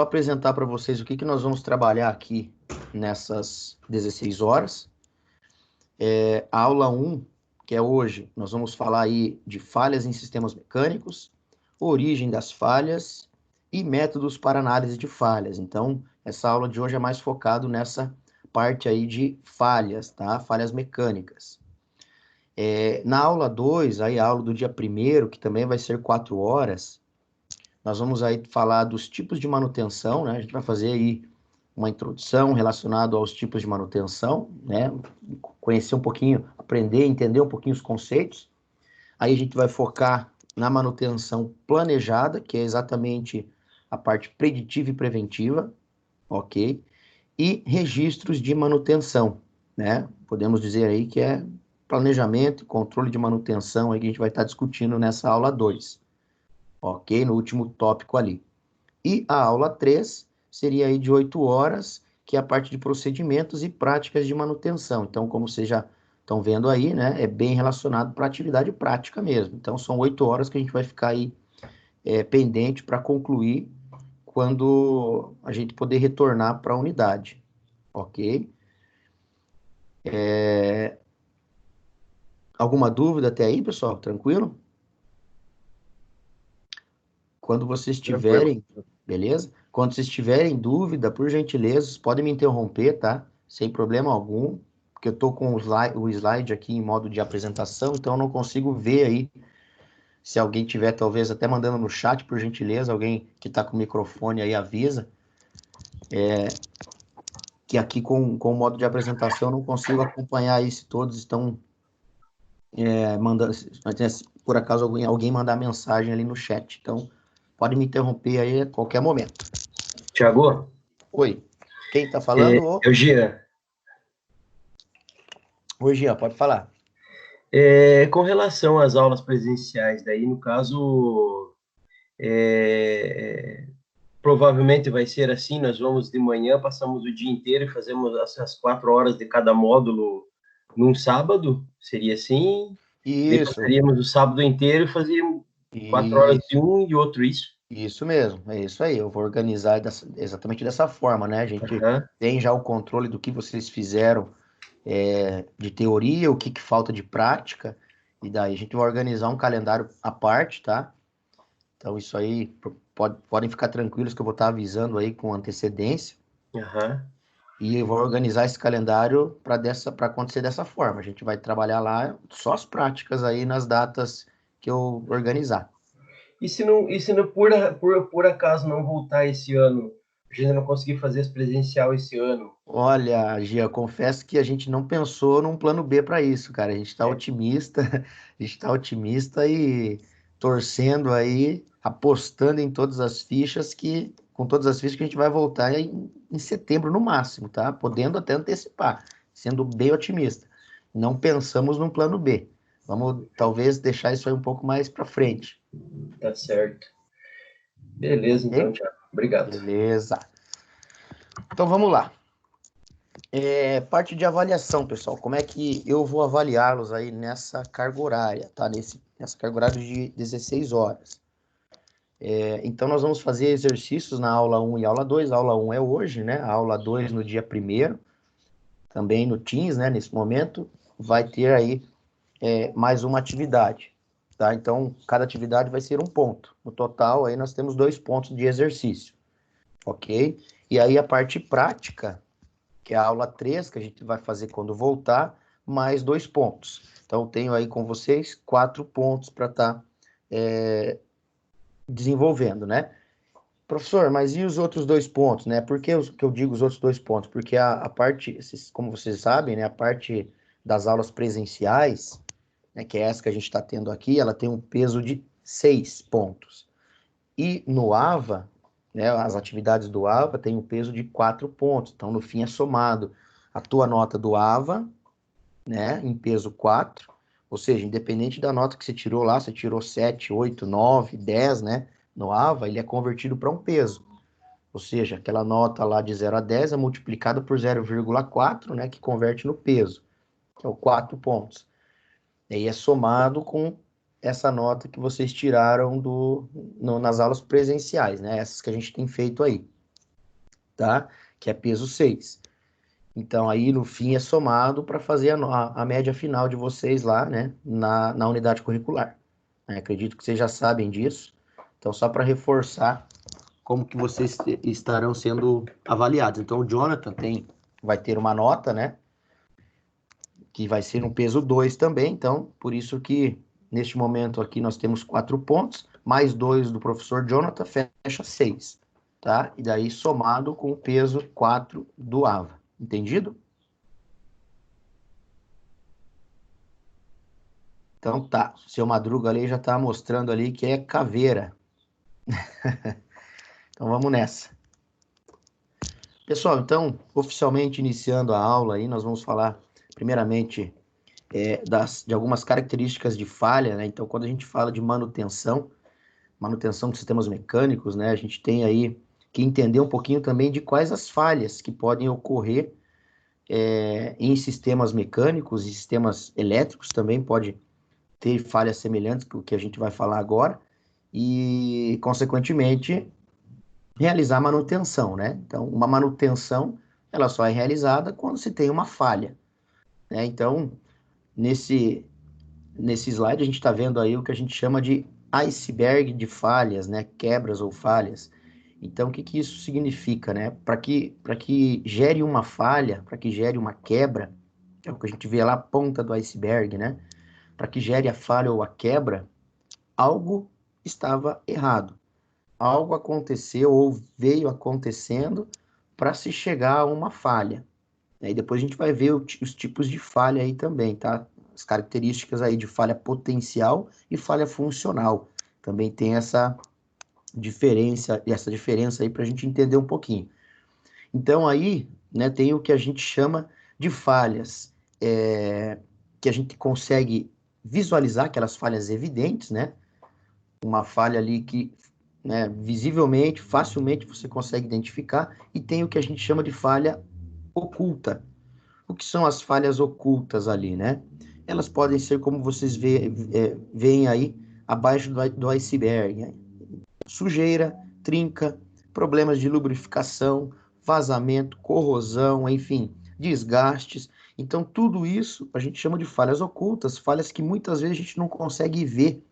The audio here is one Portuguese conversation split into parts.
apresentar para vocês o que nós vamos trabalhar aqui nessas 16 horas. A aula 1, que é hoje, nós vamos falar aí de falhas em sistemas mecânicos, origem das falhas e métodos para análise de falhas. Então, essa aula de hoje é mais focado nessa parte aí de falhas, tá? Falhas mecânicas. Na aula 2, aí a aula do dia 1º, que também vai ser 4 horas, nós vamos aí falar dos tipos de manutenção, né? A gente vai fazer aí uma introdução relacionada aos tipos de manutenção, né? Conhecer um pouquinho, aprender, entender um pouquinho os conceitos. Aí a gente vai focar na manutenção planejada, que é exatamente a parte preditiva e preventiva, ok? E registros de manutenção, né? Podemos dizer aí que é planejamento e controle de manutenção aí que a gente vai estar discutindo nessa aula 2, ok? No último tópico ali. E a aula 3 seria aí de 8 horas, que é a parte de procedimentos e práticas de manutenção. Então, como vocês já estão vendo aí, né, é bem relacionado para atividade prática mesmo. Então, são 8 horas que a gente vai ficar aí pendente para concluir quando a gente poder retornar para a unidade, ok? Alguma dúvida até aí, pessoal? Tranquilo? Quando vocês tiverem, beleza? Quando vocês tiverem dúvida, por gentileza, vocês podem me interromper, tá? Sem problema algum, porque eu tô com o slide aqui em modo de apresentação, então eu não consigo ver aí. Se alguém tiver, talvez, até mandando no chat, por gentileza, alguém que tá com o microfone aí avisa. Que aqui com o modo de apresentação eu não consigo acompanhar aí se todos estão mandando, por acaso alguém mandar mensagem ali no chat. Então, pode me interromper aí a qualquer momento. Tiago? Oi. Quem tá falando? É o Jean. Oi, Jean, pode falar. Com relação às aulas presenciais, daí, no caso, provavelmente vai ser assim, nós vamos de manhã, passamos o dia inteiro e fazemos as 4 horas de cada módulo num sábado, seria assim? Isso. Passaríamos o sábado inteiro e fazíamos 4 horas de um e outro, isso? Isso mesmo, é isso aí. Eu vou organizar exatamente dessa forma, né? A gente tem já o controle do que vocês fizeram de teoria, o que falta de prática, e daí a gente vai organizar um calendário à parte, tá? Então isso aí, podem ficar tranquilos que eu vou estar avisando aí com antecedência. E eu vou organizar esse calendário para acontecer dessa forma. A gente vai trabalhar lá só as práticas aí nas datas que eu organizar. E se não por acaso não voltar esse ano, a gente não conseguir fazer esse presencial esse ano? Olha, Gia, confesso que a gente não pensou num plano B para isso, cara. A gente está otimista, a gente está otimista e torcendo aí, apostando em todas as fichas com todas as fichas que a gente vai voltar em setembro no máximo, tá? Podendo até antecipar, sendo bem otimista. Não pensamos num plano B. Vamos talvez deixar isso aí um pouco mais para frente. Tá certo. Beleza, okay? Então, Thiago. Obrigado. Beleza. Então vamos lá. Parte de avaliação, pessoal. Como é que eu vou avaliá-los aí nessa carga horária, tá? Nessa carga horária de 16 horas. Então, nós vamos fazer exercícios na aula 1 e aula 2. A aula 1 é hoje, né? A aula 2 no dia 1º. Também no Teams, né? Nesse momento, vai ter aí mais uma atividade, tá? Então, cada atividade vai ser um ponto. No total, aí nós temos 2 pontos de exercício, ok? E aí, a parte prática, que é a aula 3, que a gente vai fazer quando voltar, mais 2 pontos. Então, eu tenho aí com vocês 4 pontos para estar desenvolvendo, né? Professor, mas e os outros 2 pontos, né? Por que eu digo os outros 2 pontos? Porque a parte, como vocês sabem, né, a parte das aulas presenciais, né, que é essa que a gente está tendo aqui, ela tem um peso de 6 pontos. E no AVA, né, as atividades do AVA têm um peso de 4 pontos. Então, no fim, é somado a tua nota do AVA, né, em peso 4, ou seja, independente da nota que você tirou lá, você tirou 7, 8, 9, 10, né, no AVA, ele é convertido para um peso. Ou seja, aquela nota lá de 0 a 10 é multiplicada por 0,4, né, que converte no peso, que é o 4 pontos. E aí é somado com essa nota que vocês tiraram nas aulas presenciais, né, essas que a gente tem feito aí, tá? Que é peso 6. Então, aí, no fim, é somado para fazer a média final de vocês lá, né, na unidade curricular. Acredito que vocês já sabem disso. Então, só para reforçar como que vocês estarão sendo avaliados. Então, o Jonathan vai ter uma nota, né, que vai ser no peso 2 também. Então, por isso que, neste momento aqui, nós temos 4 pontos, mais 2 do professor Jonathan, fecha 6, tá? E daí, somado com o peso 4 do AVA. Entendido? Então tá, o seu Madruga ali já tá mostrando ali que é caveira. Então vamos nessa. Pessoal, então, oficialmente iniciando a aula aí, nós vamos falar primeiramente de algumas características de falha, né? Então, quando a gente fala de manutenção de sistemas mecânicos, né? A gente tem aí que entender um pouquinho também de quais as falhas que podem ocorrer em sistemas mecânicos e sistemas elétricos também pode ter falhas semelhantes com o que a gente vai falar agora e, consequentemente, realizar manutenção, né? Então, uma manutenção, ela só é realizada quando se tem uma falha, né? Então, nesse slide, a gente está vendo aí o que a gente chama de iceberg de falhas, né? Quebras ou falhas. Então, o que que isso significa, né? Para que gere uma falha, para que gere uma quebra, é o que a gente vê lá a ponta do iceberg, né? Para que gere a falha ou a quebra, algo estava errado. Algo aconteceu ou veio acontecendo para se chegar a uma falha. Aí depois a gente vai ver os tipos de falha aí também, tá? As características aí de falha potencial e falha funcional. Também tem essa diferença aí para a gente entender um pouquinho. Então aí, né, tem o que a gente chama de falhas, que a gente consegue visualizar aquelas falhas evidentes, né? Uma falha ali que, né, visivelmente, facilmente você consegue identificar, e tem o que a gente chama de falha oculta. O que são as falhas ocultas ali, né? Elas podem ser como vocês veem aí abaixo do iceberg, né? Sujeira, trinca, problemas de lubrificação, vazamento, corrosão, enfim, desgastes. Então, tudo isso a gente chama de falhas ocultas, falhas que muitas vezes a gente não consegue ver.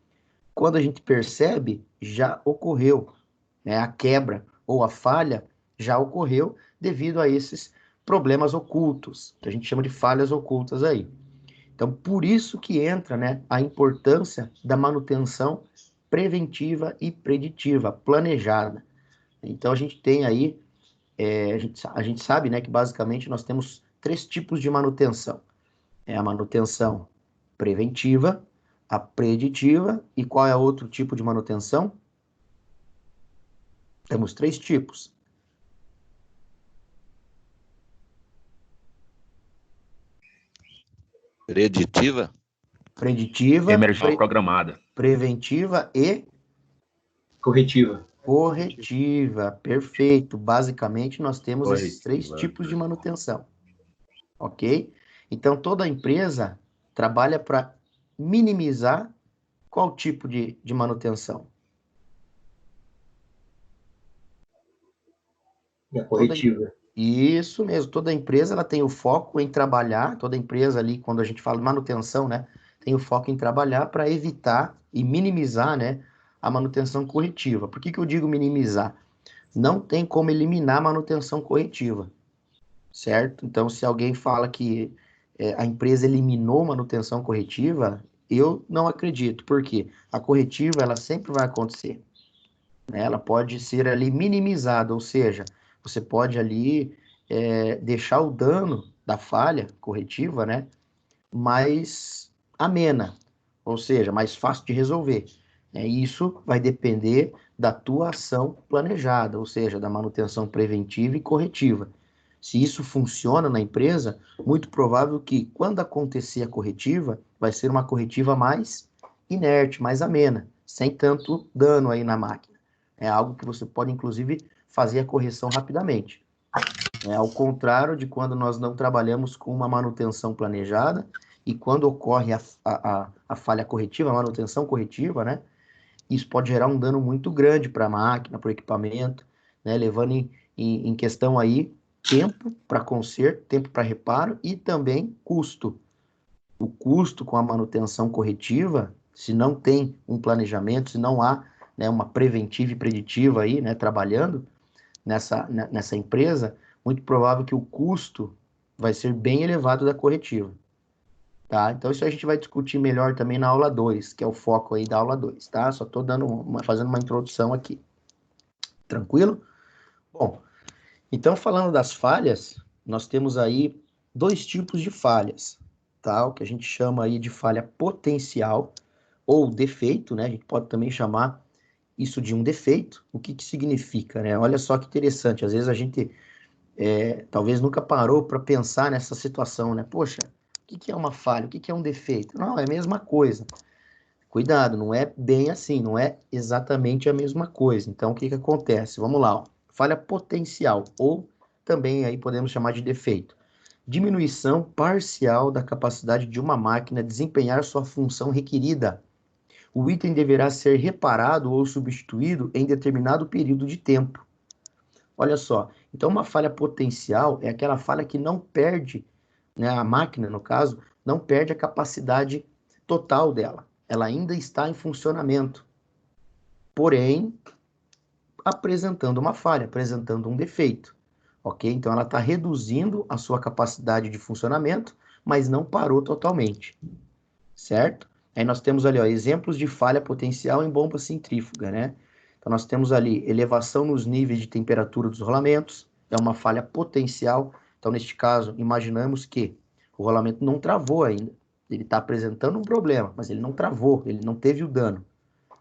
Quando a gente percebe, já ocorreu, né? A quebra ou a falha já ocorreu devido a esses problemas ocultos, que a gente chama de falhas ocultas aí. Então, por isso que entra, né, a importância da manutenção preventiva e preditiva, planejada. Então, a gente tem aí, a gente sabe, né, que basicamente nós temos 3 tipos de manutenção. É a manutenção preventiva, a preditiva, e qual é outro tipo de manutenção? Temos 3 tipos. Preditiva? Preditiva, Emergência programada. preventiva e Corretiva. corretiva. Perfeito. Basicamente, nós temos esses 3 tipos de manutenção. Ok? Então, toda empresa trabalha para minimizar qual tipo de manutenção? E a corretiva. Isso mesmo, toda empresa ela tem o foco em trabalhar, toda empresa ali, quando a gente fala de manutenção, né, tem o foco em trabalhar para evitar e minimizar, né, a manutenção corretiva. Por que que eu digo minimizar? Não tem como eliminar a manutenção corretiva, certo? Então, se alguém fala que a empresa eliminou manutenção corretiva, eu não acredito. Por quê? A corretiva, ela sempre vai acontecer, né? Ela pode ser ali minimizada, ou seja, você pode ali deixar o dano da falha corretiva, né, mais amena, ou seja, mais fácil de resolver. Isso vai depender da tua ação planejada, ou seja, da manutenção preventiva e corretiva. Se isso funciona na empresa, muito provável que quando acontecer a corretiva, vai ser uma corretiva mais inerte, mais amena, sem tanto dano aí na máquina. É algo que você pode, inclusive, fazer a correção rapidamente. Ao contrário de quando nós não trabalhamos com uma manutenção planejada e quando ocorre a falha corretiva, a manutenção corretiva, né? Isso pode gerar um dano muito grande para a máquina, para o equipamento, né? Levando em questão aí, tempo para conserto, tempo para reparo e também custo. O custo com a manutenção corretiva, se não tem um planejamento, se não há, né, uma preventiva e preditiva aí, né, trabalhando nessa empresa, muito provável que o custo vai ser bem elevado da corretiva. Tá? Então isso a gente vai discutir melhor também na aula 2, que é o foco aí da aula 2, tá? Só estou fazendo uma introdução aqui. Tranquilo? Bom, então falando das falhas, nós temos aí dois tipos de falhas, tá? O que a gente chama aí de falha potencial ou defeito, né? A gente pode também chamar isso de um defeito. O que que significa, né? Olha só que interessante, às vezes a gente talvez nunca parou para pensar nessa situação, né? Poxa, o que é uma falha? O que é um defeito? Não, é a mesma coisa. Cuidado, não é bem assim, não é exatamente a mesma coisa. Então, o que acontece? Vamos lá, ó. Falha potencial, ou também aí podemos chamar de defeito. Diminuição parcial da capacidade de uma máquina desempenhar sua função requerida. O item deverá ser reparado ou substituído em determinado período de tempo. Olha só, então uma falha potencial é aquela falha que não perde, né, a máquina, no caso, não perde a capacidade total dela. Ela ainda está em funcionamento, porém, apresentando uma falha, apresentando um defeito, ok? Então ela está reduzindo a sua capacidade de funcionamento, mas não parou totalmente, certo? Aí nós temos ali, ó, exemplos de falha potencial em bomba centrífuga, né? Então nós temos ali elevação nos níveis de temperatura dos rolamentos, é uma falha potencial. Então neste caso, imaginamos que o rolamento não travou ainda. Ele está apresentando um problema, mas ele não travou, ele não teve o dano,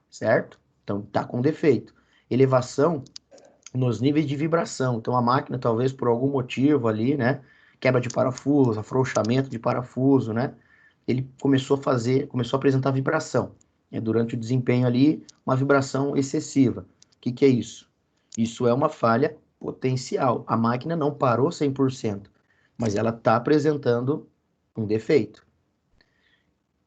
certo? Então está com defeito. Elevação nos níveis de vibração. Então a máquina talvez por algum motivo ali, né, quebra de parafuso, afrouxamento de parafuso, né? Ele começou a apresentar vibração. Durante o desempenho ali, uma vibração excessiva. O que é isso? Isso é uma falha potencial. A máquina não parou 100%, mas ela está apresentando um defeito.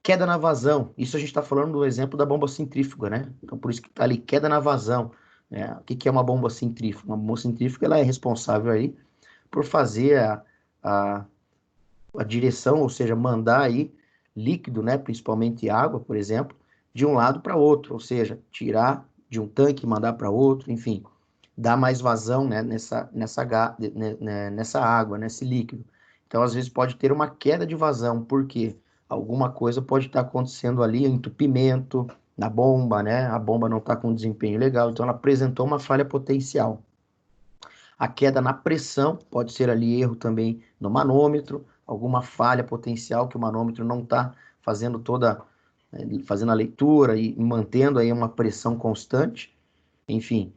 Queda na vazão. Isso a gente está falando do exemplo da bomba centrífuga, né? Então, por isso que está ali, queda na vazão. Né? O que é uma bomba centrífuga? Uma bomba centrífuga ela é responsável aí por fazer a, a direção, ou seja, mandar aí líquido, né, principalmente água, por exemplo, de um lado para outro, ou seja, tirar de um tanque e mandar para outro, enfim, dar mais vazão, né, nessa água, nesse líquido. Então, às vezes pode ter uma queda de vazão, porque alguma coisa pode estar acontecendo ali, entupimento na bomba, né? A bomba não está com desempenho legal, então ela apresentou uma falha potencial. A queda na pressão pode ser ali erro também no manômetro, alguma falha potencial que o manômetro não está fazendo fazendo a leitura e mantendo aí uma pressão constante. Enfim,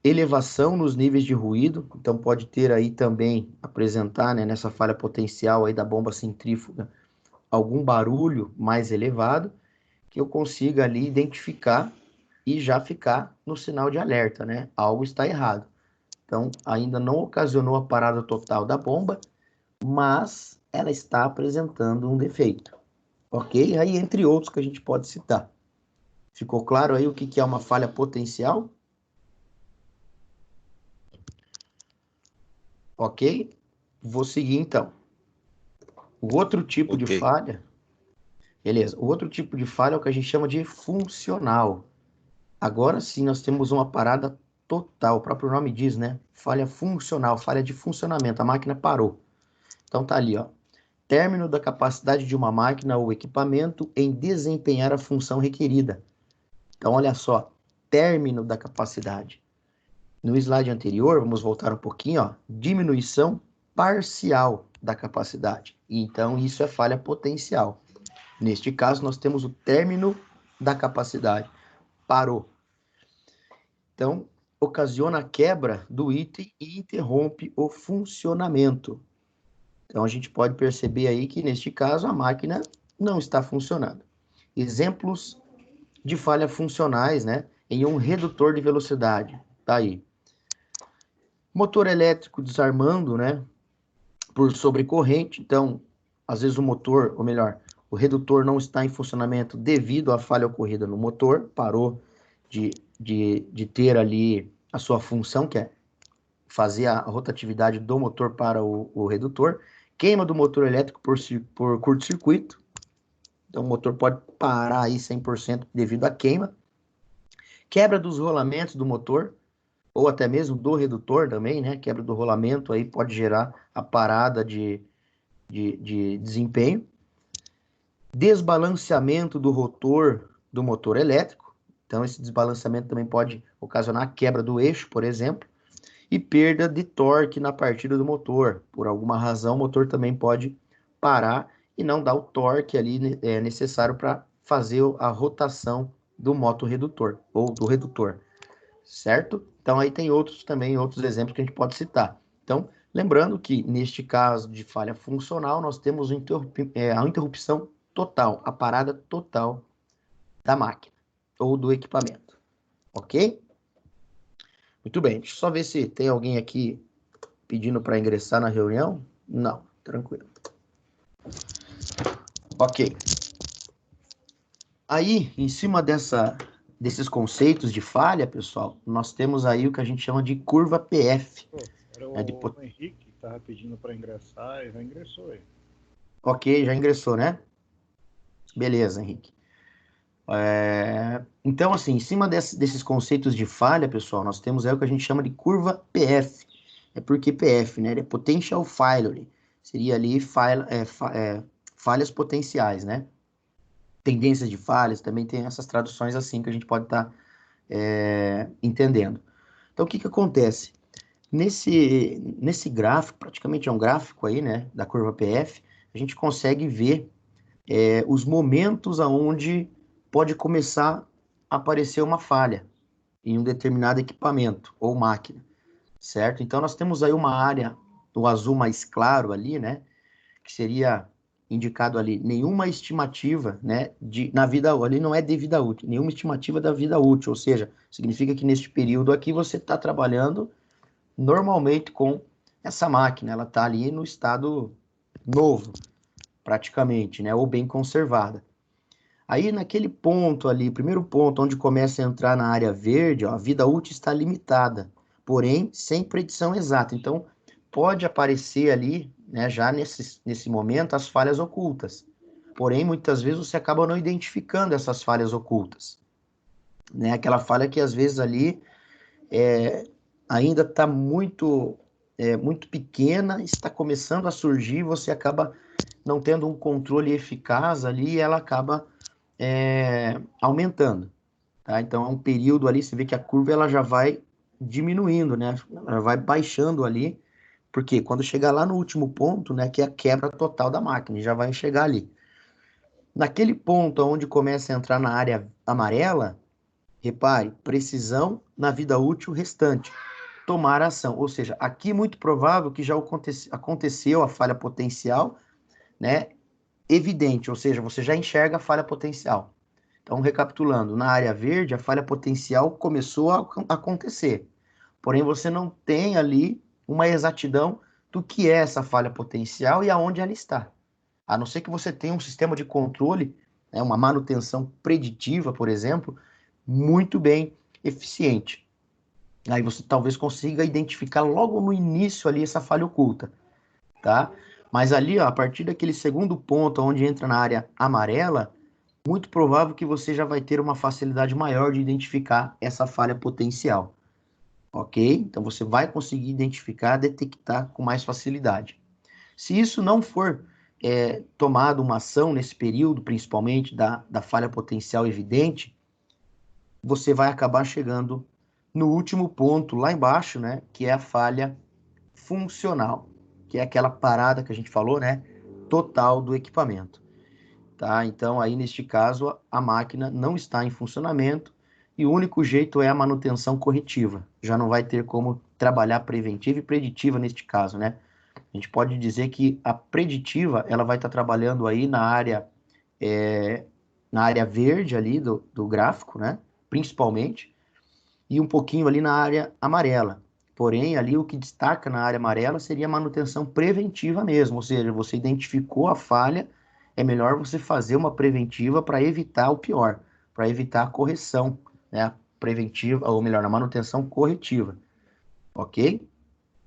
elevação nos níveis de ruído, então pode ter aí também apresentar, né, nessa falha potencial aí da bomba centrífuga algum barulho mais elevado que eu consiga ali identificar e já ficar no sinal de alerta, né? Algo está errado. Então, ainda não ocasionou a parada total da bomba, mas ela está apresentando um defeito, ok? Aí, entre outros que a gente pode citar. Ficou claro aí o que é uma falha potencial? Ok? Vou seguir então. O outro tipo de falha, beleza? O outro tipo de falha é o que a gente chama de funcional. Agora sim nós temos uma parada total, o próprio nome diz, né? Falha funcional, falha de funcionamento, a máquina parou. Então tá ali, ó. Término da capacidade de uma máquina ou equipamento em desempenhar a função requerida. Então, olha só, término da capacidade. No slide anterior, vamos voltar um pouquinho, ó, diminuição parcial da capacidade. Então, isso é falha potencial. Neste caso, nós temos o término da capacidade. Parou. Então, ocasiona a quebra do item e interrompe o funcionamento. Então, a gente pode perceber aí que, neste caso, a máquina não está funcionando. Exemplos de falha funcionais, né, em um redutor de velocidade. Tá aí. Motor elétrico desarmando, né, por sobrecorrente. Então, às vezes o motor, ou melhor, o redutor não está em funcionamento devido à falha ocorrida no motor, parou de ter ali a sua função, que é fazer a rotatividade do motor para o redutor, queima do motor elétrico por curto-circuito, então o motor pode parar aí 100% devido à queima, quebra dos rolamentos do motor, ou até mesmo do redutor também, né? Quebra do rolamento aí pode gerar a parada de desempenho. Desbalanceamento do rotor do motor elétrico. Então, esse desbalanceamento também pode ocasionar a quebra do eixo, por exemplo. E perda de torque na partida do motor. Por alguma razão, o motor também pode parar e não dar o torque ali necessário para fazer a rotação do motorredutor ou do redutor, certo? Então aí tem outros exemplos que a gente pode citar. Então, lembrando que neste caso de falha funcional, nós temos a interrupção total, a parada total da máquina ou do equipamento, ok? Muito bem, deixa eu só ver se tem alguém aqui pedindo para ingressar na reunião. Não, tranquilo. Ok. Aí, em cima desses conceitos de falha, pessoal, nós temos aí o que a gente chama de curva PF. Era o Henrique que estava pedindo para ingressar e já ingressou aí. Ok, já ingressou, né? Beleza, Henrique. Então, assim, em cima desses conceitos de falha, pessoal, nós temos aí o que a gente chama de curva PF. É porque PF, né? É Potential Failure. Seria ali falhas potenciais, né? Tendências de falhas, também tem essas traduções assim que a gente pode estar entendendo. Então, o que acontece? Nesse gráfico, praticamente é um gráfico aí, né, da curva PF, a gente consegue ver os momentos aonde pode começar a aparecer uma falha em um determinado equipamento ou máquina, certo? Então, nós temos aí uma área, o azul mais claro ali, né, que seria indicado ali nenhuma estimativa, né, na vida, ali não é de vida útil, nenhuma estimativa da vida útil, ou seja, significa que neste período aqui você está trabalhando normalmente com essa máquina, ela está ali no estado novo, praticamente, né, ou bem conservada. Aí naquele ponto ali, primeiro ponto onde começa a entrar na área verde, ó, a vida útil está limitada, porém sem predição exata. Então pode aparecer ali, né, já nesse momento, as falhas ocultas. Porém, muitas vezes você acaba não identificando essas falhas ocultas. Né? Aquela falha que às vezes ali ainda está muito pequena, está começando a surgir, você acaba não tendo um controle eficaz ali e ela acaba aumentando. Tá? Então é um período ali, você vê que a curva ela já vai diminuindo, né? Ela vai baixando ali, porque quando chegar lá no último ponto, né, que é a quebra total da máquina, já vai chegar ali. Naquele ponto onde começa a entrar na área amarela, repare, precisão na vida útil restante, tomar ação. Ou seja, aqui é muito provável que já aconteceu a falha potencial, né, evidente, ou seja, você já enxerga a falha potencial. Então, recapitulando, na área verde, a falha potencial começou a acontecer. Porém, você não tem ali uma exatidão do que é essa falha potencial e aonde ela está. A não ser que você tenha um sistema de controle, né, uma manutenção preditiva, por exemplo, muito bem eficiente. Aí você talvez consiga identificar logo no início ali essa falha oculta, tá? Mas ali, ó, a partir daquele segundo ponto, onde entra na área amarela, muito provável que você já vai ter uma facilidade maior de identificar essa falha potencial, ok? Então você vai conseguir identificar, detectar com mais facilidade. Se isso não for tomado uma ação nesse período, principalmente da falha potencial evidente, você vai acabar chegando no último ponto lá embaixo, né? Que é a falha funcional, que é aquela parada que a gente falou, né? Total do equipamento. Tá? Então, aí neste caso, a máquina não está em funcionamento e o único jeito é a manutenção corretiva. Já não vai ter como trabalhar preventiva e preditiva neste caso, né? A gente pode dizer que a preditiva, ela vai estar trabalhando aí na área verde ali do gráfico, né? Principalmente, e um pouquinho ali na área amarela. Porém, ali o que destaca na área amarela seria a manutenção preventiva mesmo, ou seja, você identificou a falha, é melhor você fazer uma preventiva para evitar o pior, para evitar a correção, né? Preventiva, ou melhor, a manutenção corretiva, ok?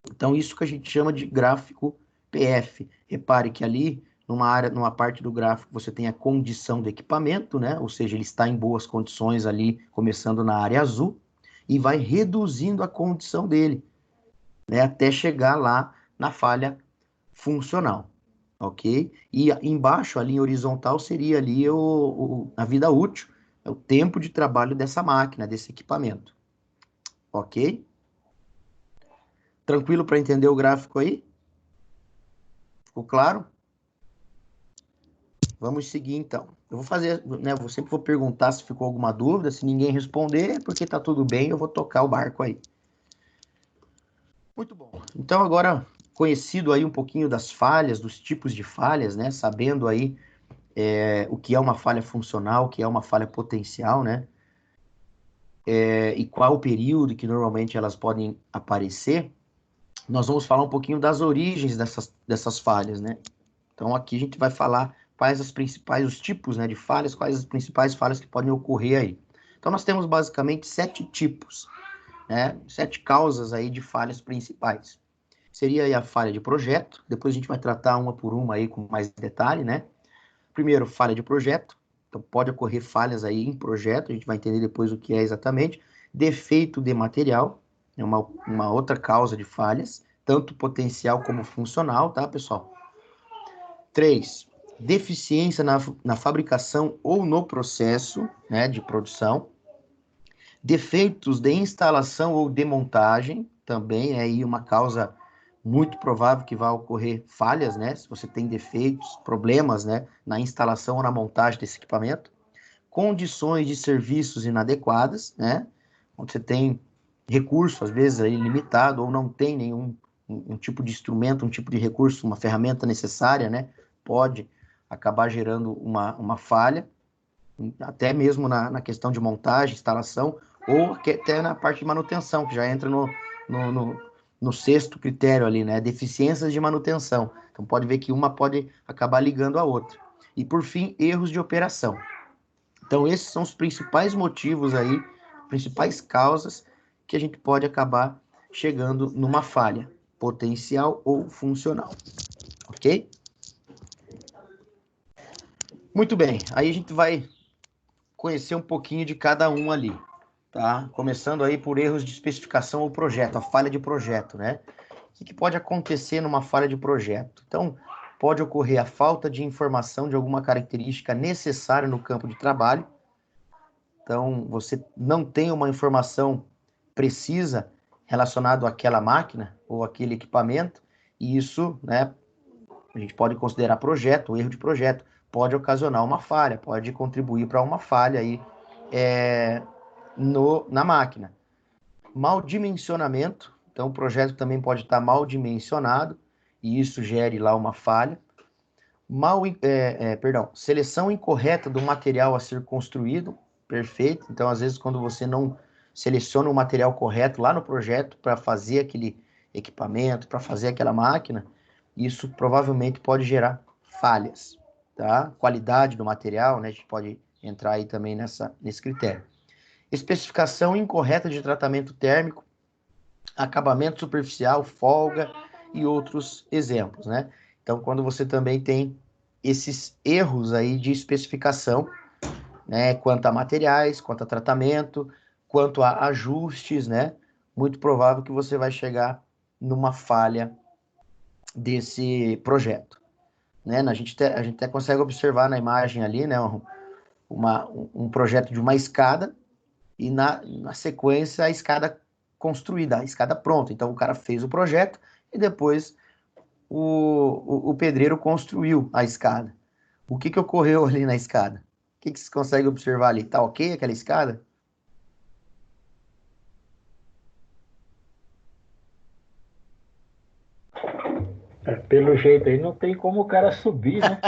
Então, isso que a gente chama de gráfico PF. Repare que ali, numa parte do gráfico, você tem a condição do equipamento, né? Ou seja, ele está em boas condições ali, começando na área azul, e vai reduzindo a condição dele, né? Até chegar lá na falha funcional, ok? E embaixo, ali em horizontal, seria ali a vida útil, é o tempo de trabalho dessa máquina, desse equipamento, ok? Tranquilo para entender o gráfico aí? Ficou claro? Vamos seguir então. Eu vou fazer, né? Eu sempre vou perguntar se ficou alguma dúvida. Se ninguém responder, é porque tá tudo bem, eu vou tocar o barco aí. Muito bom. Então, agora, conhecido aí um pouquinho das falhas, dos tipos de falhas, né? Sabendo aí o que é uma falha funcional, o que é uma falha potencial, né? E qual o período que normalmente elas podem aparecer, nós vamos falar um pouquinho das origens dessas falhas, né? Então, aqui a gente vai falar quais as principais, os tipos, né, de falhas, quais as principais falhas que podem ocorrer aí. Então, nós temos basicamente 7 tipos, né, 7 causas aí de falhas principais. Seria aí a falha de projeto, depois a gente vai tratar uma por uma aí com mais detalhe, né? Primeiro, falha de projeto. Então, pode ocorrer falhas aí em projeto, a gente vai entender depois o que é exatamente. Defeito de material, é uma outra causa de falhas, tanto potencial como funcional, tá, pessoal? 3. Deficiência na fabricação ou no processo, né, de produção. Defeitos de instalação ou de montagem, também é aí uma causa muito provável que vai ocorrer falhas, né? Se você tem defeitos, problemas, né, na instalação ou na montagem desse equipamento. Condições de serviços inadequadas, né? Onde você tem recurso, às vezes, aí, limitado, ou não tem nenhum um tipo de instrumento, um tipo de recurso, uma ferramenta necessária, né? Pode acabar gerando uma falha, até mesmo na questão de montagem, instalação, ou até na parte de manutenção, que já entra no, no, no sexto critério ali, né? Deficiências de manutenção. Então, pode ver que uma pode acabar ligando a outra. E, por fim, erros de operação. Então, esses são os principais motivos aí, principais causas que a gente pode acabar chegando numa falha, potencial ou funcional. Ok? Muito bem, aí a gente vai conhecer um pouquinho de cada um ali, tá? Começando aí por erros de especificação ou projeto, a falha de projeto, né? O que pode acontecer numa falha de projeto? Então, pode ocorrer a falta de informação de alguma característica necessária no campo de trabalho. Então, você não tem uma informação precisa relacionada àquela máquina ou aquele equipamento, e isso, né, a gente pode considerar projeto, um erro de projeto, pode ocasionar uma falha, pode contribuir para uma falha aí na máquina. Mal dimensionamento, então o projeto também pode estar mal dimensionado, e isso gere lá uma falha. Seleção incorreta do material a ser construído, perfeito. Então, às vezes, quando você não seleciona o material correto lá no projeto para fazer aquele equipamento, para fazer aquela máquina, isso provavelmente pode gerar falhas, tá? Qualidade do material, né? A gente pode entrar aí também nesse critério. Especificação incorreta de tratamento térmico, acabamento superficial, folga e outros exemplos, né? Então, quando você também tem esses erros aí de especificação, né, quanto a materiais, quanto a tratamento, quanto a ajustes, né, muito provável que você vai chegar numa falha desse projeto, né? A gente até consegue observar na imagem ali, né, um projeto de uma escada e na sequência a escada construída, a escada pronta. Então o cara fez o projeto e depois o pedreiro construiu a escada. O que ocorreu ali na escada? O que você consegue observar ali? Tá ok aquela escada? Pelo jeito aí, não tem como o cara subir, né?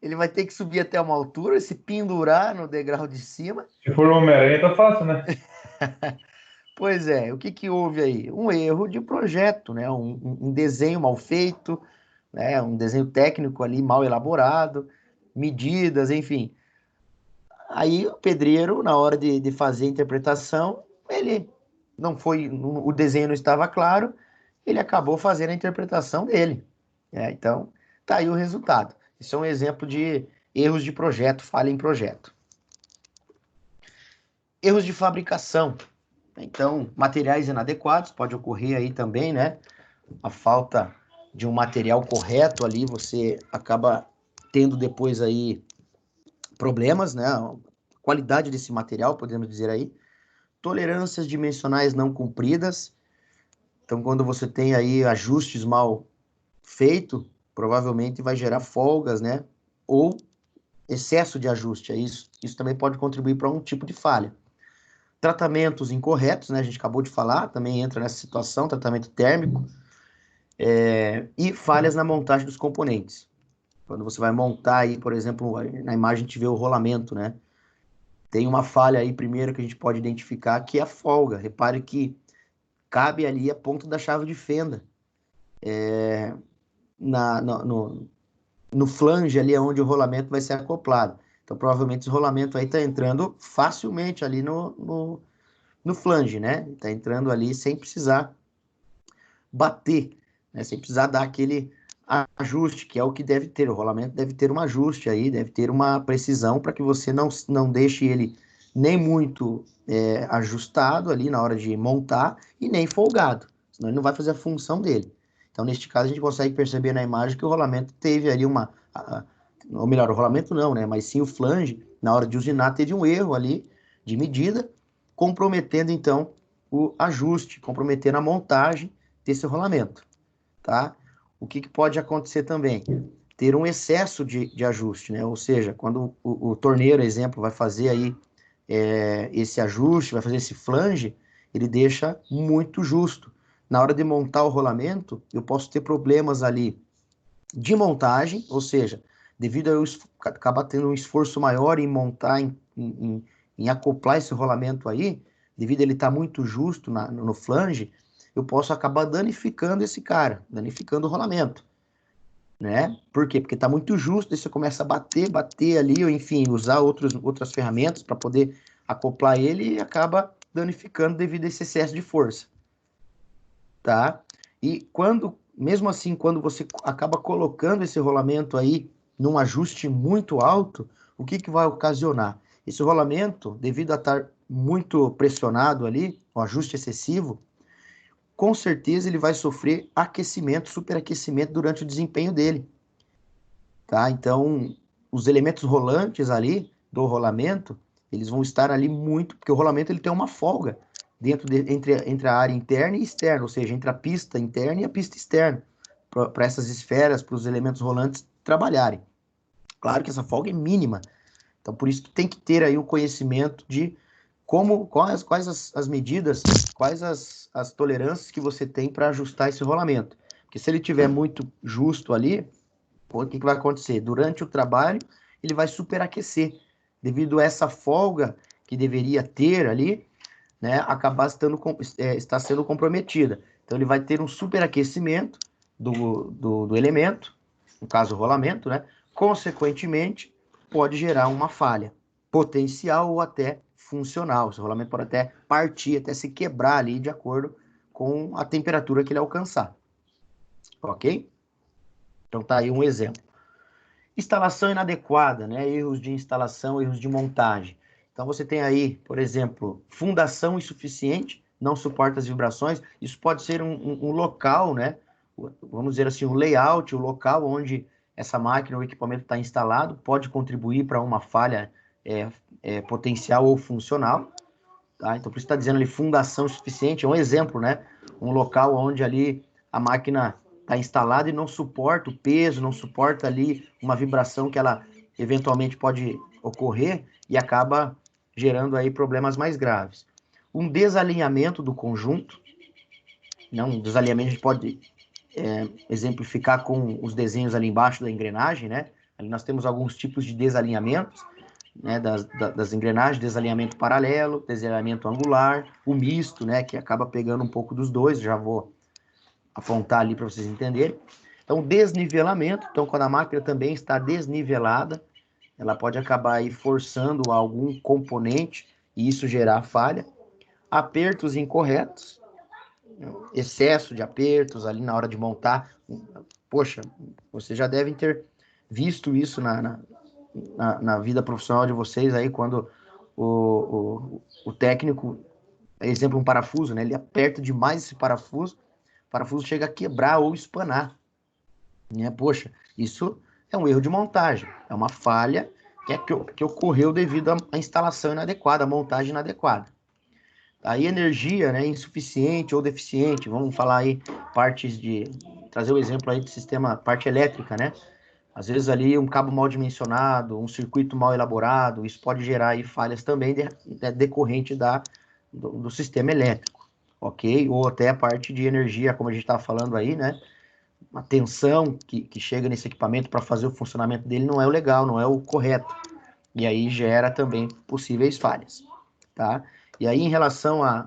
Ele vai ter que subir até uma altura, se pendurar no degrau de cima. Se for uma Homem-Aranha, tá fácil, né? Pois é, o que houve aí? Um erro de projeto, né? Um desenho mal feito, né? Um desenho técnico ali mal elaborado, medidas, enfim. Aí o pedreiro, na hora de fazer a interpretação, ele o desenho não estava claro, ele acabou fazendo a interpretação dele. Então, tá aí o resultado. Isso é um exemplo de erros de projeto, falha em projeto. Erros de fabricação. Então, materiais inadequados, pode ocorrer aí também, né? A falta de um material correto ali, você acaba tendo depois aí problemas, né? A qualidade desse material, podemos dizer aí. Tolerâncias dimensionais não cumpridas. Então, quando você tem aí ajustes mal feitos, provavelmente vai gerar folgas, né? Ou excesso de ajuste, é isso. Isso também pode contribuir para um tipo de falha. Tratamentos incorretos, né? A gente acabou de falar, também entra nessa situação, tratamento térmico. E falhas na montagem dos componentes. Quando você vai montar aí, por exemplo, na imagem a gente vê o rolamento, né? Tem uma falha aí, primeiro, que a gente pode identificar, que é a folga. Repare que cabe ali a ponta da chave de fenda. No flange ali, onde o rolamento vai ser acoplado. Então, provavelmente, esse rolamento aí está entrando facilmente ali no flange, né? Está entrando ali sem precisar bater, né? Sem precisar dar aquele ajuste, que é o que deve ter. O rolamento deve ter um ajuste aí, deve ter uma precisão para que você não deixe ele nem muito ajustado ali na hora de montar e nem folgado, senão ele não vai fazer a função dele. Então, neste caso, a gente consegue perceber na imagem que o rolamento teve ali ou melhor, o rolamento não, né? Mas sim o flange, na hora de usinar, teve um erro ali de medida, comprometendo então o ajuste, comprometendo a montagem desse rolamento, tá? O que pode acontecer também? Ter um excesso de ajuste, né? Ou seja, quando o torneiro, exemplo, vai fazer aí esse ajuste, vai fazer esse flange, ele deixa muito justo. Na hora de montar o rolamento, eu posso ter problemas ali de montagem, ou seja, devido a eu acabar tendo um esforço maior em montar, em acoplar esse rolamento aí, devido a ele estar muito justo no flange, eu posso acabar danificando esse cara, danificando o rolamento, né? Por quê? Porque está muito justo, aí você começa a bater ali, ou enfim, usar outras ferramentas para poder acoplar ele e acaba danificando devido a esse excesso de força, tá? E mesmo assim, quando você acaba colocando esse rolamento aí num ajuste muito alto, o que vai ocasionar? Esse rolamento, devido a estar muito pressionado ali, o ajuste excessivo, com certeza ele vai sofrer aquecimento, superaquecimento durante o desempenho dele, tá? Então, os elementos rolantes ali do rolamento, eles vão estar ali muito, porque o rolamento ele tem uma folga entre a área interna e externa, ou seja, entre a pista interna e a pista externa, para essas esferas, para os elementos rolantes trabalharem. Claro que essa folga é mínima, então por isso que tem que ter aí o conhecimento de quais as medidas, quais as tolerâncias que você tem para ajustar esse rolamento. Porque se ele tiver muito justo ali, o que vai acontecer? Durante o trabalho, ele vai superaquecer, devido a essa folga que deveria ter ali, né, acabar está sendo comprometida. Então, ele vai ter um superaquecimento do elemento, no caso, o rolamento, né? Consequentemente, pode gerar uma falha potencial ou até funcional. Esse rolamento pode até partir, até se quebrar ali de acordo com a temperatura que ele alcançar. Ok? Então, tá aí um exemplo. Instalação inadequada, né? Erros de instalação, erros de montagem. Então você tem aí, por exemplo, fundação insuficiente, não suporta as vibrações. Isso pode ser um local, né? Vamos dizer assim, o layout, o local onde essa máquina ou equipamento está instalado, pode contribuir para uma falha potencial ou funcional. Tá? Então, por isso está dizendo ali fundação insuficiente, é um exemplo, né? Um local onde ali a máquina está instalada e não suporta o peso, não suporta ali uma vibração que ela eventualmente pode ocorrer e acaba gerando aí problemas mais graves. Um desalinhamento do conjunto, né? Um desalinhamento a gente pode exemplificar com os desenhos ali embaixo da engrenagem, né? Ali nós temos alguns tipos de desalinhamentos, né, das engrenagens, desalinhamento paralelo, desalinhamento angular, o misto, né, que acaba pegando um pouco dos dois, já vou apontar ali para vocês entenderem. Então, desnivelamento, então quando a máquina também está desnivelada, ela pode acabar aí forçando algum componente e isso gerar falha. Apertos incorretos, excesso de apertos ali na hora de montar. Poxa, vocês já devem ter visto isso na vida profissional de vocês aí, quando o técnico, exemplo, um parafuso, né? Ele aperta demais esse parafuso, o parafuso chega a quebrar ou espanar, né? Poxa, isso é um erro de montagem, é uma falha que ocorreu devido à instalação inadequada, à montagem inadequada. Aí energia, né, insuficiente ou deficiente, vamos falar aí trazer o exemplo aí do sistema, parte elétrica, né? Às vezes ali um cabo mal dimensionado, um circuito mal elaborado, isso pode gerar aí falhas também decorrente do sistema elétrico, ok? Ou até a parte de energia, como a gente estava falando aí, né? A tensão que chega nesse equipamento para fazer o funcionamento dele não é o legal, não é o correto. E aí gera também possíveis falhas, tá? E aí em relação a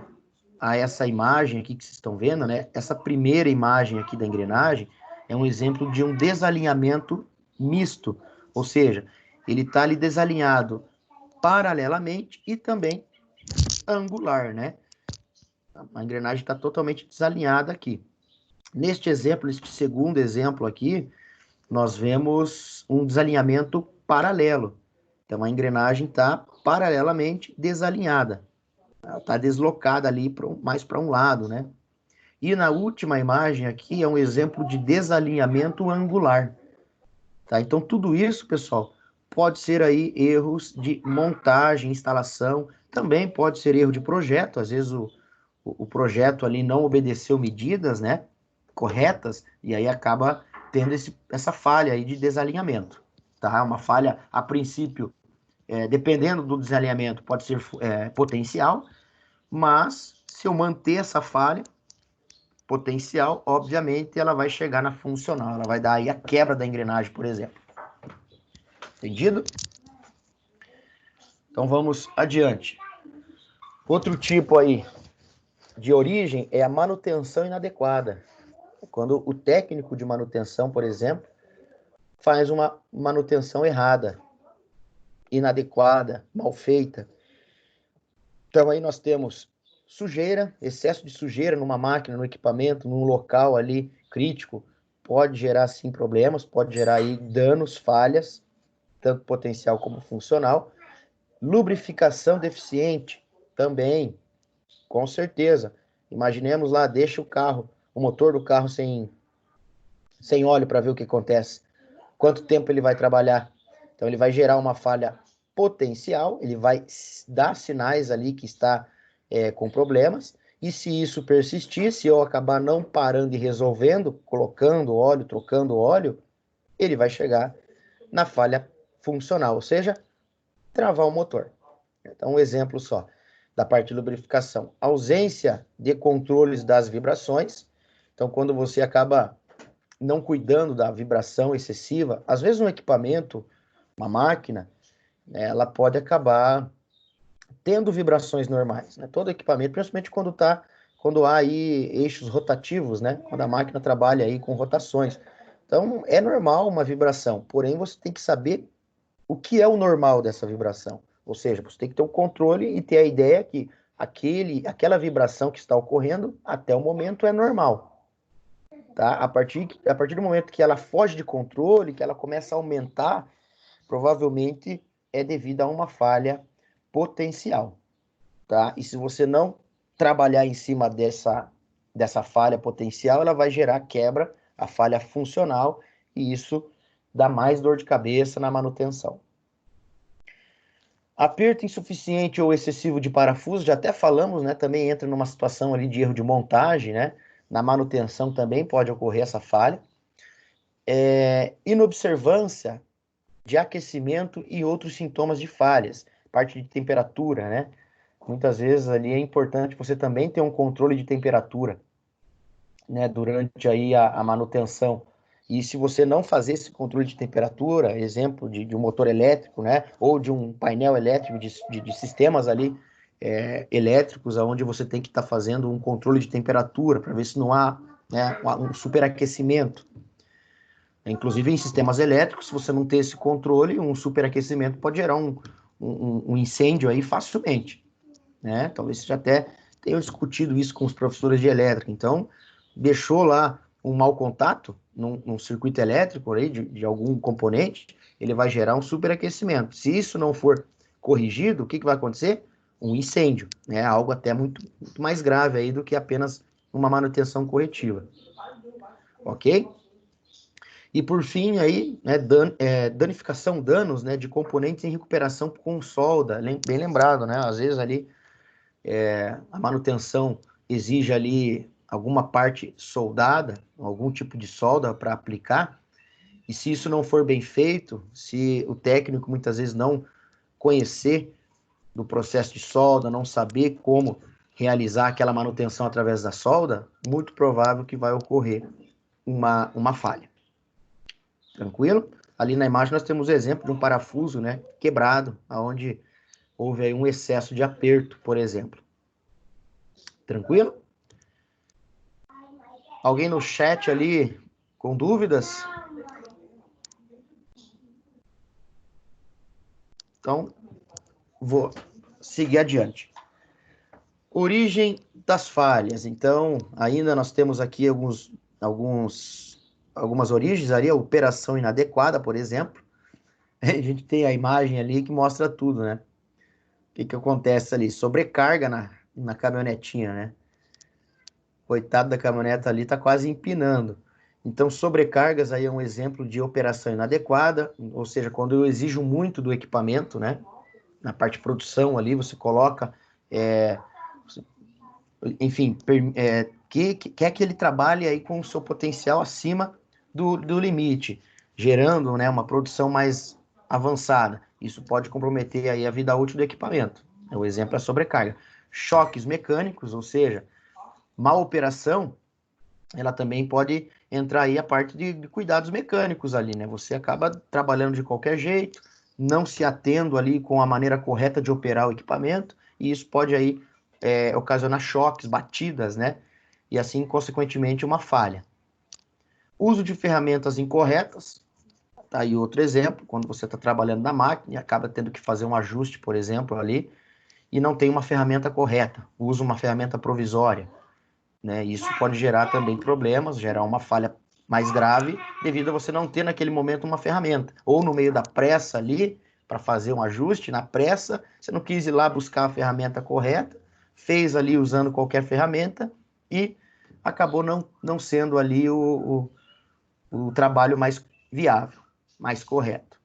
essa imagem aqui que vocês estão vendo, né? Essa primeira imagem aqui da engrenagem é um exemplo de um desalinhamento misto, ou seja, ele está ali desalinhado paralelamente e também angular, né? A engrenagem está totalmente desalinhada aqui. Neste exemplo, este segundo exemplo aqui, nós vemos um desalinhamento paralelo. Então, a engrenagem está paralelamente desalinhada. Ela está deslocada ali mais para um lado, né? E na última imagem aqui é um exemplo de desalinhamento angular. Tá? Então, tudo isso, pessoal, pode ser aí erros de montagem, instalação, também pode ser erro de projeto, às vezes o projeto ali não obedeceu medidas, né, corretas, e aí acaba tendo essa falha aí de desalinhamento, tá? Uma falha, a princípio, dependendo do desalinhamento, pode ser potencial, mas se eu manter essa falha potencial, obviamente ela vai chegar na funcional, ela vai dar aí a quebra da engrenagem, por exemplo. Entendido? Então vamos adiante. Outro tipo aí de origem é a manutenção inadequada. Quando o técnico de manutenção, por exemplo, faz uma manutenção errada, inadequada, mal feita. Então aí nós temos sujeira, excesso de sujeira numa máquina, no equipamento, num local ali crítico, pode gerar sim problemas, pode gerar aí danos, falhas, tanto potencial como funcional. Lubrificação deficiente também, com certeza. Imaginemos lá, deixa o motor do carro sem óleo para ver o que acontece. Quanto tempo ele vai trabalhar? Então ele vai gerar uma falha potencial, ele vai dar sinais ali que está com problemas, e se isso persistir, se eu acabar não parando e resolvendo, colocando óleo, trocando óleo, ele vai chegar na falha funcional, ou seja, travar o motor. Então, um exemplo só da parte de lubrificação. Ausência de controles das vibrações. Então, quando você acaba não cuidando da vibração excessiva, às vezes um equipamento, uma máquina, né, ela pode acabar tendo vibrações normais, né? Todo equipamento, principalmente quando há aí eixos rotativos, né? Quando a máquina trabalha aí com rotações. Então, é normal uma vibração, porém você tem que saber o que é o normal dessa vibração. Ou seja, você tem que ter o controle e ter a ideia que aquela vibração que está ocorrendo até o momento é normal. Tá? A partir do momento que ela foge de controle, que ela começa a aumentar, provavelmente é devido a uma falha potencial. Tá? E se você não trabalhar em cima dessa falha potencial, ela vai gerar quebra, a falha funcional, e isso dá mais dor de cabeça na manutenção. Aperto insuficiente ou excessivo de parafuso, já até falamos, né? Também entra numa situação ali de erro de montagem, né? Na manutenção também pode ocorrer essa falha. Inobservância de aquecimento e outros sintomas de falhas, parte de temperatura, né? Muitas vezes ali é importante você também ter um controle de temperatura, né? Durante aí a manutenção. E se você não fazer esse controle de temperatura, exemplo de um motor elétrico, né, ou de um painel elétrico, de sistemas ali elétricos, onde você tem que estar fazendo um controle de temperatura para ver se não há, né, um superaquecimento. Inclusive em sistemas elétricos, se você não ter esse controle, um superaquecimento pode gerar um incêndio aí facilmente, né? Talvez seja até tenho discutido isso com os professores de elétrica. Então, deixou lá um mau contato num circuito elétrico aí, de algum componente, ele vai gerar um superaquecimento. Se isso não for corrigido, o que vai acontecer? Um incêndio, né? Algo até muito mais grave aí do que apenas uma manutenção corretiva. Ok? E por fim aí, né, danificação, danos, né, de componentes em recuperação com solda, bem lembrado, né? Às vezes ali a manutenção exige ali alguma parte soldada, algum tipo de solda para aplicar, e se isso não for bem feito, se o técnico muitas vezes não conhecer do processo de solda, não saber como realizar aquela manutenção através da solda, muito provável que vai ocorrer uma falha. Tranquilo? Ali na imagem nós temos o exemplo de um parafuso, né, quebrado, onde houve aí um excesso de aperto, por exemplo. Tranquilo? Alguém no chat ali com dúvidas? Então, vou seguir adiante. Origem das falhas. Então, ainda nós temos aqui algumas origens ali, a operação inadequada, por exemplo. A gente tem a imagem ali que mostra tudo, né? O que acontece ali? Sobrecarga na caminhonetinha, né? Coitado da caminhoneta ali, tá quase empinando. Então, sobrecargas aí é um exemplo de operação inadequada, ou seja, quando eu exijo muito do equipamento, né? Na parte de produção ali, você coloca, enfim, quer que ele trabalhe aí com o seu potencial acima do limite, gerando, né, uma produção mais avançada. Isso pode comprometer aí a vida útil do equipamento. O exemplo é a sobrecarga. Choques mecânicos, ou seja, má operação, ela também pode entrar aí a parte de cuidados mecânicos ali, né? Você acaba trabalhando de qualquer jeito, não se atendo ali com a maneira correta de operar o equipamento, e isso pode aí ocasionar choques, batidas, né? E assim, consequentemente, uma falha. Uso de ferramentas incorretas, tá aí outro exemplo, quando você está trabalhando na máquina e acaba tendo que fazer um ajuste, por exemplo, ali, e não tem uma ferramenta correta, usa uma ferramenta provisória, né? Isso pode gerar também problemas, gerar uma falha mais grave, devido a você não ter naquele momento uma ferramenta. Ou no meio da pressa ali, para fazer um ajuste, na pressa, você não quis ir lá buscar a ferramenta correta, fez ali usando qualquer ferramenta e acabou não sendo ali o trabalho mais viável, mais correto.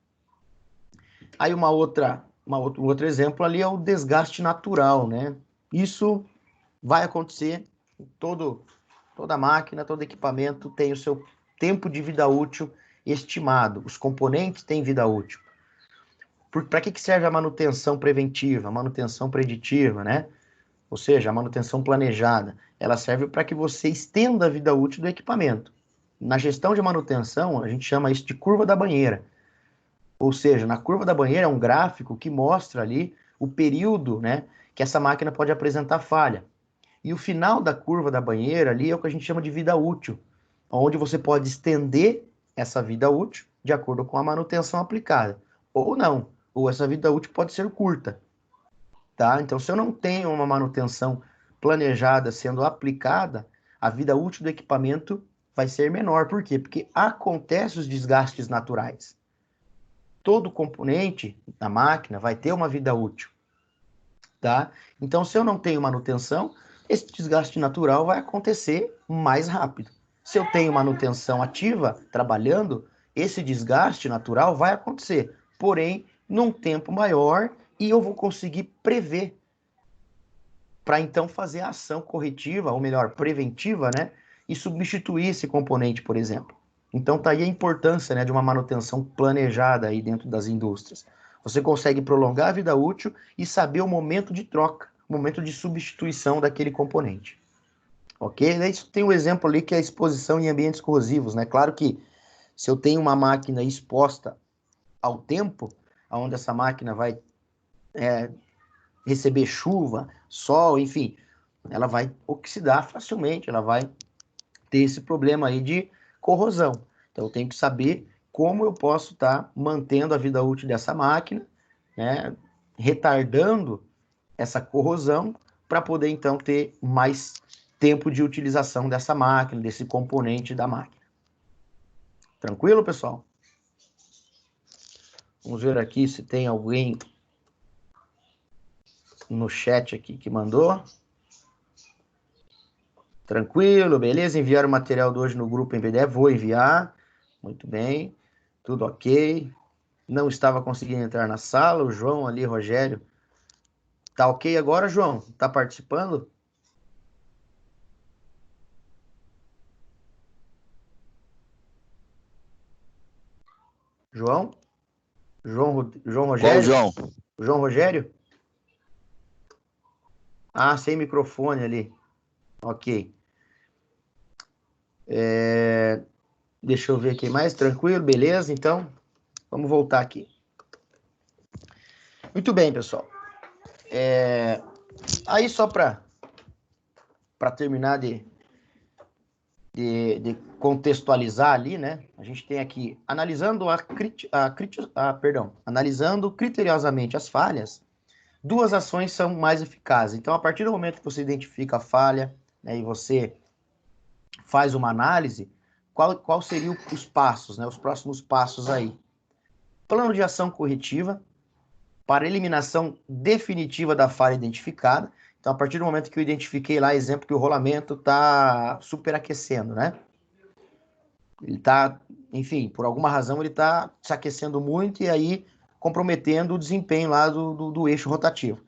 Aí um outro exemplo ali é o desgaste natural, né? Isso vai acontecer, toda máquina, todo equipamento tem o seu tempo de vida útil estimado. Os componentes têm vida útil. Para que serve a manutenção preventiva, a manutenção preditiva, né? Ou seja, a manutenção planejada. Ela serve para que você estenda a vida útil do equipamento. Na gestão de manutenção, a gente chama isso de curva da banheira. Ou seja, na curva da banheira é um gráfico que mostra ali o período, né, que essa máquina pode apresentar falha. E o final da curva da banheira ali é o que a gente chama de vida útil, onde você pode estender essa vida útil de acordo com a manutenção aplicada. Ou não, ou essa vida útil pode ser curta. Tá? Então, se eu não tenho uma manutenção planejada sendo aplicada, a vida útil do equipamento vai ser menor. Por quê? Porque acontecem os desgastes naturais. Todo componente da máquina vai ter uma vida útil. Tá? Então, se eu não tenho manutenção, esse desgaste natural vai acontecer mais rápido. Se eu tenho manutenção ativa, trabalhando, esse desgaste natural vai acontecer, porém, num tempo maior, e eu vou conseguir prever para então fazer a ação corretiva, ou melhor, preventiva, né? E substituir esse componente, por exemplo. Então tá aí a importância, né, de uma manutenção planejada aí dentro das indústrias. Você consegue prolongar a vida útil e saber o momento de troca, o momento de substituição daquele componente. Ok? Daí tem um exemplo ali que é a exposição em ambientes corrosivos, né? Claro que se eu tenho uma máquina exposta ao tempo, onde essa máquina vai receber chuva, sol, enfim, ela vai oxidar facilmente, ela vai ter esse problema aí de corrosão. Então eu tenho que saber como eu posso estar mantendo a vida útil dessa máquina, né, retardando essa corrosão para poder, então, ter mais tempo de utilização dessa máquina, desse componente da máquina. Tranquilo, pessoal? Vamos ver aqui se tem alguém no chat aqui que mandou. Tranquilo, beleza? Enviaram o material de hoje no grupo em PDF? Vou enviar. Muito bem. Tudo ok. Não estava conseguindo entrar na sala. O João ali, Rogério. Tá ok agora, João? Tá participando? João? João Rogério? Qual João? João Rogério? Ah, sem microfone ali. Ok. Deixa eu ver aqui mais. Tranquilo, beleza? Então, vamos voltar aqui. Muito bem, pessoal. Aí só para terminar de contextualizar ali, né? A gente tem aqui, analisando analisando criteriosamente as falhas, duas ações são mais eficazes. Então, a partir do momento que você identifica a falha, né, e você faz uma análise, qual seriam os passos, né? Os próximos passos aí. Plano de ação corretiva para eliminação definitiva da falha identificada. Então, a partir do momento que eu identifiquei lá, exemplo, que o rolamento está superaquecendo, né? Ele está, enfim, por alguma razão, ele está se aquecendo muito e aí comprometendo o desempenho lá do eixo rotativo.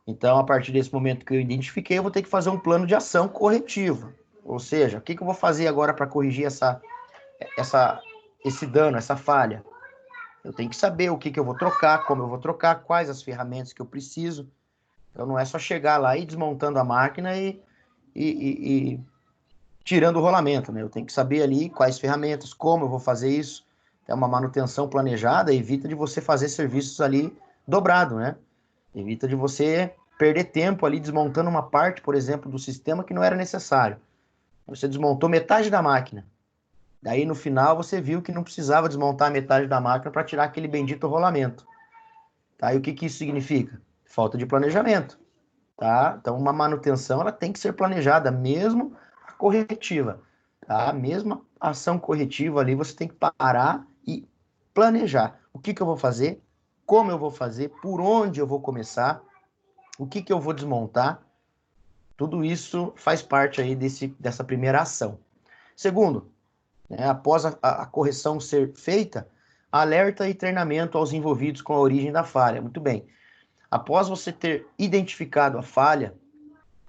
Então, a partir desse momento que eu identifiquei, eu vou ter que fazer um plano de ação corretivo. Ou seja, o que eu vou fazer agora para corrigir esse dano, essa falha? Eu tenho que saber o que eu vou trocar, como eu vou trocar, quais as ferramentas que eu preciso. Então, não é só chegar lá e desmontando a máquina e tirando o rolamento, né? Eu tenho que saber ali quais ferramentas, como eu vou fazer isso. É uma manutenção planejada, evita de você fazer serviços ali dobrado, né? Evita de você perder tempo ali desmontando uma parte, por exemplo, do sistema que não era necessário. Você desmontou metade da máquina. Daí, no final, você viu que não precisava desmontar a metade da máquina para tirar aquele bendito rolamento. Tá? E o que isso significa? Falta de planejamento. Tá? Então, uma manutenção ela tem que ser planejada, mesmo a corretiva. Tá? Mesmo a ação corretiva ali, você tem que parar e planejar. O que eu vou fazer? Como eu vou fazer? Por onde eu vou começar? O que eu vou desmontar? Tudo isso faz parte aí dessa primeira ação. Segundo, né, após a correção ser feita, alerta e treinamento aos envolvidos com a origem da falha. Muito bem. Após você ter identificado a falha,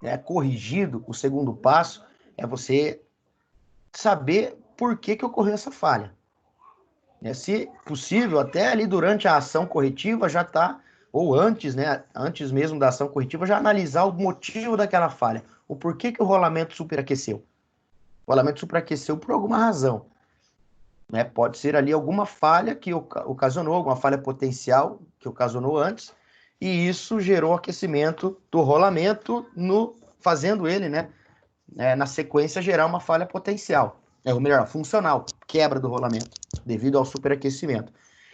né, corrigido, o segundo passo é você saber por que ocorreu essa falha. Se possível, até ali durante a ação corretiva já está, ou antes, né, antes mesmo da ação corretiva, já analisar o motivo daquela falha. O porquê que o rolamento superaqueceu. O rolamento superaqueceu por alguma razão. Né? Pode ser ali alguma falha que ocasionou, alguma falha potencial que ocasionou antes, e isso gerou aquecimento do rolamento, fazendo ele, né, na sequência, gerar uma falha potencial. Ou melhor, funcional, quebra do rolamento, devido ao superaquecimento.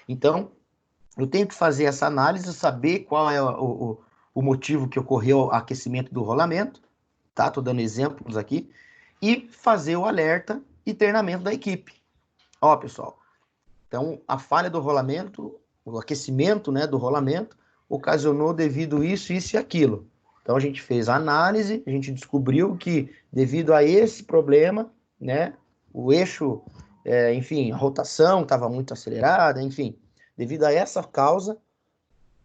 Então, eu tenho que fazer essa análise, saber qual é o motivo que ocorreu o aquecimento do rolamento, tá? Estou dando exemplos aqui, e fazer o alerta e treinamento da equipe. Ó, pessoal, então a falha do rolamento, o aquecimento, né, do rolamento, ocasionou devido isso, isso e aquilo. Então a gente fez a análise, a gente descobriu que devido a esse problema, né, o eixo, enfim, a rotação estava muito acelerada, enfim, devido a essa causa,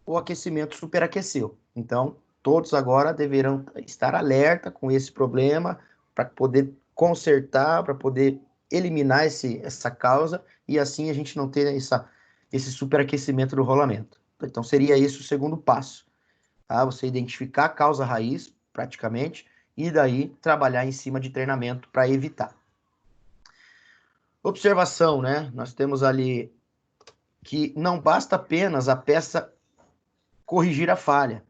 o aquecimento superaqueceu. Então todos agora deverão estar alerta com esse problema para poder consertar, para poder eliminar essa causa e assim a gente não ter esse superaquecimento do rolamento. Então seria esse o segundo passo. Tá? Você identificar a causa raiz, praticamente, e daí trabalhar em cima de treinamento para evitar. Observação, né? Nós temos ali que não basta apenas a peça corrigir a falha.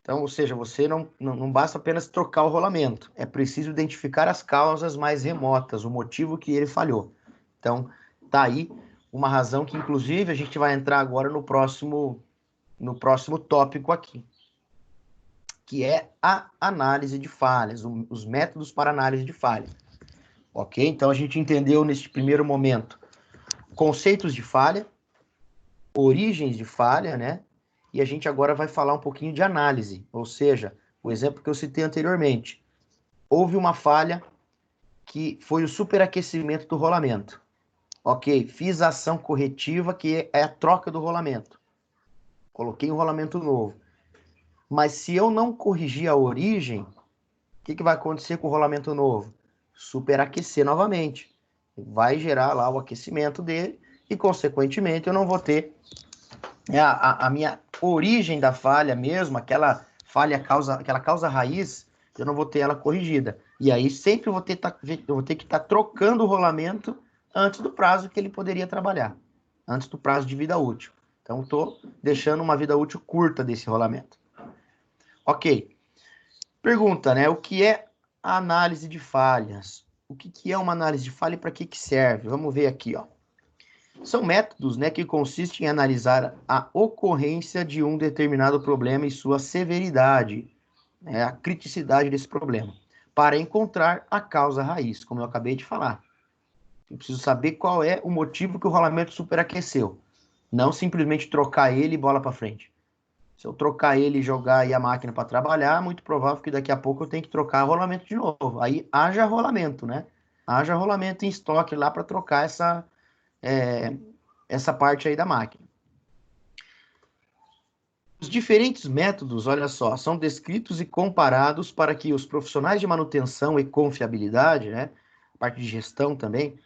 Então, ou seja, você não basta apenas trocar o rolamento. É preciso identificar as causas mais remotas, o motivo que ele falhou. Então, tá aí uma razão que, inclusive, a gente vai entrar agora no próximo tópico aqui, que é a análise de falhas, os métodos para análise de falha. Ok? Então, a gente entendeu neste primeiro momento conceitos de falha, origens de falha, né? E a gente agora vai falar um pouquinho de análise, ou seja, o exemplo que eu citei anteriormente. Houve uma falha que foi o superaquecimento do rolamento. Ok, fiz a ação corretiva, que é a troca do rolamento. Coloquei um rolamento novo. Mas se eu não corrigir a origem, o que vai acontecer com o rolamento novo? Superaquecer novamente. Vai gerar lá o aquecimento dele e, consequentemente, eu não vou ter a minha origem da falha mesmo, aquela causa raiz, eu não vou ter ela corrigida. E aí sempre eu vou ter que estar trocando o rolamento antes do prazo que ele poderia trabalhar, antes do prazo de vida útil. Então, estou deixando uma vida útil curta desse rolamento. Ok. Pergunta, né? O que é a análise de falhas? O que é uma análise de falha e para que serve? Vamos ver aqui, ó. São métodos, né, que consistem em analisar a ocorrência de um determinado problema e sua severidade, né, a criticidade desse problema, para encontrar a causa raiz, como eu acabei de falar. Eu preciso saber qual é o motivo que o rolamento superaqueceu. Não simplesmente trocar ele e bola para frente. Se eu trocar ele e jogar aí a máquina para trabalhar, é muito provável que daqui a pouco eu tenha que trocar o rolamento de novo. Aí haja rolamento, né? Haja rolamento em estoque lá para trocar essa parte aí da máquina. Os diferentes métodos, olha só, são descritos e comparados para que os profissionais de manutenção e confiabilidade, né, parte de gestão também,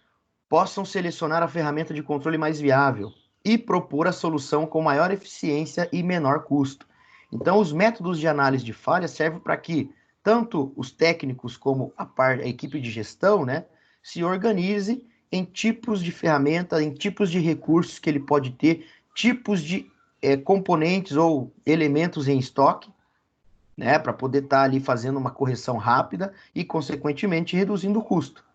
possam selecionar a ferramenta de controle mais viável e propor a solução com maior eficiência e menor custo. Então, os métodos de análise de falha servem para que tanto os técnicos como a equipe de gestão, né, se organize em tipos de ferramenta, em tipos de recursos que ele pode ter, tipos de componentes ou elementos em estoque, né, para poder estar ali fazendo uma correção rápida e, consequentemente, reduzindo o custo.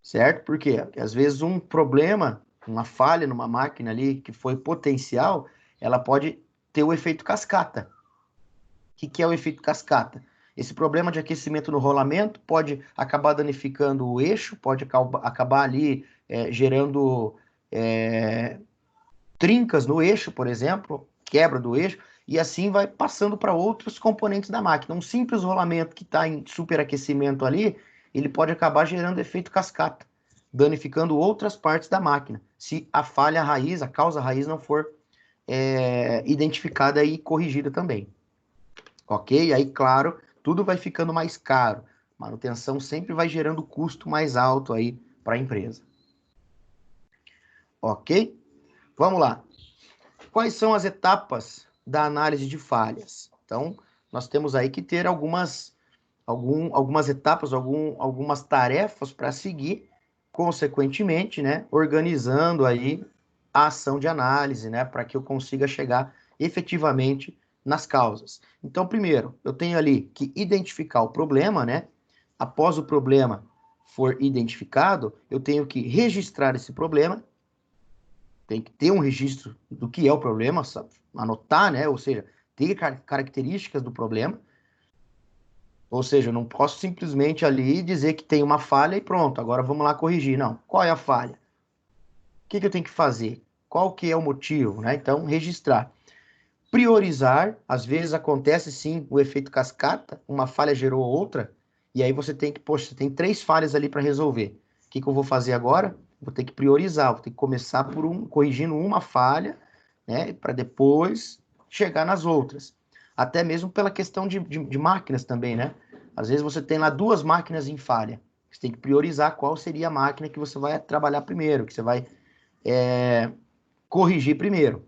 Certo? Por quê? Porque às vezes um problema, uma falha numa máquina ali que foi potencial, ela pode ter o efeito cascata. O que é o efeito cascata? Esse problema de aquecimento no rolamento pode acabar danificando o eixo, pode acabar ali gerando trincas no eixo, por exemplo, quebra do eixo, e assim vai passando para outros componentes da máquina. Um simples rolamento que está em superaquecimento ali, ele pode acabar gerando efeito cascata, danificando outras partes da máquina, se a falha raiz, a causa raiz não for identificada e corrigida também. Ok? Aí, claro, tudo vai ficando mais caro. Manutenção sempre vai gerando custo mais alto aí para a empresa. Ok? Vamos lá. Quais são as etapas da análise de falhas? Então, nós temos aí que ter algumas etapas, algumas tarefas para seguir, consequentemente, né, organizando aí a ação de análise, né, para que eu consiga chegar efetivamente nas causas. Então, primeiro, eu tenho ali que identificar o problema, né? Após o problema for identificado, eu tenho que registrar esse problema, tem que ter um registro do que é o problema, anotar, né? Ou seja, ter características do problema. Ou seja, eu não posso simplesmente ali dizer que tem uma falha e pronto, agora vamos lá corrigir. Não, qual é a falha? O que eu tenho que fazer? Qual que é o motivo, né? Então, registrar. Priorizar, às vezes acontece sim o efeito cascata, uma falha gerou outra, e aí você tem que, poxa, você tem 3 falhas ali para resolver. O que eu vou fazer agora? Vou ter que priorizar, vou ter que começar corrigindo uma falha, né, para depois chegar nas outras. Até mesmo pela questão de máquinas também, né? Às vezes você tem lá 2 máquinas em falha. Você tem que priorizar qual seria a máquina que você vai trabalhar primeiro, que você vai corrigir primeiro.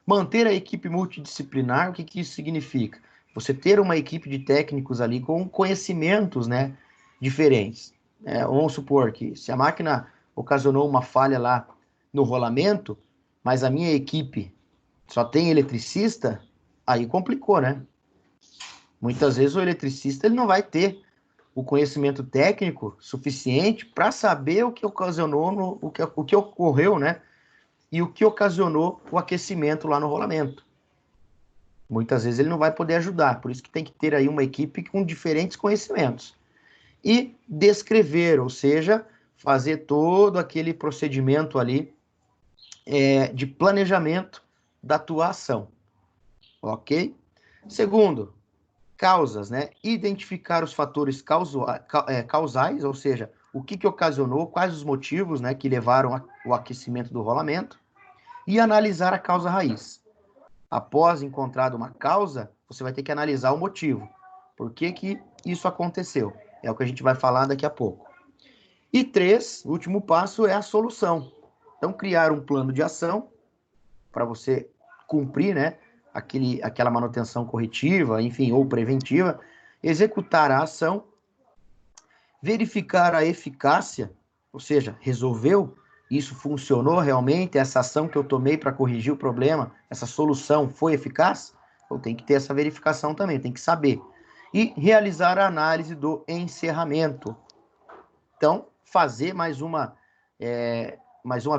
Manter a equipe multidisciplinar, o que isso significa? Você ter uma equipe de técnicos ali com conhecimentos, né, diferentes. Vamos supor que se a máquina ocasionou uma falha lá no rolamento, mas a minha equipe só tem eletricista, aí complicou, né? Muitas vezes o eletricista ele não vai ter o conhecimento técnico suficiente para saber o que ocasionou, o que ocorreu, né? E o que ocasionou o aquecimento lá no rolamento. Muitas vezes ele não vai poder ajudar, por isso que tem que ter aí uma equipe com diferentes conhecimentos. E descrever, ou seja, fazer todo aquele procedimento ali de planejamento da atuação, ok? Segundo, causas, né? Identificar os fatores causais, ou seja, o que ocasionou, quais os motivos, né, que levaram ao aquecimento do rolamento, e analisar a causa raiz. Após encontrada uma causa, você vai ter que analisar o motivo. Por que isso aconteceu? É o que a gente vai falar daqui a pouco. E 3, o último passo é a solução. Então, criar um plano de ação para você cumprir, né, aquela manutenção corretiva, enfim, ou preventiva, executar a ação, verificar a eficácia, ou seja, resolveu, isso funcionou realmente, essa ação que eu tomei para corrigir o problema, essa solução foi eficaz? Eu tenho que ter essa verificação também, tem que saber. E realizar a análise do encerramento. Então, fazer mais uma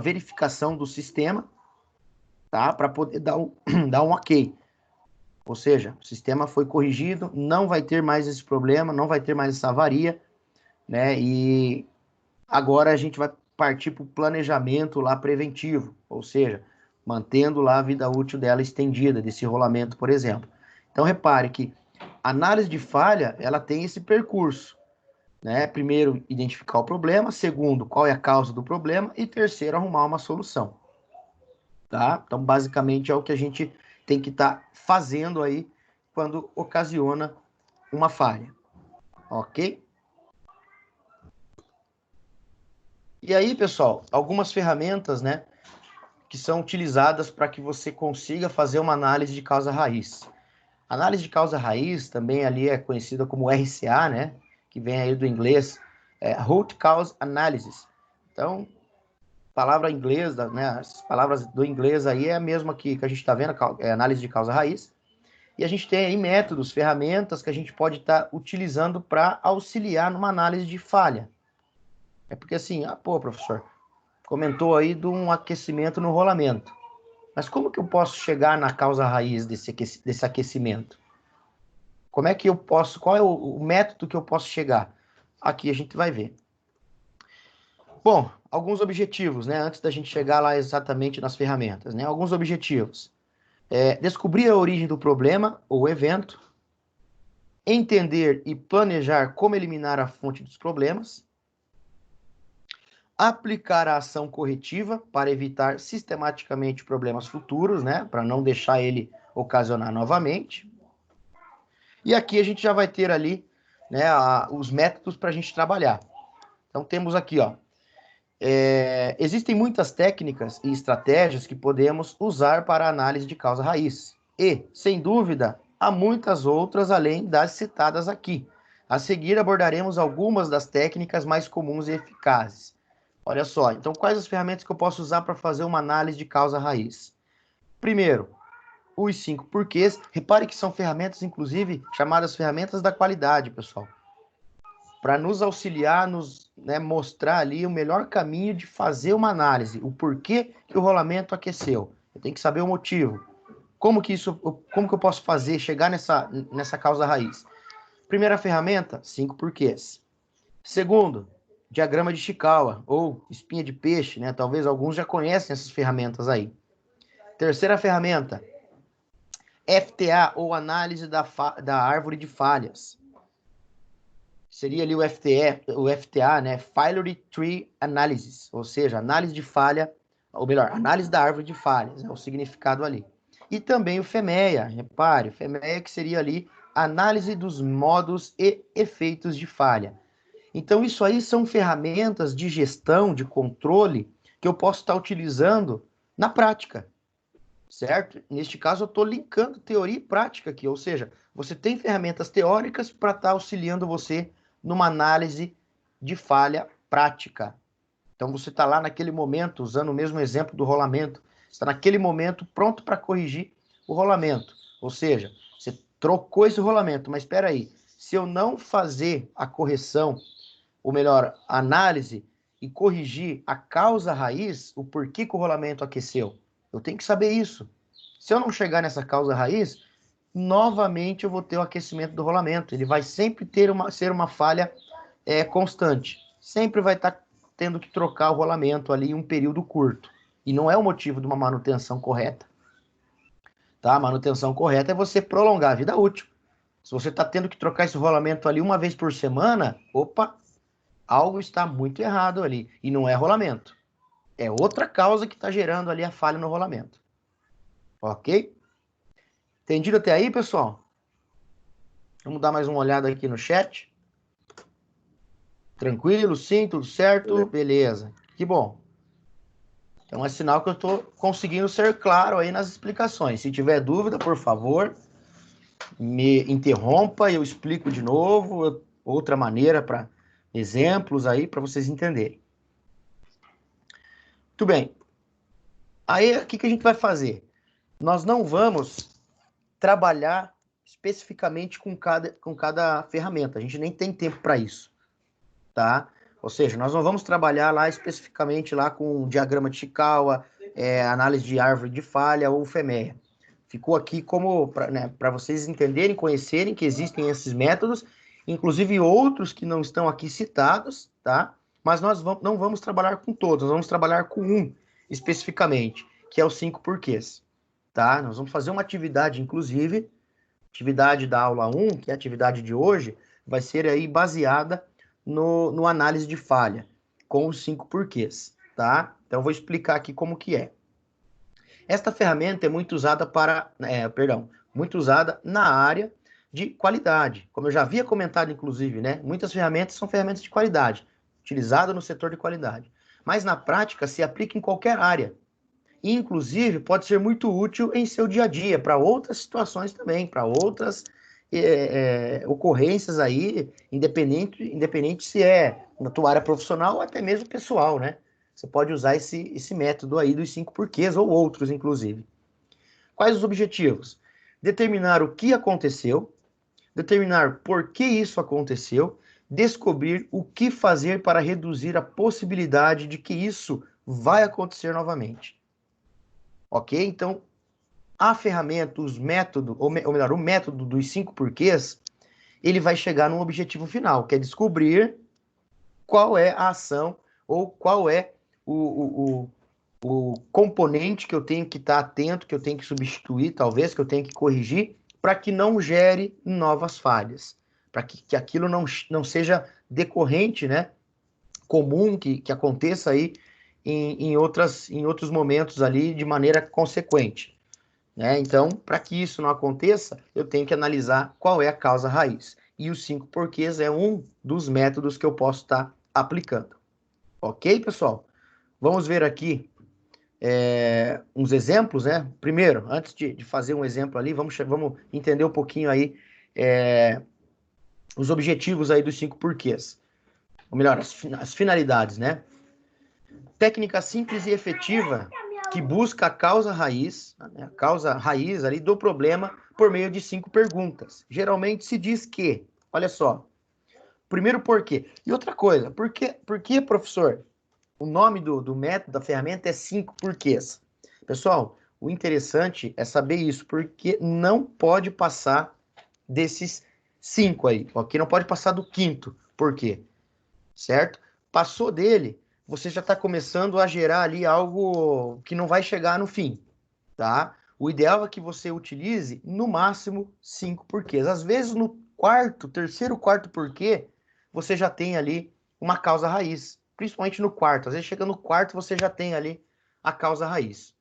verificação do sistema, tá? Para poder dar um ok. Ou seja, o sistema foi corrigido, não vai ter mais esse problema, não vai ter mais essa avaria, né? E agora a gente vai partir para o planejamento lá preventivo, ou seja, mantendo lá a vida útil dela estendida, desse rolamento, por exemplo. Então, repare que a análise de falha, ela tem esse percurso, né? Primeiro, identificar o problema. Segundo, qual é a causa do problema. E terceiro, arrumar uma solução. Tá? Então, basicamente, é o que a gente tem que estar fazendo aí quando ocasiona uma falha. Ok? E aí, pessoal, algumas ferramentas, né, que são utilizadas para que você consiga fazer uma análise de causa raiz. A análise de causa raiz também ali é conhecida como RCA, né, que vem aí do inglês, Root Cause Analysis. Então, palavra inglesa, né, as palavras do inglês aí é a mesma que a gente está vendo, é análise de causa raiz. E a gente tem aí métodos, ferramentas que a gente pode estar utilizando para auxiliar numa análise de falha. É porque assim, professor, comentou aí de um aquecimento no rolamento. Mas como que eu posso chegar na causa raiz desse aquecimento? Como é que eu posso, qual é o método que eu posso chegar? Aqui a gente vai ver. Bom, alguns objetivos, né? Antes da gente chegar lá exatamente nas ferramentas, né? Alguns objetivos. Descobrir a origem do problema ou evento. Entender e planejar como eliminar a fonte dos problemas. Aplicar a ação corretiva para evitar sistematicamente problemas futuros, né? Para não deixar ele ocasionar novamente. E aqui a gente já vai ter ali, né, os métodos para a gente trabalhar. Então temos aqui, ó. Existem muitas técnicas e estratégias que podemos usar para a análise de causa raiz. E, sem dúvida, há muitas outras além das citadas aqui. A seguir abordaremos algumas das técnicas mais comuns e eficazes. Olha só, então quais as ferramentas que eu posso usar para fazer uma análise de causa raiz? Primeiro, os 5 porquês. Repare que são ferramentas, inclusive, chamadas ferramentas da qualidade, pessoal. Para nos auxiliar, mostrar ali o melhor caminho de fazer uma análise. O porquê que o rolamento aqueceu. Eu tenho que saber o motivo. Como que eu posso fazer, chegar nessa causa raiz? Primeira ferramenta, 5 porquês. Segundo, diagrama de Chikawa, ou espinha de peixe, né? Talvez alguns já conhecem essas ferramentas aí. Terceira ferramenta, FTA, ou análise da árvore de falhas. Seria ali o FTA, né? Failure Tree Analysis, ou seja, análise de falha, ou melhor, análise da árvore de falhas, é o significado ali. E também o FEMEA, repare, o FEMEA que seria ali análise dos modos e efeitos de falha. Então, isso aí são ferramentas de gestão, de controle, que eu posso estar utilizando na prática, certo? Neste caso, eu estou linkando teoria e prática aqui, ou seja, você tem ferramentas teóricas para estar auxiliando você numa análise de falha prática. Então, você está lá naquele momento, usando o mesmo exemplo do rolamento, está naquele momento pronto para corrigir o rolamento. Ou seja, você trocou esse rolamento, mas espera aí, se eu não fazer a correção, ou melhor, a análise e corrigir a causa raiz, o porquê que o rolamento aqueceu, eu tenho que saber isso. Se eu não chegar nessa causa raiz, novamente eu vou ter o aquecimento do rolamento. Ele vai sempre ser uma falha constante. Sempre vai estar tendo que trocar o rolamento ali em um período curto. E não é o motivo de uma manutenção correta. Tá? A manutenção correta é você prolongar a vida útil. Se você está tendo que trocar esse rolamento ali uma vez por semana, opa, algo está muito errado ali. E não é rolamento. É outra causa que está gerando ali a falha no rolamento. Ok? Entendido até aí, pessoal? Vamos dar mais uma olhada aqui no chat. Tranquilo? Sim, tudo certo? Beleza. Que bom. Então é sinal que eu estou conseguindo ser claro aí nas explicações. Se tiver dúvida, por favor, me interrompa e eu explico de novo, outra maneira para exemplos aí para vocês entenderem. Muito bem. Aí, o que a gente vai fazer? Nós não vamos trabalhar especificamente com cada ferramenta. A gente nem tem tempo para isso, tá? Ou seja, nós não vamos trabalhar lá especificamente lá com diagrama de Chikawa, análise de árvore de falha ou FEMEA. Ficou aqui como para vocês entenderem, conhecerem que existem esses métodos, inclusive outros que não estão aqui citados, tá? Mas nós não vamos trabalhar com todos, nós vamos trabalhar com um especificamente, que é os 5 porquês, tá? Nós vamos fazer uma atividade, inclusive, atividade da aula 1, que é a atividade de hoje, vai ser aí baseada no análise de falha, com os 5 porquês, tá? Então, eu vou explicar aqui como que é. Esta ferramenta é muito usada muito usada na área de qualidade. Como eu já havia comentado, inclusive, né? Muitas ferramentas são ferramentas de qualidade, utilizadas no setor de qualidade. Mas, na prática, se aplica em qualquer área. E, inclusive, pode ser muito útil em seu dia a dia, para outras situações também, para outras ocorrências aí, independente se é na tua área profissional ou até mesmo pessoal, né? Você pode usar esse método aí dos 5 porquês ou outros, inclusive. Quais os objetivos? Determinar o que aconteceu, determinar por que isso aconteceu, descobrir o que fazer para reduzir a possibilidade de que isso vai acontecer novamente. Ok? Então, a ferramenta, os métodos, ou melhor, o método dos 5 porquês, ele vai chegar num objetivo final, que é descobrir qual é a ação ou qual é o componente que eu tenho que estar atento, que eu tenho que substituir, talvez, que eu tenho que corrigir, para que não gere novas falhas, para que aquilo não seja decorrente, né, comum, que aconteça aí em outros momentos ali de maneira consequente. Né? Então, para que isso não aconteça, eu tenho que analisar qual é a causa raiz. E os 5 porquês é um dos métodos que eu posso estar aplicando. Ok, pessoal? Vamos ver aqui uns exemplos, né? Primeiro, antes de fazer um exemplo ali, vamos entender um pouquinho aí os objetivos aí dos 5 porquês. Ou melhor, as finalidades, né? Técnica simples e efetiva que busca a causa raiz ali do problema por meio de 5 perguntas. Geralmente se diz que, olha só, primeiro porquê. E outra coisa, por que, professor? O nome do método, da ferramenta é 5 porquês. Pessoal, o interessante é saber isso, porque não pode passar desses 5 aí, ok? Não pode passar do 5º porquê, certo? Passou dele, você já está começando a gerar ali algo que não vai chegar no fim, tá? O ideal é que você utilize, no máximo, 5 porquês. Às vezes, no terceiro, quarto porquê, você já tem ali uma causa raiz. Principalmente no quarto. Às vezes, chega no quarto, você já tem ali a causa raiz.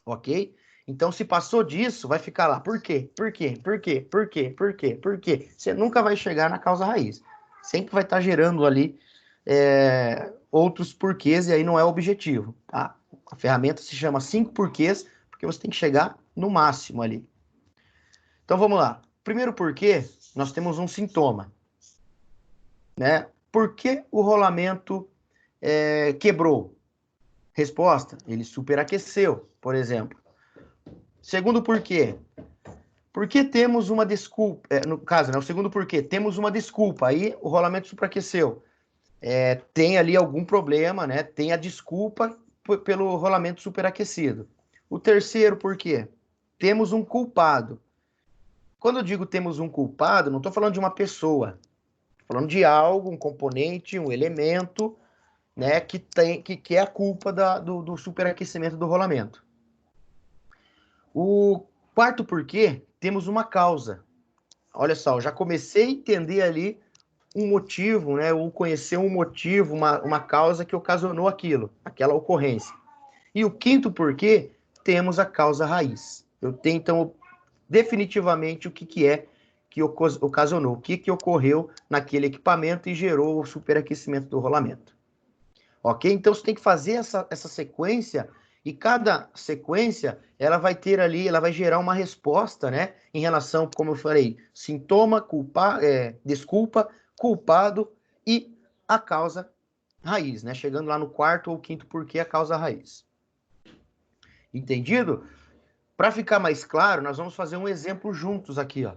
Ok? Então, se passou disso, vai ficar lá. Por quê? Por quê? Por quê? Por quê? Por quê? Por quê? Você nunca vai chegar na causa raiz. Sempre vai estar gerando ali outros porquês, e aí não é o objetivo, tá? A ferramenta se chama 5 porquês, porque você tem que chegar no máximo ali. Então, vamos lá. Primeiro porquê, nós temos um sintoma, né? Por que o rolamento quebrou? Resposta, ele superaqueceu, por exemplo. Segundo porquê, por que temos uma desculpa? No caso, né, o segundo porquê, temos uma desculpa, aí o rolamento superaqueceu. Tem ali algum problema, né? Tem a desculpa pelo rolamento superaquecido. O terceiro porquê, temos um culpado. Quando eu digo temos um culpado, não estou falando de uma pessoa. Estou falando de algo, um componente, um elemento, né, que é a culpa do superaquecimento do rolamento. O quarto porquê, temos uma causa. Olha só, eu já comecei a entender ali um motivo, né, ou conhecer um motivo, uma causa que ocasionou aquilo, aquela ocorrência. E o quinto porquê, temos a causa raiz. Eu tenho, então, definitivamente o que é que ocasionou, o que ocorreu naquele equipamento e gerou o superaquecimento do rolamento. Ok? Então, você tem que fazer essa sequência, e cada sequência, ela vai ter ali, ela vai gerar uma resposta, né, em relação, como eu falei, sintoma, desculpa, culpado e a causa raiz, né, chegando lá no quarto ou quinto porquê, a causa raiz. Entendido? Para ficar mais claro, nós vamos fazer um exemplo juntos aqui, ó.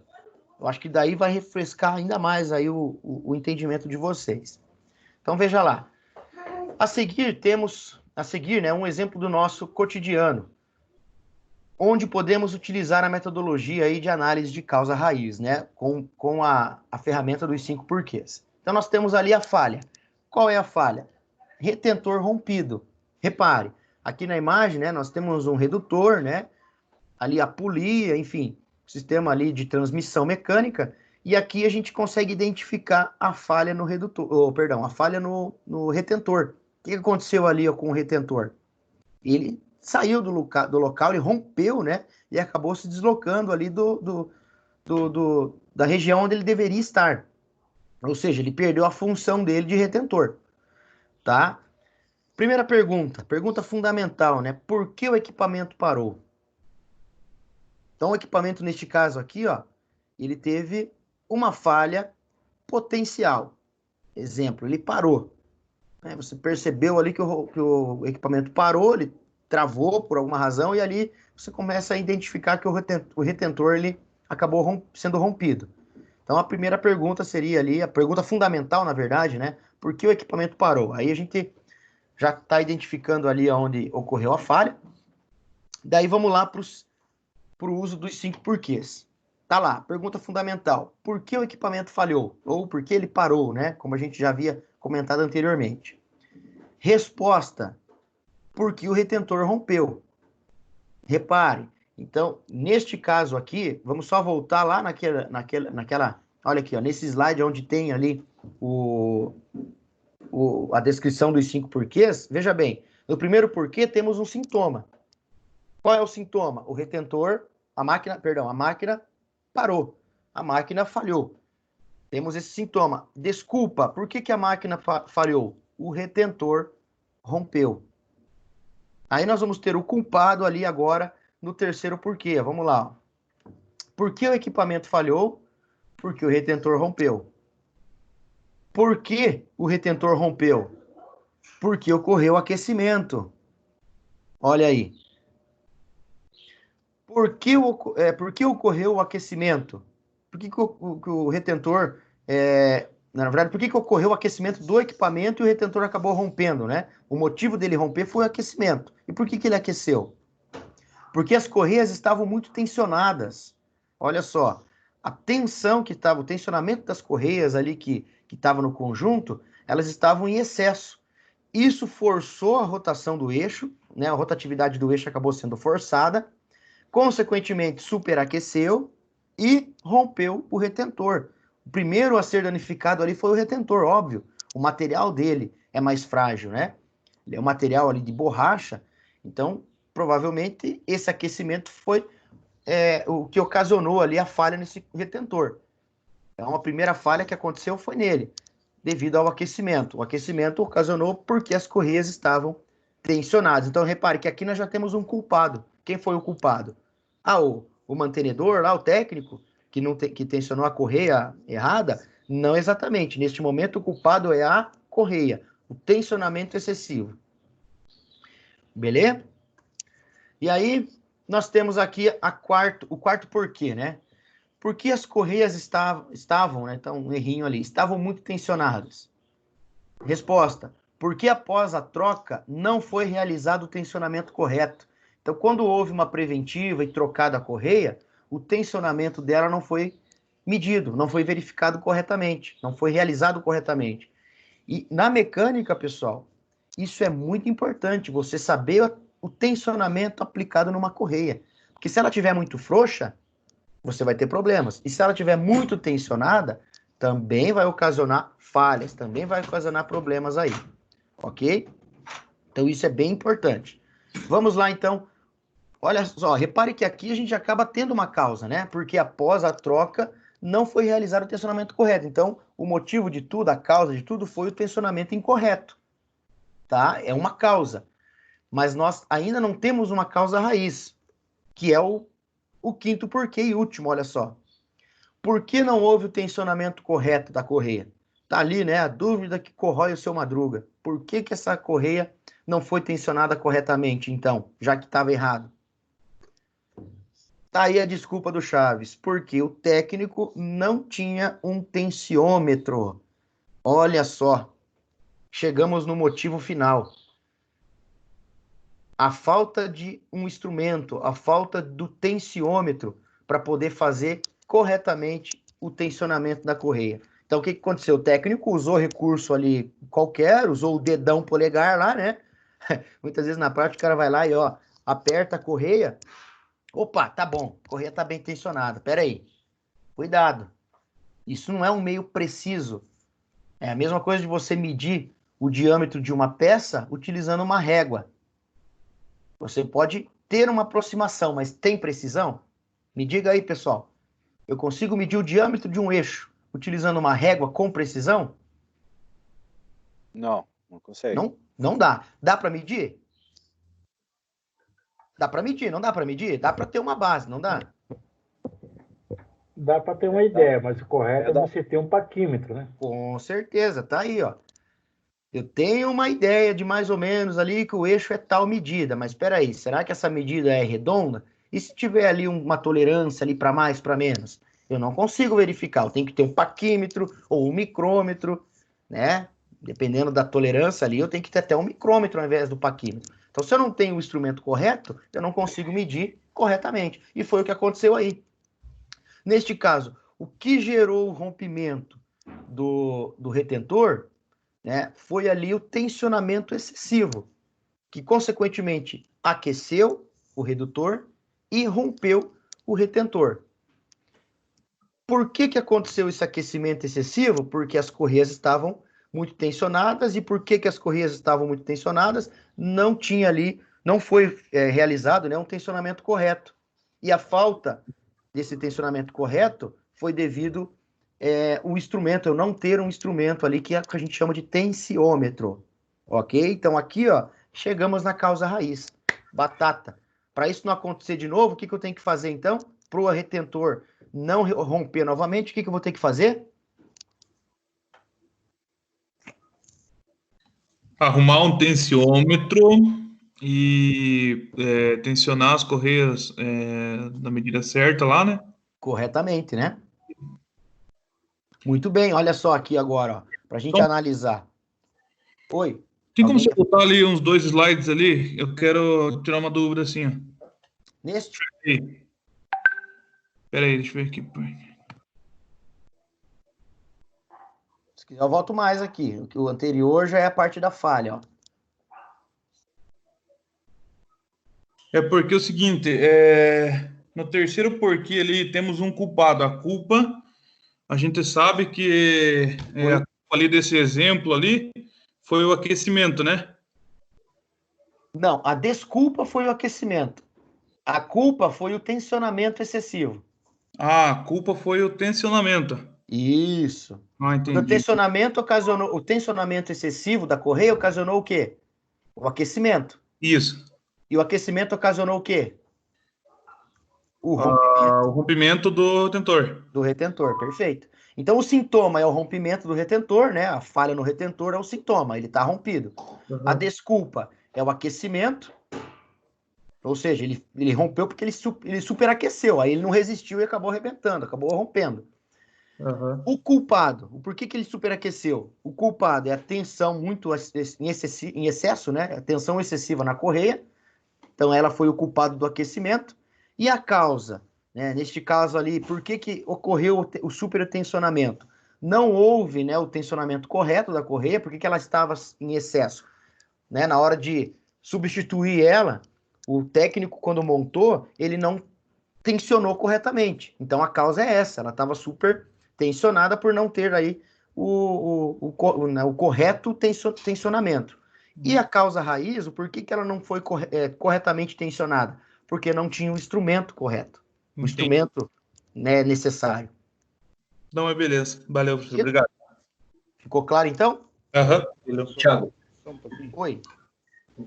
Eu acho que daí vai refrescar ainda mais aí o entendimento de vocês. Então, veja lá. A seguir, né, um exemplo do nosso cotidiano, onde podemos utilizar a metodologia aí de análise de causa raiz, né, com a ferramenta dos 5 porquês. Então, nós temos ali a falha. Qual é a falha? Retentor rompido. Repare, aqui na imagem, né, nós temos um redutor, né, ali a polia, enfim, sistema ali de transmissão mecânica, e aqui a gente consegue identificar a falha no redutor, a falha no retentor. O que aconteceu ali com o retentor? Ele saiu do local, ele rompeu, né, e acabou se deslocando ali da região onde ele deveria estar. Ou seja, ele perdeu a função dele de retentor, tá? Primeira pergunta fundamental, né? Por que o equipamento parou? Então, o equipamento, neste caso aqui, ó, ele teve uma falha potencial. Exemplo, ele parou. Você percebeu ali que o equipamento parou, ele travou por alguma razão, e ali você começa a identificar que o retentor ele acabou sendo rompido. Então, a primeira pergunta seria ali, a pergunta fundamental, na verdade, né? Por que o equipamento parou? Aí a gente já está identificando ali onde ocorreu a falha. Daí vamos lá para o uso dos 5 porquês. Tá lá, pergunta fundamental. Por que o equipamento falhou? Ou por que ele parou, né? Como a gente já havia comentado anteriormente. Resposta: porque o retentor rompeu. Repare, então, neste caso aqui, vamos só voltar lá naquela olha aqui, ó, nesse slide onde tem ali a descrição dos 5 porquês. Veja bem, no primeiro porquê temos um sintoma. Qual é o sintoma? O retentor, a máquina parou, a máquina falhou. Temos esse sintoma. Desculpa, por que a máquina falhou? O retentor rompeu. Aí nós vamos ter o culpado ali agora no terceiro porquê. Vamos lá. Por que o equipamento falhou? Porque o retentor rompeu. Por que o retentor rompeu? Porque ocorreu aquecimento. Olha aí. Por que ocorreu o aquecimento? Por que o retentor... na verdade, por que ocorreu o aquecimento do equipamento e o retentor acabou rompendo, né? O motivo dele romper foi o aquecimento. E por que ele aqueceu? Porque as correias estavam muito tensionadas. Olha só, a tensão que estava, o tensionamento das correias ali que estava no conjunto, elas estavam em excesso. Isso forçou a rotação do eixo, né? A rotatividade do eixo acabou sendo forçada, consequentemente superaqueceu e rompeu o retentor. O primeiro a ser danificado ali foi o retentor, óbvio. O material dele é mais frágil, né? Ele é um material ali de borracha, então provavelmente esse aquecimento foi o que ocasionou ali a falha nesse retentor. Então a primeira falha que aconteceu foi nele, devido ao aquecimento. O aquecimento ocasionou porque as correias estavam tensionadas. Então repare que aqui nós já temos um culpado. Quem foi o culpado? O mantenedor lá, o técnico, que tensionou a correia errada? Não exatamente. Neste momento, o culpado é a correia, o tensionamento excessivo. Beleza? E aí, nós temos aqui o quarto porquê, né? Por que as correias estavam, né? Então, um errinho ali, estavam muito tensionadas. Resposta: porque após a troca não foi realizado o tensionamento correto. Então, quando houve uma preventiva e trocada a correia, o tensionamento dela não foi medido, não foi verificado corretamente, não foi realizado corretamente. E na mecânica, pessoal, isso é muito importante, você saber o tensionamento aplicado numa correia. Porque se ela estiver muito frouxa, você vai ter problemas. E se ela estiver muito tensionada, também vai ocasionar falhas, também vai ocasionar problemas aí. Ok? Então isso é bem importante. Vamos lá, então. Olha só, repare que aqui a gente acaba tendo uma causa, né? Porque após a troca não foi realizado o tensionamento correto. Então, o motivo de tudo, a causa de tudo, foi o tensionamento incorreto. Tá? É uma causa. Mas nós ainda não temos uma causa raiz, que é o quinto porquê e último, olha só. Por que não houve o tensionamento correto da correia? Tá ali, né, a dúvida que corrói o seu Madruga. Por que essa correia não foi tensionada corretamente, então, já que estava errado? Tá aí a desculpa do Chaves, porque o técnico não tinha um tensiômetro. Olha só, chegamos no motivo final. A falta de um instrumento, a falta do tensiômetro para poder fazer corretamente o tensionamento da correia. Então, o que aconteceu? O técnico usou recurso ali qualquer, usou o dedão polegar lá, né? Muitas vezes na prática o cara vai lá e, ó, aperta a correia. Opa, tá bom, a correia tá bem tensionada. Pera aí, cuidado. Isso não é um meio preciso. É a mesma coisa de você medir o diâmetro de uma peça utilizando uma régua. Você pode ter uma aproximação, mas tem precisão? Me diga aí, pessoal. Eu consigo medir o diâmetro de um eixo utilizando uma régua com precisão? Não, não consegue. Não dá. Dá para medir? Dá para medir, não dá para medir? Dá para ter uma base, não dá? Dá para ter uma ideia, mas o correto é você ter um paquímetro, né? Com certeza, tá aí, ó. Eu tenho uma ideia de mais ou menos ali que o eixo é tal medida, mas espera aí, será que essa medida é redonda? E se tiver ali uma tolerância ali para mais, para menos? Eu não consigo verificar, eu tenho que ter um paquímetro ou um micrômetro, né? Dependendo da tolerância ali, eu tenho que ter até um micrômetro ao invés do paquímetro. Então, se eu não tenho o instrumento correto, eu não consigo medir corretamente. E foi o que aconteceu aí. Neste caso, o que gerou o rompimento do retentor, né, foi ali o tensionamento excessivo, que consequentemente aqueceu o redutor e rompeu o retentor. Por que aconteceu esse aquecimento excessivo? Porque as correias estavam muito tensionadas. E por que as correias estavam muito tensionadas? Não tinha ali, não foi realizado, né, um tensionamento correto. E a falta desse tensionamento correto foi devido o instrumento, eu não ter um instrumento ali que a gente chama de tensiômetro, ok? Então aqui, ó, chegamos na causa raiz, batata. Para isso não acontecer de novo, o que eu tenho que fazer então? Para o retentor não romper novamente, o que eu vou ter que fazer? Arrumar um tensiômetro e tensionar as correias na medida certa lá, né? Corretamente, né? Muito bem, olha só aqui agora, para a gente Então, analisar. Oi. Tem como você botar ali uns 2 slides ali? Eu quero tirar uma dúvida assim, ó. Neste? Espera aí, deixa eu ver aqui. Se quiser, eu volto mais aqui. O anterior já é a parte da falha, ó. É porque é o seguinte, no terceiro porquê ali temos um culpado. A culpa, a gente sabe que a culpa ali desse exemplo ali foi o aquecimento, né? Não, a desculpa foi o aquecimento. A culpa foi o tensionamento excessivo. Ah, a culpa foi o tensionamento. Isso. Ah, entendi. O tensionamento excessivo da correia ocasionou o quê? O aquecimento. Isso. E o aquecimento ocasionou o quê? O rompimento do retentor. Do retentor, perfeito. Então o sintoma é o rompimento do retentor, né? A falha no retentor é o sintoma, ele está rompido. Uhum. A desculpa é o aquecimento, ou seja, ele rompeu porque ele superaqueceu, aí ele não resistiu e acabou arrebentando, acabou rompendo. Uhum. O culpado, por que ele superaqueceu? O culpado é a tensão muito em excesso, né? A tensão excessiva na correia, então ela foi o culpado do aquecimento. E a causa né? Neste caso ali, por que ocorreu o supertensionamento? Não houve, né, o tensionamento correto da correia, por que ela estava em excesso? Né? Na hora de substituir ela, o técnico, quando montou, ele não tensionou corretamente. Então a causa é essa, ela estava super tensionada por não ter aí o correto tensionamento. E a causa raiz, o porquê que ela não foi corretamente tensionada? Porque não tinha o instrumento correto, o instrumento, né, necessário. Não, é beleza. Valeu, professor. Obrigado. Ficou claro, então? Aham. Thiago, Oi.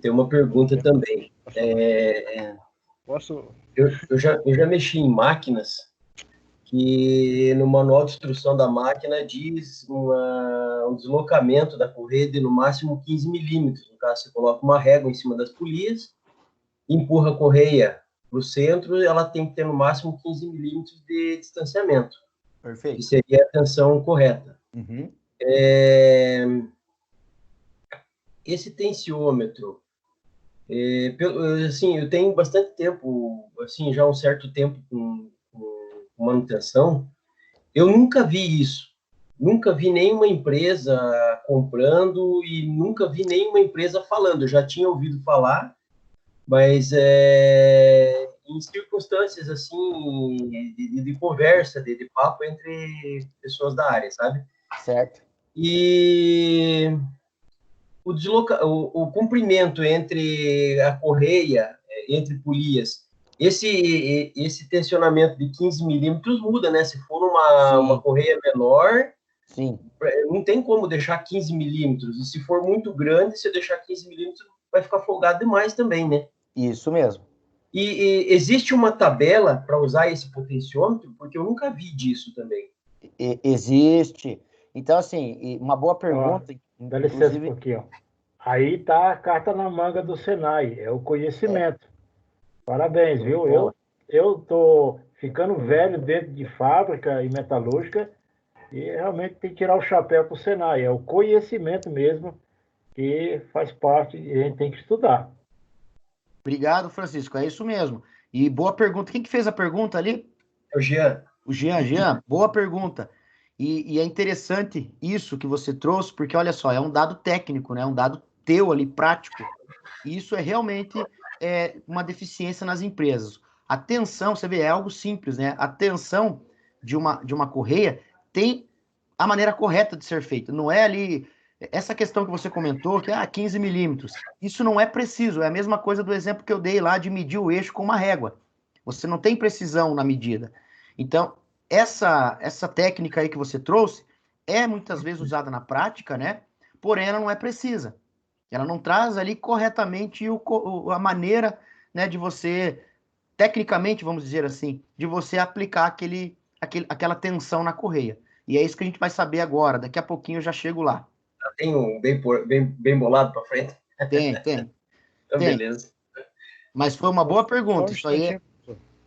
tem uma pergunta também. Posso? Eu já mexi em máquinas que no manual de instrução da máquina diz um deslocamento da correia de no máximo 15 milímetros. No caso, você coloca uma régua em cima das polias, empurra a correia para o centro, ela tem que ter no máximo 15 milímetros de distanciamento. Perfeito. Que seria a tensão correta. Uhum. Esse tensiômetro, assim, eu tenho bastante tempo, assim, já um certo tempo com manutenção, eu nunca vi isso. Nunca vi nenhuma empresa comprando e nunca vi nenhuma empresa falando. Eu já tinha ouvido falar, mas em circunstâncias assim de conversa, de papo entre pessoas da área, sabe? Certo. E o comprimento entre a correia, entre polias, esse tensionamento de 15 milímetros muda, né? Se for uma correia menor, sim, não tem como deixar 15 milímetros. E se for muito grande, se eu deixar 15 milímetros, vai ficar folgado demais também, né? Isso mesmo. E existe uma tabela para usar esse potenciômetro? Porque eu nunca vi disso também. Existe. Então, assim, uma boa pergunta. Dá licença um pouquinho. Aí está a carta na manga do Senai, é o conhecimento. Parabéns, viu? Eu tô ficando velho dentro de fábrica e metalúrgica e realmente tem que tirar o chapéu para o Senai. É o conhecimento mesmo que faz parte e a gente tem que estudar. Obrigado, Francisco. É isso mesmo. E boa pergunta. Quem que fez a pergunta ali? É o Jean. O Jean, boa pergunta. E é interessante isso que você trouxe, porque olha só, é um dado técnico, né? Um dado teu ali, prático. E isso é realmente uma deficiência nas empresas. A tensão, você vê, é algo simples, né? A tensão de uma correia tem a maneira correta de ser feita. Não é ali... Essa questão que você comentou, que 15 milímetros, isso não é preciso. É a mesma coisa do exemplo que eu dei lá de medir o eixo com uma régua. Você não tem precisão na medida. Então, essa técnica aí que você trouxe é muitas vezes usada na prática, né? Porém, ela não é precisa. Ela não traz ali corretamente a maneira, né, de você, tecnicamente, vamos dizer assim, de você aplicar aquela tensão na correia. E é isso que a gente vai saber agora. Daqui a pouquinho eu já chego lá. Tem um bem bolado para frente? Tem. Então, tem. Beleza. Mas foi uma boa pergunta. Isso aí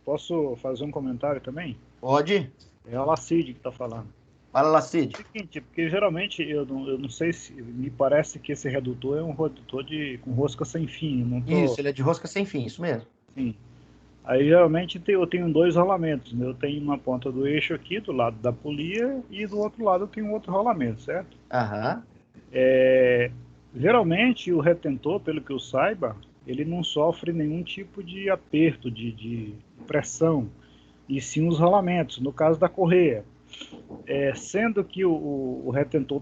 Posso fazer um comentário também? Pode. É a Lacide que está falando. Fala, Lacide. É o seguinte, porque geralmente eu não sei se me parece que esse redutor é um redutor com rosca sem fim. Isso, ele é de rosca sem fim, isso mesmo. Sim. Aí geralmente eu tenho dois rolamentos, né? Eu tenho uma ponta do eixo aqui do lado da polia e do outro lado eu tenho outro rolamento, certo? Aham. Geralmente o retentor, pelo que eu saiba, ele não sofre nenhum tipo de aperto, de pressão, e sim os rolamentos, no caso da correia. Sendo que o retentor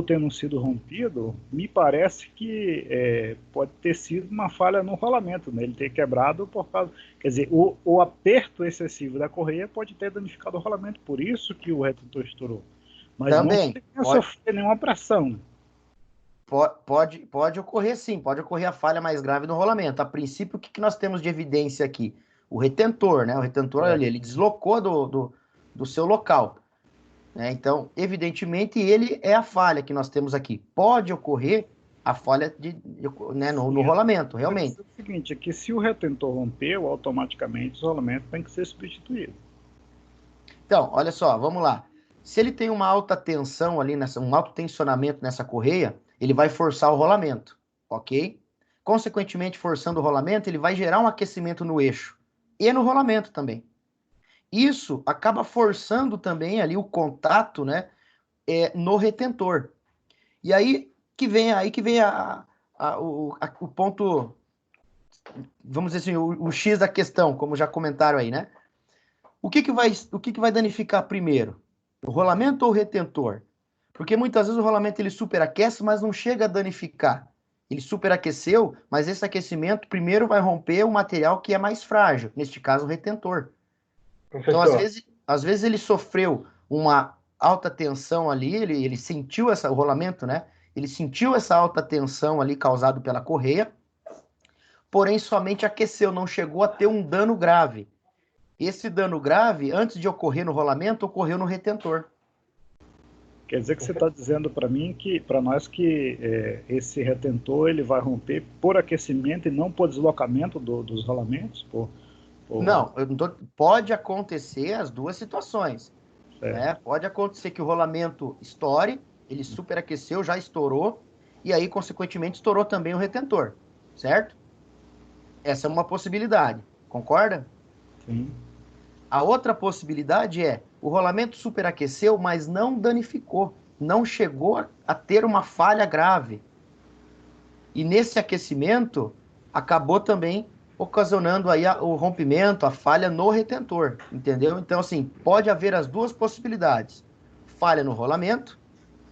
tendo sido rompido, me parece que pode ter sido uma falha no rolamento, né? Ele ter quebrado por causa... Quer dizer, o aperto excessivo da correia pode ter danificado o rolamento, por isso que o retentor estourou. Mas também não sofreu nenhuma pressão. Pode ocorrer sim, pode ocorrer a falha mais grave no rolamento. A princípio, o que nós temos de evidência aqui? O retentor, né? O retentor ali, ele deslocou do seu local. Né? Então, evidentemente, ele é a falha que nós temos aqui. Pode ocorrer a falha né, no rolamento, realmente. É o seguinte, é que se o retentor rompeu, automaticamente o rolamento tem que ser substituído. Então, olha só, vamos lá. Se ele tem uma alta tensão ali, um alto tensionamento nessa correia, ele vai forçar o rolamento, ok? Consequentemente, forçando o rolamento, ele vai gerar um aquecimento no eixo e no rolamento também. isso acaba forçando também ali o contato, né, no retentor. E aí que vem o ponto, vamos dizer assim, o X da questão, como já comentaram aí, né? O que que vai danificar primeiro? O rolamento ou o retentor? Porque muitas vezes o rolamento ele superaquece, mas não chega a danificar. Ele superaqueceu, mas esse aquecimento primeiro vai romper o material que é mais frágil, neste caso o retentor. Professor. Então, às vezes ele sofreu uma alta tensão ali, ele sentiu o rolamento, né? Ele sentiu essa alta tensão ali causado pela correia, porém somente aqueceu, não chegou a ter um dano grave. Esse dano grave, antes de ocorrer no rolamento, ocorreu no retentor. Quer dizer que você está dizendo para mim para nós que esse retentor ele vai romper por aquecimento e não por deslocamento dos rolamentos? Não, pode acontecer as duas situações. Né? Pode acontecer que o rolamento estoure, ele superaqueceu, já estourou, e aí, consequentemente, estourou também o retentor, certo? Essa é uma possibilidade, concorda? Sim. A outra possibilidade é, o rolamento superaqueceu, mas não danificou, não chegou a ter uma falha grave. E nesse aquecimento, acabou também ocasionando aí o rompimento, a falha no retentor, entendeu? Então, assim, pode haver as duas possibilidades. Falha no rolamento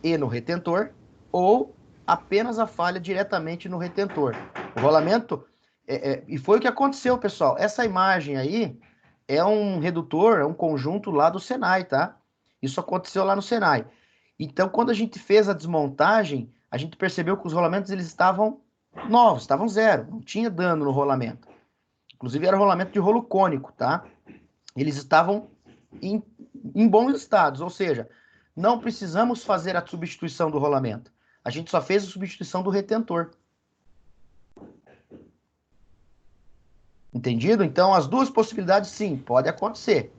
e no retentor, ou apenas a falha diretamente no retentor. O rolamento, e foi o que aconteceu, pessoal. Essa imagem aí é um redutor, é um conjunto lá do Senai, tá? Isso aconteceu lá no Senai. Então, quando a gente fez a desmontagem, a gente percebeu que os rolamentos eles estavam novos, estavam zero, não tinha dano no rolamento. Inclusive era rolamento de rolo cônico, tá? Eles estavam em bons estados, ou seja, não precisamos fazer a substituição do rolamento. A gente só fez a substituição do retentor. Entendido? Então, as duas possibilidades, sim, pode acontecer.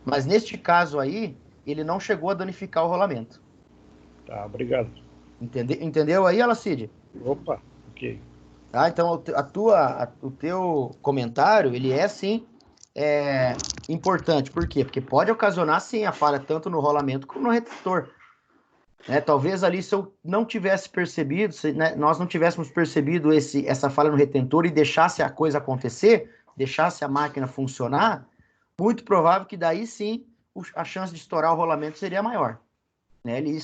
Mas neste caso aí, ele não chegou a danificar o rolamento. Tá, obrigado. Entendeu aí, Alacide? Opa, ok. Tá, então, o teu comentário, ele é, sim, importante. Por quê? Porque pode ocasionar, sim, a falha tanto no rolamento como no retentor. Né? Talvez ali, se eu não tivesse percebido, né, nós não tivéssemos percebido essa falha no retentor e deixasse a coisa acontecer, deixasse a máquina funcionar, muito provável que daí, sim, a chance de estourar o rolamento seria maior. Né? Ele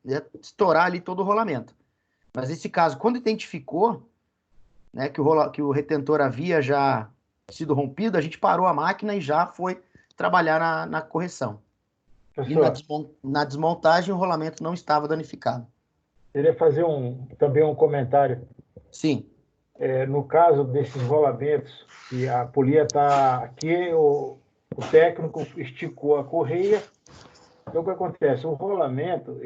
ia estourar ali todo o rolamento. Mas nesse caso, quando identificou, né, que o retentor havia já sido rompido, a gente parou a máquina e já foi trabalhar na correção. Professor, E na desmontagem o rolamento não estava danificado. queria fazer também um comentário. Sim. No caso desses rolamentos, que a polia está aqui, o técnico esticou a correia. Então, o que acontece? O rolamento,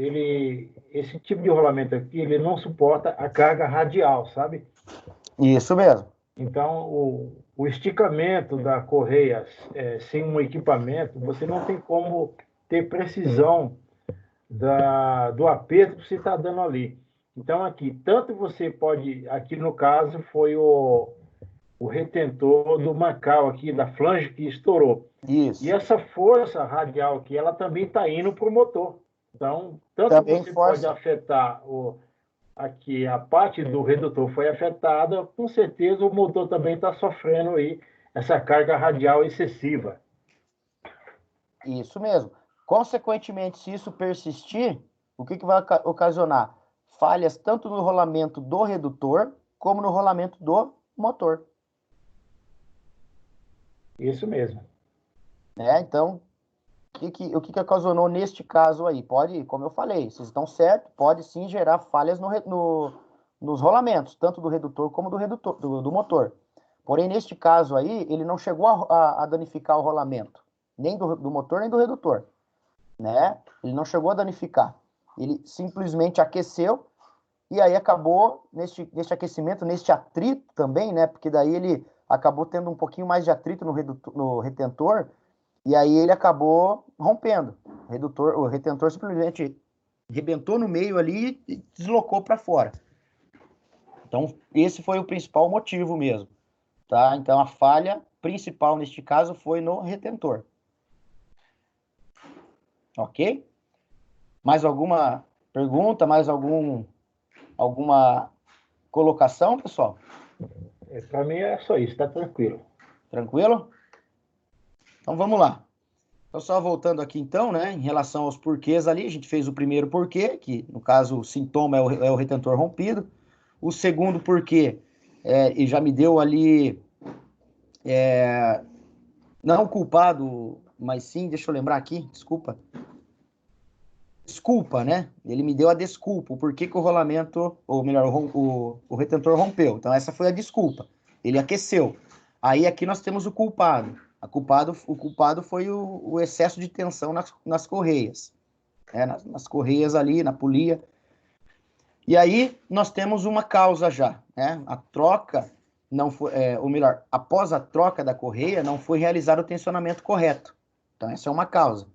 esse tipo de rolamento aqui, ele não suporta a carga radial, sabe? Isso mesmo. Então, o esticamento da correia sem um equipamento, você não tem como ter precisão do aperto que você está dando ali. Então, aqui, tanto você pode... Aqui, no caso, foi o retentor do Macau, aqui, da flange, que estourou. Isso. E essa força radial aqui, ela também está indo para o motor. Então, tanto também você força. pode afetar aqui, a parte do redutor foi afetada, com certeza o motor também está sofrendo aí essa carga radial excessiva. Isso mesmo. Consequentemente, se isso persistir, o que vai ocasionar? Falhas tanto no rolamento do redutor, como no rolamento do motor. Isso mesmo. Então, o que ocasionou neste caso aí? Pode, como eu falei, vocês estão certos, pode sim gerar falhas nos rolamentos, tanto do redutor como do motor. Porém, neste caso aí, ele não chegou a danificar o rolamento, nem do motor, nem do redutor. Né? Ele não chegou a danificar. Ele simplesmente aqueceu e aí acabou, neste aquecimento, neste atrito também, né? Porque daí ele acabou tendo um pouquinho mais de atrito no retentor, e aí ele acabou rompendo. O retentor simplesmente rebentou no meio ali e deslocou para fora. Então, esse foi o principal motivo mesmo. Tá? Então, a falha principal neste caso foi no retentor. Ok? Mais alguma pergunta, mais alguma colocação, pessoal? Para mim é só isso, tá tranquilo. Tranquilo? Então vamos lá. Então, só voltando aqui então, né, em relação aos porquês ali, a gente fez o primeiro porquê, que no caso o sintoma é o retentor rompido. O segundo porquê, e já me deu ali, não o culpado, mas sim, deixa eu lembrar aqui, desculpa. Desculpa, né? Ele me deu a desculpa, o porquê que o rolamento, ou melhor, o retentor rompeu. Então essa foi a desculpa. Ele aqueceu. Aí aqui nós temos o culpado. O culpado foi o excesso de tensão nas correias. Nas correias ali, na polia. E aí nós temos uma causa já, né? A troca não foi, ou melhor, após a troca da correia, não foi realizado o tensionamento correto. Então essa é uma causa.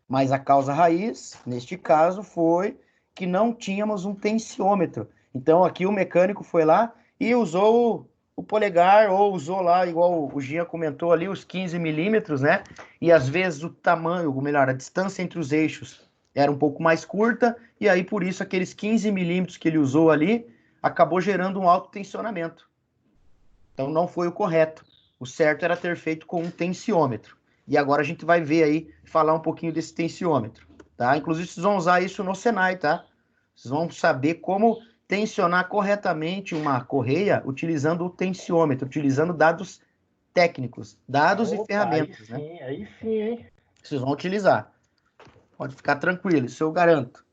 Mas a causa raiz, neste caso, foi que não tínhamos um tensiômetro. Então aqui o mecânico foi lá e usou o polegar, ou usou lá, igual o Gia comentou ali, os 15 milímetros, né? E às vezes o tamanho, ou melhor, a distância entre os eixos era um pouco mais curta, e aí por isso aqueles 15 milímetros que ele usou ali acabou gerando um alto tensionamento. Então não foi o correto. O certo era ter feito com um tensiômetro. E agora a gente vai ver aí, falar um pouquinho desse tensiômetro, tá? Inclusive vocês vão usar isso no Senai, tá? Vocês vão saber como tensionar corretamente uma correia utilizando o tensiômetro, utilizando dados técnicos, dados e ferramentas, né? Aí sim, hein? Vocês vão utilizar. Pode ficar tranquilo, isso eu garanto.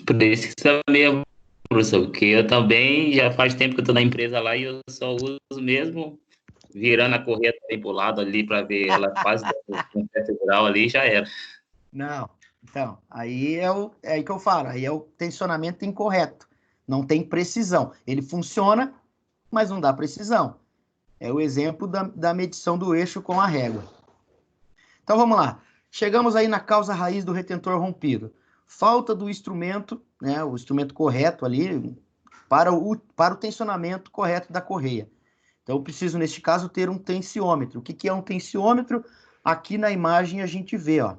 Por isso que você é meio, professor, porque eu também já faz tempo que eu estou na empresa lá e eu só uso mesmo virando a correia também para o lado ali para ver ela quase com certo grau ali, já era. Não, então, aí é aí que eu falo, aí é o tensionamento incorreto. Não tem precisão. Ele funciona, mas não dá precisão. É o exemplo da medição do eixo com a régua. Então vamos lá. Chegamos aí na causa raiz do retentor rompido. Falta do instrumento, né, o instrumento correto ali, para o tensionamento correto da correia. Então eu preciso, neste caso, ter um tensiômetro. O que é um tensiômetro? Aqui na imagem a gente vê, ó.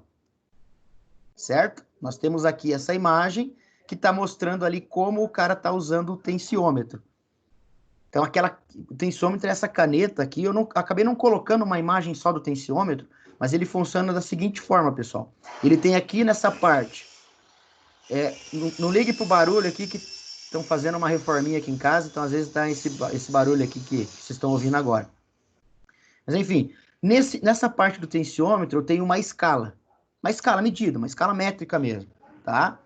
Certo? Nós temos aqui essa imagem que está mostrando ali como o cara está usando o tensiômetro. Então, o tensiômetro é essa caneta aqui. Eu acabei não colocando uma imagem só do tensiômetro, mas ele funciona da seguinte forma, pessoal. Ele tem aqui nessa parte. Não ligue pro barulho aqui que estão fazendo uma reforminha aqui em casa, então às vezes tá esse barulho aqui que vocês estão ouvindo agora. Mas enfim, nessa parte do tensiômetro eu tenho uma escala medida, uma escala métrica mesmo, tá?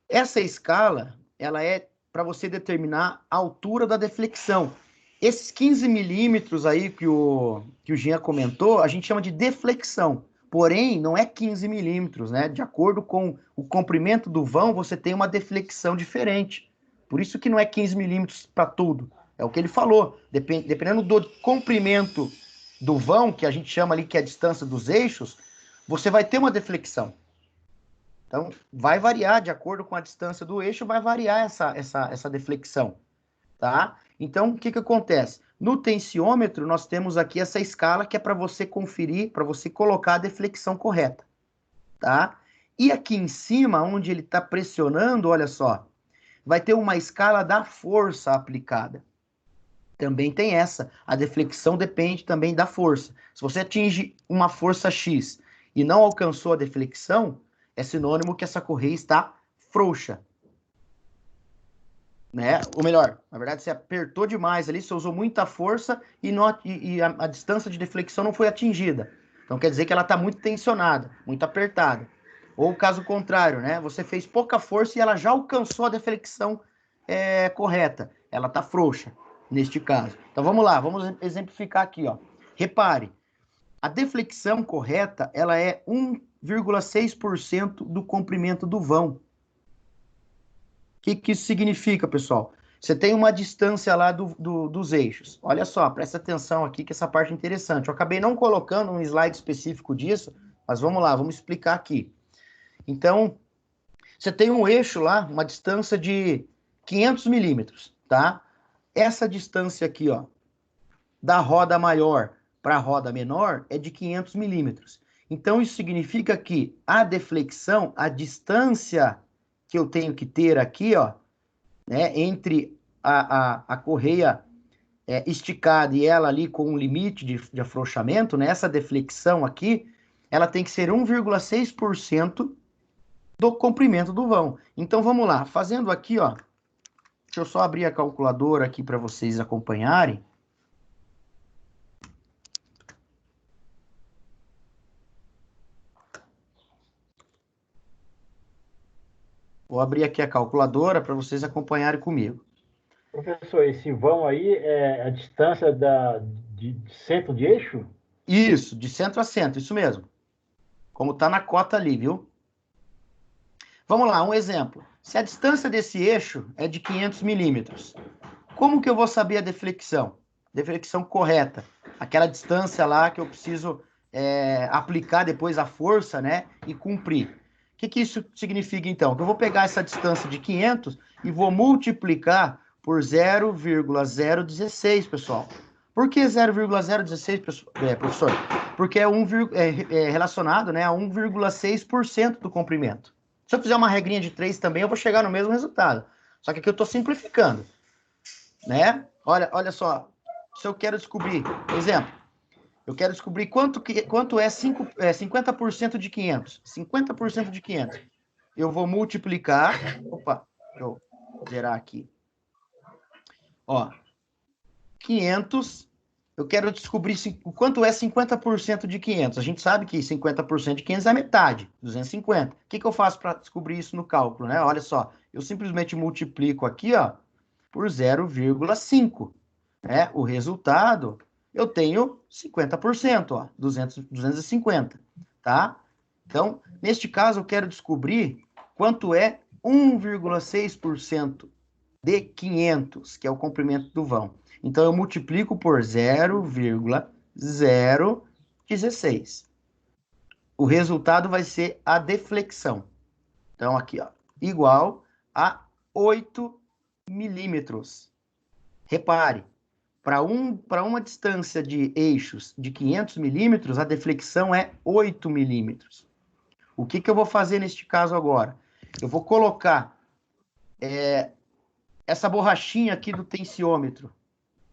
Essa escala, ela é para você determinar a altura da deflexão. Esses 15 milímetros aí que o Jean comentou, a gente chama de deflexão. Porém, não é 15 milímetros, né? De acordo com o comprimento do vão, você tem uma deflexão diferente. Por isso que não é 15 milímetros para tudo. É o que ele falou. Dependendo do comprimento do vão, que a gente chama ali que é a distância dos eixos, você vai ter uma deflexão. Então, vai variar, de acordo com a distância do eixo, vai variar essa deflexão, tá? Então, o que acontece? No tensiômetro, nós temos aqui essa escala que é para você conferir, para você colocar a deflexão correta, tá? E aqui em cima, onde ele está pressionando, olha só, vai ter uma escala da força aplicada. Também tem essa. A deflexão depende também da força. Se você atinge uma força X e não alcançou a deflexão, é sinônimo que essa correia está frouxa. Né? Ou melhor, na verdade, você apertou demais ali, você usou muita força e a distância de deflexão não foi atingida. Então quer dizer que ela está muito tensionada, muito apertada. Ou o caso contrário, né? Você fez pouca força e ela já alcançou a deflexão correta. Ela está frouxa, neste caso. Então vamos lá, vamos exemplificar aqui, ó. Repare, a deflexão correta, ela é 1,6% do comprimento do vão. O que isso significa, pessoal? Você tem uma distância lá dos eixos. Olha só, presta atenção aqui que essa parte é interessante. Eu acabei não colocando um slide específico disso, mas vamos lá, vamos explicar aqui. Então, você tem um eixo lá, uma distância de 500 milímetros, tá? Essa distância aqui, ó, da roda maior para a roda menor é de 500 milímetros. Então, isso significa que a deflexão, a distância que eu tenho que ter aqui, ó, né, entre a correia esticada e ela ali com um limite de afrouxamento, né, essa deflexão aqui, ela tem que ser 1,6% do comprimento do vão. Então, vamos lá. Fazendo aqui, ó, deixa eu só abrir a calculadora aqui para vocês acompanharem. Vou abrir aqui a calculadora para vocês acompanharem comigo. Professor, esse vão aí é a distância de centro de eixo? Isso, de centro a centro, isso mesmo. Como está na cota ali, viu? Vamos lá, um exemplo. Se a distância desse eixo é de 500 milímetros, como que eu vou saber a deflexão? Deflexão correta. Aquela distância lá que eu preciso aplicar depois a força, né? E cumprir. O que isso significa, então? Que eu vou pegar essa distância de 500 e vou multiplicar por 0,016, pessoal. Por que 0,016, professor? Porque é relacionado, né, a 1,6% do comprimento. Se eu fizer uma regrinha de 3 também, eu vou chegar no mesmo resultado. Só que aqui eu estou simplificando, né? Olha só, se eu quero descobrir, exemplo, eu quero descobrir quanto é 50% de 500. 50% de 500. Eu vou multiplicar... Opa, deixa eu zerar aqui. Ó, 500... Eu quero descobrir o quanto é 50% de 500. A gente sabe que 50% de 500 é metade, 250. O que eu faço para descobrir isso no cálculo, né? Olha só, eu simplesmente multiplico aqui, ó, por 0,5. Né? O resultado, eu tenho 50%, ó, 250, tá? Então, neste caso, eu quero descobrir quanto é 1,6% de 500, que é o comprimento do vão. Então, eu multiplico por 0,016. O resultado vai ser a deflexão. Então, aqui, ó, igual a 8 milímetros. Repare, para uma distância de eixos de 500 milímetros, a deflexão é 8 milímetros. O que eu vou fazer neste caso agora? Eu vou colocar essa borrachinha aqui do tensiômetro.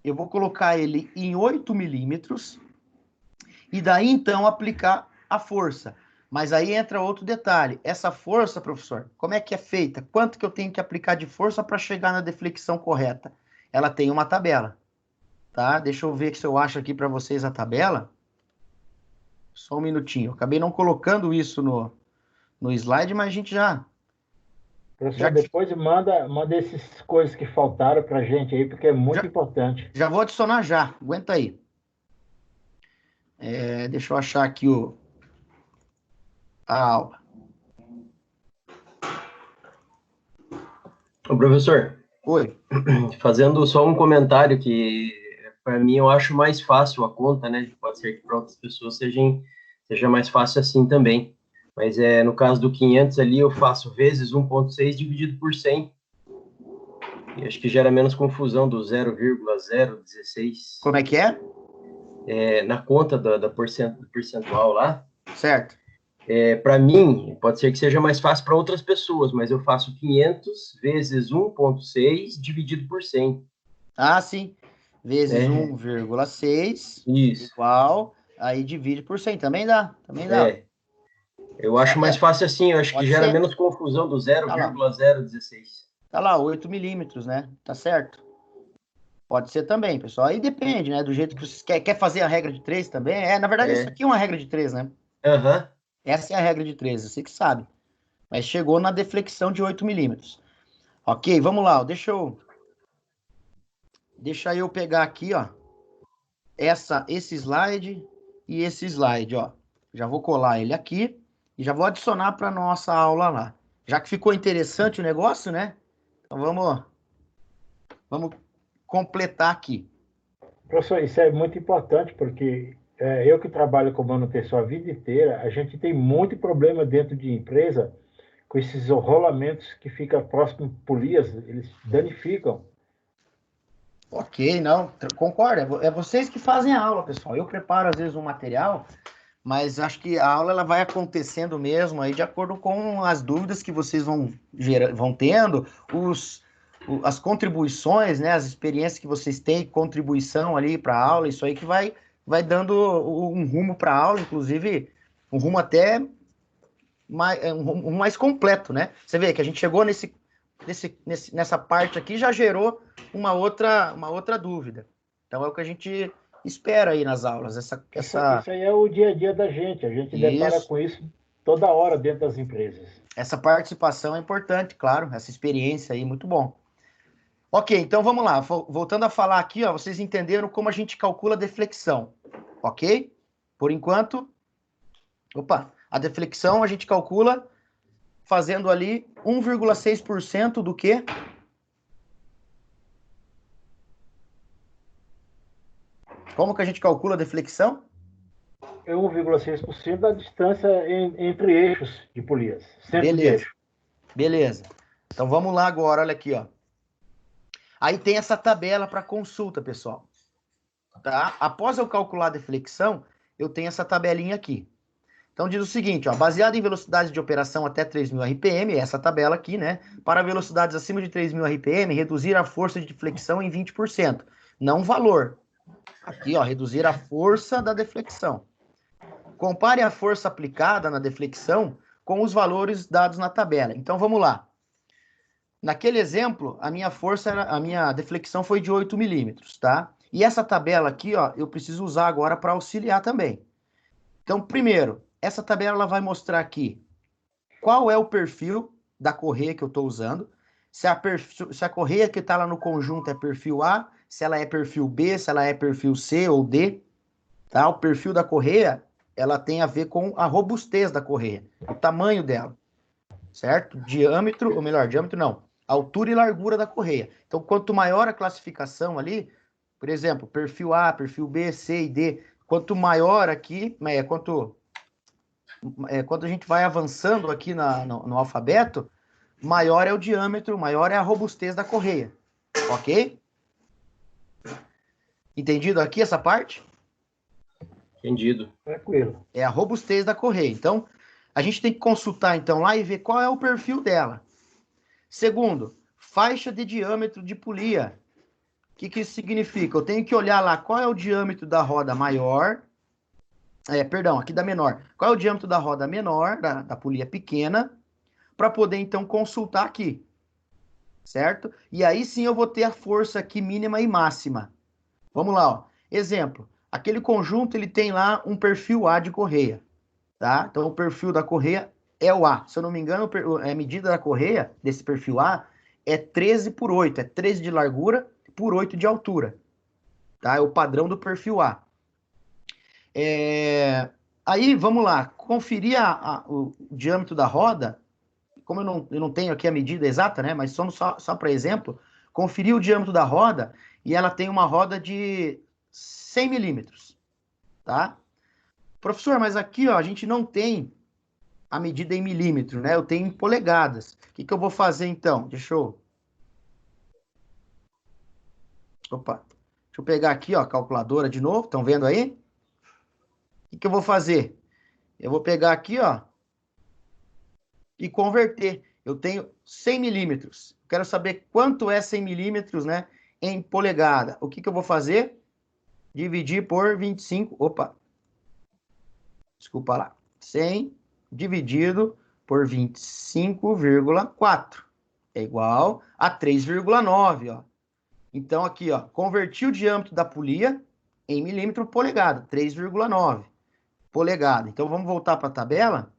Eu vou colocar ele em 8 milímetros e daí, então, aplicar a força. Mas aí entra outro detalhe. Essa força, professor, como é que é feita? Quanto que eu tenho que aplicar de força para chegar na deflexão correta? Ela tem uma tabela, tá? Deixa eu ver se eu acho aqui para vocês a tabela. Só um minutinho. Eu acabei não colocando isso no slide, mas a gente já... Professor, depois manda essas coisas que faltaram para a gente aí, porque é muito importante. Já vou adicionar já, aguenta aí. Deixa eu achar aqui a aula. Ô, professor. Oi. Fazendo só um comentário que, para mim, eu acho mais fácil a conta, né? Pode ser que para outras pessoas seja mais fácil assim também. Mas no caso do 500 ali, eu faço vezes 1,6 dividido por 100. E acho que gera menos confusão do 0,016. Como é que é? Na conta do percentual lá. Certo. Para mim, pode ser que seja mais fácil para outras pessoas, mas eu faço 500 vezes 1,6 dividido por 100. Ah, sim. Vezes 1,6 igual, aí divide por 100. Também dá. Eu acho mais fácil assim, eu acho que gera menos confusão do 0,016. Tá lá, 8 milímetros, né? Tá certo. Pode ser também, pessoal. Aí depende, né? Do jeito que vocês quer fazer a regra de 3 também. Na verdade, isso aqui é uma regra de 3, né? Aham. Essa é a regra de 3, você que sabe. Mas chegou na deflexão de 8 milímetros. Ok, vamos lá. Deixa eu pegar aqui, ó. Esse slide e esse slide, ó. Já vou colar ele aqui e já vou adicionar para nossa aula lá. Já que ficou interessante o negócio, né? Então vamos completar aqui. Professor, isso é muito importante porque eu que trabalho com manutenção a vida inteira, a gente tem muito problema dentro de empresa com esses rolamentos que ficam próximo polias, eles danificam. Ok, não, concordo. É vocês que fazem a aula, pessoal. Eu preparo, às vezes, um material, mas acho que a aula ela vai acontecendo mesmo aí de acordo com as dúvidas que vocês vão tendo, as contribuições, né, as experiências que vocês têm, contribuição ali para a aula, isso aí que vai dando um rumo para a aula, inclusive um rumo até mais completo, né? Você vê que a gente chegou nessa parte aqui, já gerou uma outra dúvida. Então é o que a gente espera aí nas aulas. Isso aí é o dia a dia da gente. A gente depara com isso toda hora dentro das empresas. Essa participação é importante, claro. Essa experiência aí, muito bom. Ok, então vamos lá. Voltando a falar aqui, ó, vocês entenderam como a gente calcula a deflexão. Ok? Por enquanto, a deflexão a gente calcula fazendo ali 1,6% do quê? Como que a gente calcula a deflexão? É 1,6% da distância entre eixos de polias. Beleza. Beleza. Então vamos lá agora, olha aqui, ó. Aí tem essa tabela para consulta, pessoal. Tá? Após eu calcular a deflexão, eu tenho essa tabelinha aqui. Então diz o seguinte, ó, baseado em velocidades de operação até 3.000 RPM, essa tabela aqui, né? Para velocidades acima de 3.000 RPM, reduzir a força de deflexão em 20%. Não valor. Aqui, ó, reduzir a força da deflexão. Compare a força aplicada na deflexão com os valores dados na tabela. Então vamos lá. Naquele exemplo, a minha deflexão foi de 8 milímetros, tá? E essa tabela aqui, ó, eu preciso usar agora para auxiliar também. Então, primeiro, essa tabela ela vai mostrar aqui qual é o perfil da correia que eu estou usando, se a correia que está lá no conjunto é perfil A, se ela é perfil B, se ela é perfil C ou D, tá? O perfil da correia, ela tem a ver com a robustez da correia, o tamanho dela, certo? Diâmetro, ou melhor, diâmetro não, altura e largura da correia. Então, quanto maior a classificação ali, por exemplo, perfil A, perfil B, C e D, quanto maior aqui, quando a gente vai avançando aqui no alfabeto, maior é o diâmetro, maior é a robustez da correia. Ok? Entendido aqui essa parte? Entendido. Tranquilo. É a robustez da correia. Então, a gente tem que consultar então lá e ver qual é o perfil dela. Segundo, faixa de diâmetro de polia. O que isso significa? Eu tenho que olhar lá qual é o diâmetro da roda maior. Aqui da menor. Qual é o diâmetro da roda menor, da polia pequena, para poder, então, consultar aqui. Certo? E aí sim eu vou ter a força aqui mínima e máxima. Vamos lá, ó. Exemplo. Aquele conjunto, ele tem lá um perfil A de correia. Tá? Então, o perfil da correia é o A. Se eu não me engano, a medida da correia, desse perfil A, é 13 por 8. É 13 de largura por 8 de altura. Tá? É o padrão do perfil A. Aí, vamos lá, conferir o diâmetro da roda, como eu não tenho aqui a medida exata, né, mas só para exemplo, conferir o diâmetro da roda, e ela tem uma roda de 100 milímetros, tá? Professor, mas aqui, ó, a gente não tem a medida em milímetro, né, eu tenho em polegadas. O que eu vou fazer, então? Deixa eu pegar aqui, ó, a calculadora de novo, estão vendo aí? O que eu vou fazer? Eu vou pegar aqui, ó, e converter. Eu tenho 100 milímetros. Quero saber quanto é 100 milímetros, né, em polegada. O que eu vou fazer? Dividir por 25. Desculpa lá. 100 dividido por 25,4 é igual a 3,9, ó. Então, aqui, ó, converti o diâmetro da polia em milímetro por polegada, 3,9 polegada. Então, vamos voltar para a tabela.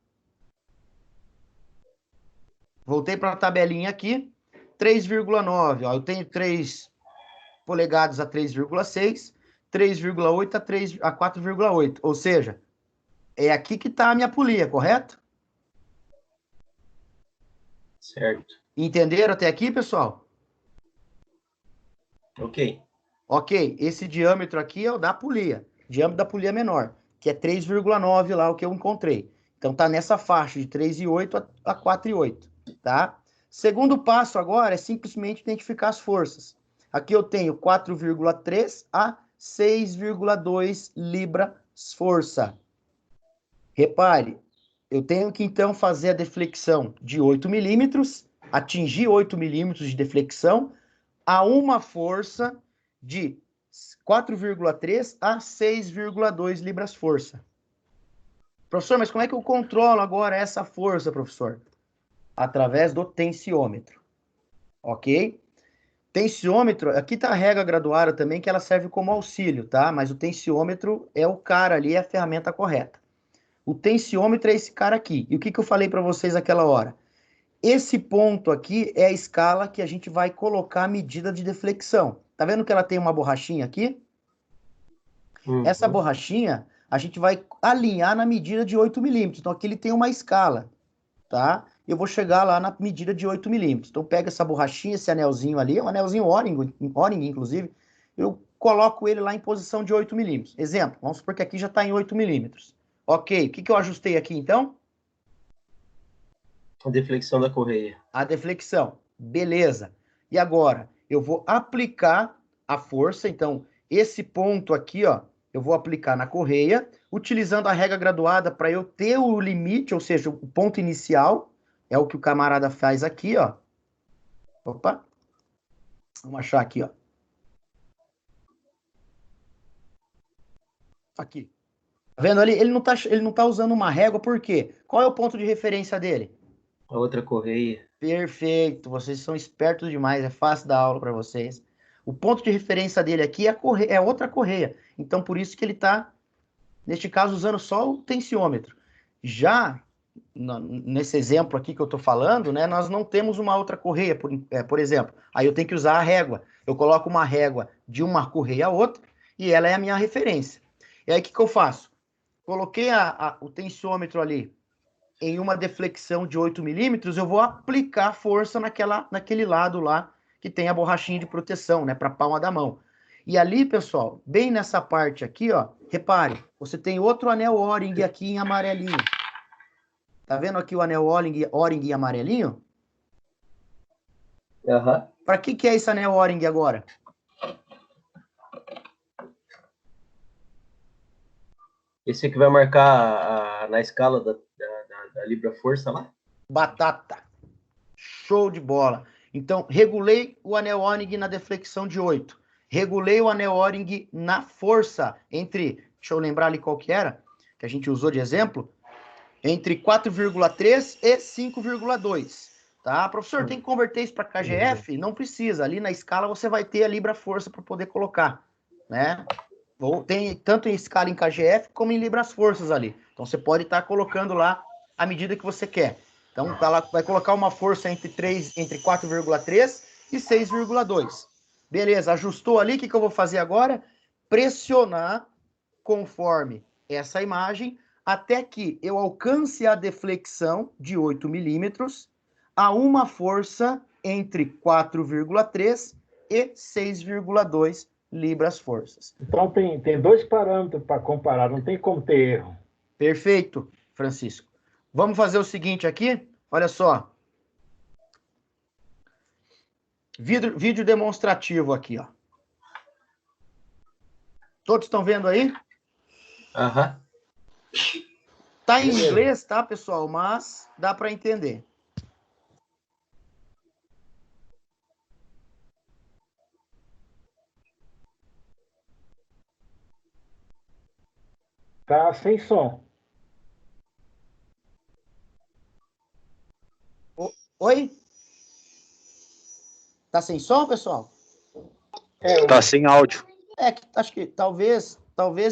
Voltei para a tabelinha aqui, 3,9, ó, eu tenho 3 polegadas a 3,6, 3,8 a 4,8, ou seja, é aqui que está a minha polia, correto? Certo. Entenderam até aqui, pessoal? Ok. Ok, esse diâmetro aqui é o da polia, diâmetro da polia menor, que é 3,9 lá, o que eu encontrei. Então, tá nessa faixa de 3,8 a 4,8, tá? Segundo passo agora é simplesmente identificar as forças. Aqui eu tenho 4,3 a 6,2 libras força. Repare, eu tenho que então fazer a deflexão de 8 milímetros, atingir 8 milímetros de deflexão a uma força de 4,3 a 6,2 libras-força. Professor, mas como é que eu controlo agora essa força, professor? Através do tensiômetro, ok? Tensiômetro, aqui está a régua graduada também, que ela serve como auxílio, tá? Mas o tensiômetro é o cara ali, é a ferramenta correta. O tensiômetro é esse cara aqui. E o que eu falei para vocês naquela hora? Esse ponto aqui é a escala que a gente vai colocar a medida de deflexão. Tá vendo que ela tem uma borrachinha aqui? Essa borrachinha, a gente vai alinhar na medida de 8 milímetros. Então, aqui ele tem uma escala, tá? Eu vou chegar lá na medida de 8 milímetros. Então, pega essa borrachinha, esse anelzinho ali, um anelzinho Oring, inclusive, eu coloco ele lá em posição de 8 milímetros. Exemplo, vamos supor que aqui já está em 8 milímetros. Ok, o que eu ajustei aqui, então? A deflexão da correia. A deflexão, beleza. E agora, eu vou aplicar a força, então, esse ponto aqui, ó, eu vou aplicar na correia, utilizando a régua graduada para eu ter o limite, ou seja, o ponto inicial, é o que o camarada faz aqui, ó. Opa. Vamos achar aqui, ó. Aqui. Tá vendo ali? Ele não tá usando uma régua, por quê? Qual é o ponto de referência dele? A outra correia. Perfeito. Vocês são espertos demais, é fácil dar aula para vocês. O ponto de referência dele aqui é outra correia. Então, por isso que ele está, neste caso, usando só o tensiômetro. Já nesse exemplo aqui que eu estou falando, né, nós não temos uma outra correia, por exemplo. Aí eu tenho que usar a régua. Eu coloco uma régua de uma correia a outra e ela é a minha referência. E aí o que eu faço? Coloquei o tensiômetro ali em uma deflexão de 8 milímetros, eu vou aplicar força naquele lado lá que tem a borrachinha de proteção, né, para a palma da mão. E ali, pessoal, bem nessa parte aqui, ó, repare, você tem outro anel O-ring aqui em amarelinho. Tá vendo aqui o anel O-ring em amarelinho? Uhum. Para que é esse anel O-ring agora? Esse aqui vai marcar na escala da libra-força lá? Batata. Show de bola. Então, regulei o anel O-ring na deflexão de 8. Regulei o anel O-ring na força deixa eu lembrar ali qual que era, que a gente usou de exemplo, entre 4,3 e 5,2. Tá? Professor, tem que converter isso para KGF? Não precisa. Ali na escala você vai ter a libra-força para poder colocar, né? Tem tanto em escala em KGF como em libras-forças ali. Então, você pode estar colocando lá a medida que você quer. Então, vai colocar uma força entre 4,3 e 6,2. Beleza, ajustou ali, o que eu vou fazer agora? Pressionar conforme essa imagem, até que eu alcance a deflexão de 8 milímetros a uma força entre 4,3 e 6,2 libras-forças. Então, tem dois parâmetros para comparar, não tem como ter erro. Perfeito, Francisco. Vamos fazer o seguinte aqui, olha só. Vídeo demonstrativo aqui, ó. Todos estão vendo aí? Aham. Tá em inglês, tá, pessoal? Mas dá para entender. Tá sem som. Oi? Tá sem som, pessoal? Tá sem áudio. Acho que talvez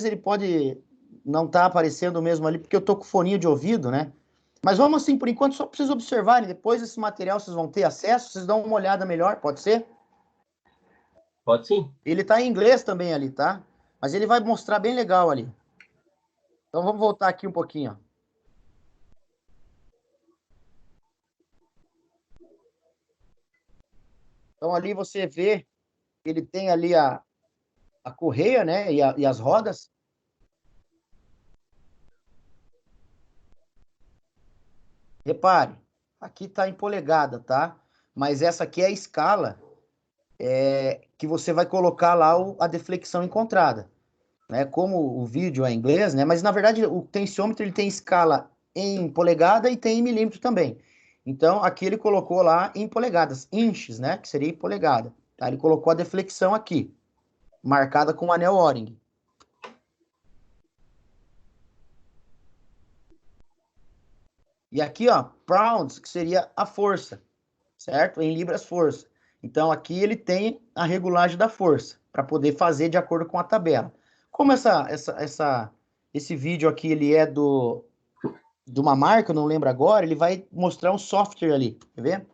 ele pode não estar aparecendo mesmo ali, porque eu tô com foninho de ouvido, né? Mas vamos assim, por enquanto, só para vocês observarem. Depois esse material vocês vão ter acesso, vocês dão uma olhada melhor, pode ser? Pode sim. Ele tá em inglês também ali, tá? Mas ele vai mostrar bem legal ali. Então vamos voltar aqui um pouquinho, ó. Então ali você vê, ele tem ali a correia, né, e as rodas. Repare, aqui está em polegada, tá? Mas essa aqui é a escala que você vai colocar lá a deflexão encontrada. né? Como o vídeo é em inglês, né? Mas na verdade o tensiômetro ele tem escala em polegada e tem em milímetro também. Então aqui ele colocou lá em polegadas, inches, né? Que seria em polegada. Tá? Ele colocou a deflexão aqui, marcada com o anel O-ring. E aqui, ó, pounds, que seria a força, certo? Em libras, força. Então, aqui ele tem a regulagem da força, para poder fazer de acordo com a tabela. Como esse vídeo aqui, ele é de uma marca, eu não lembro agora, ele vai mostrar um software ali, quer ver?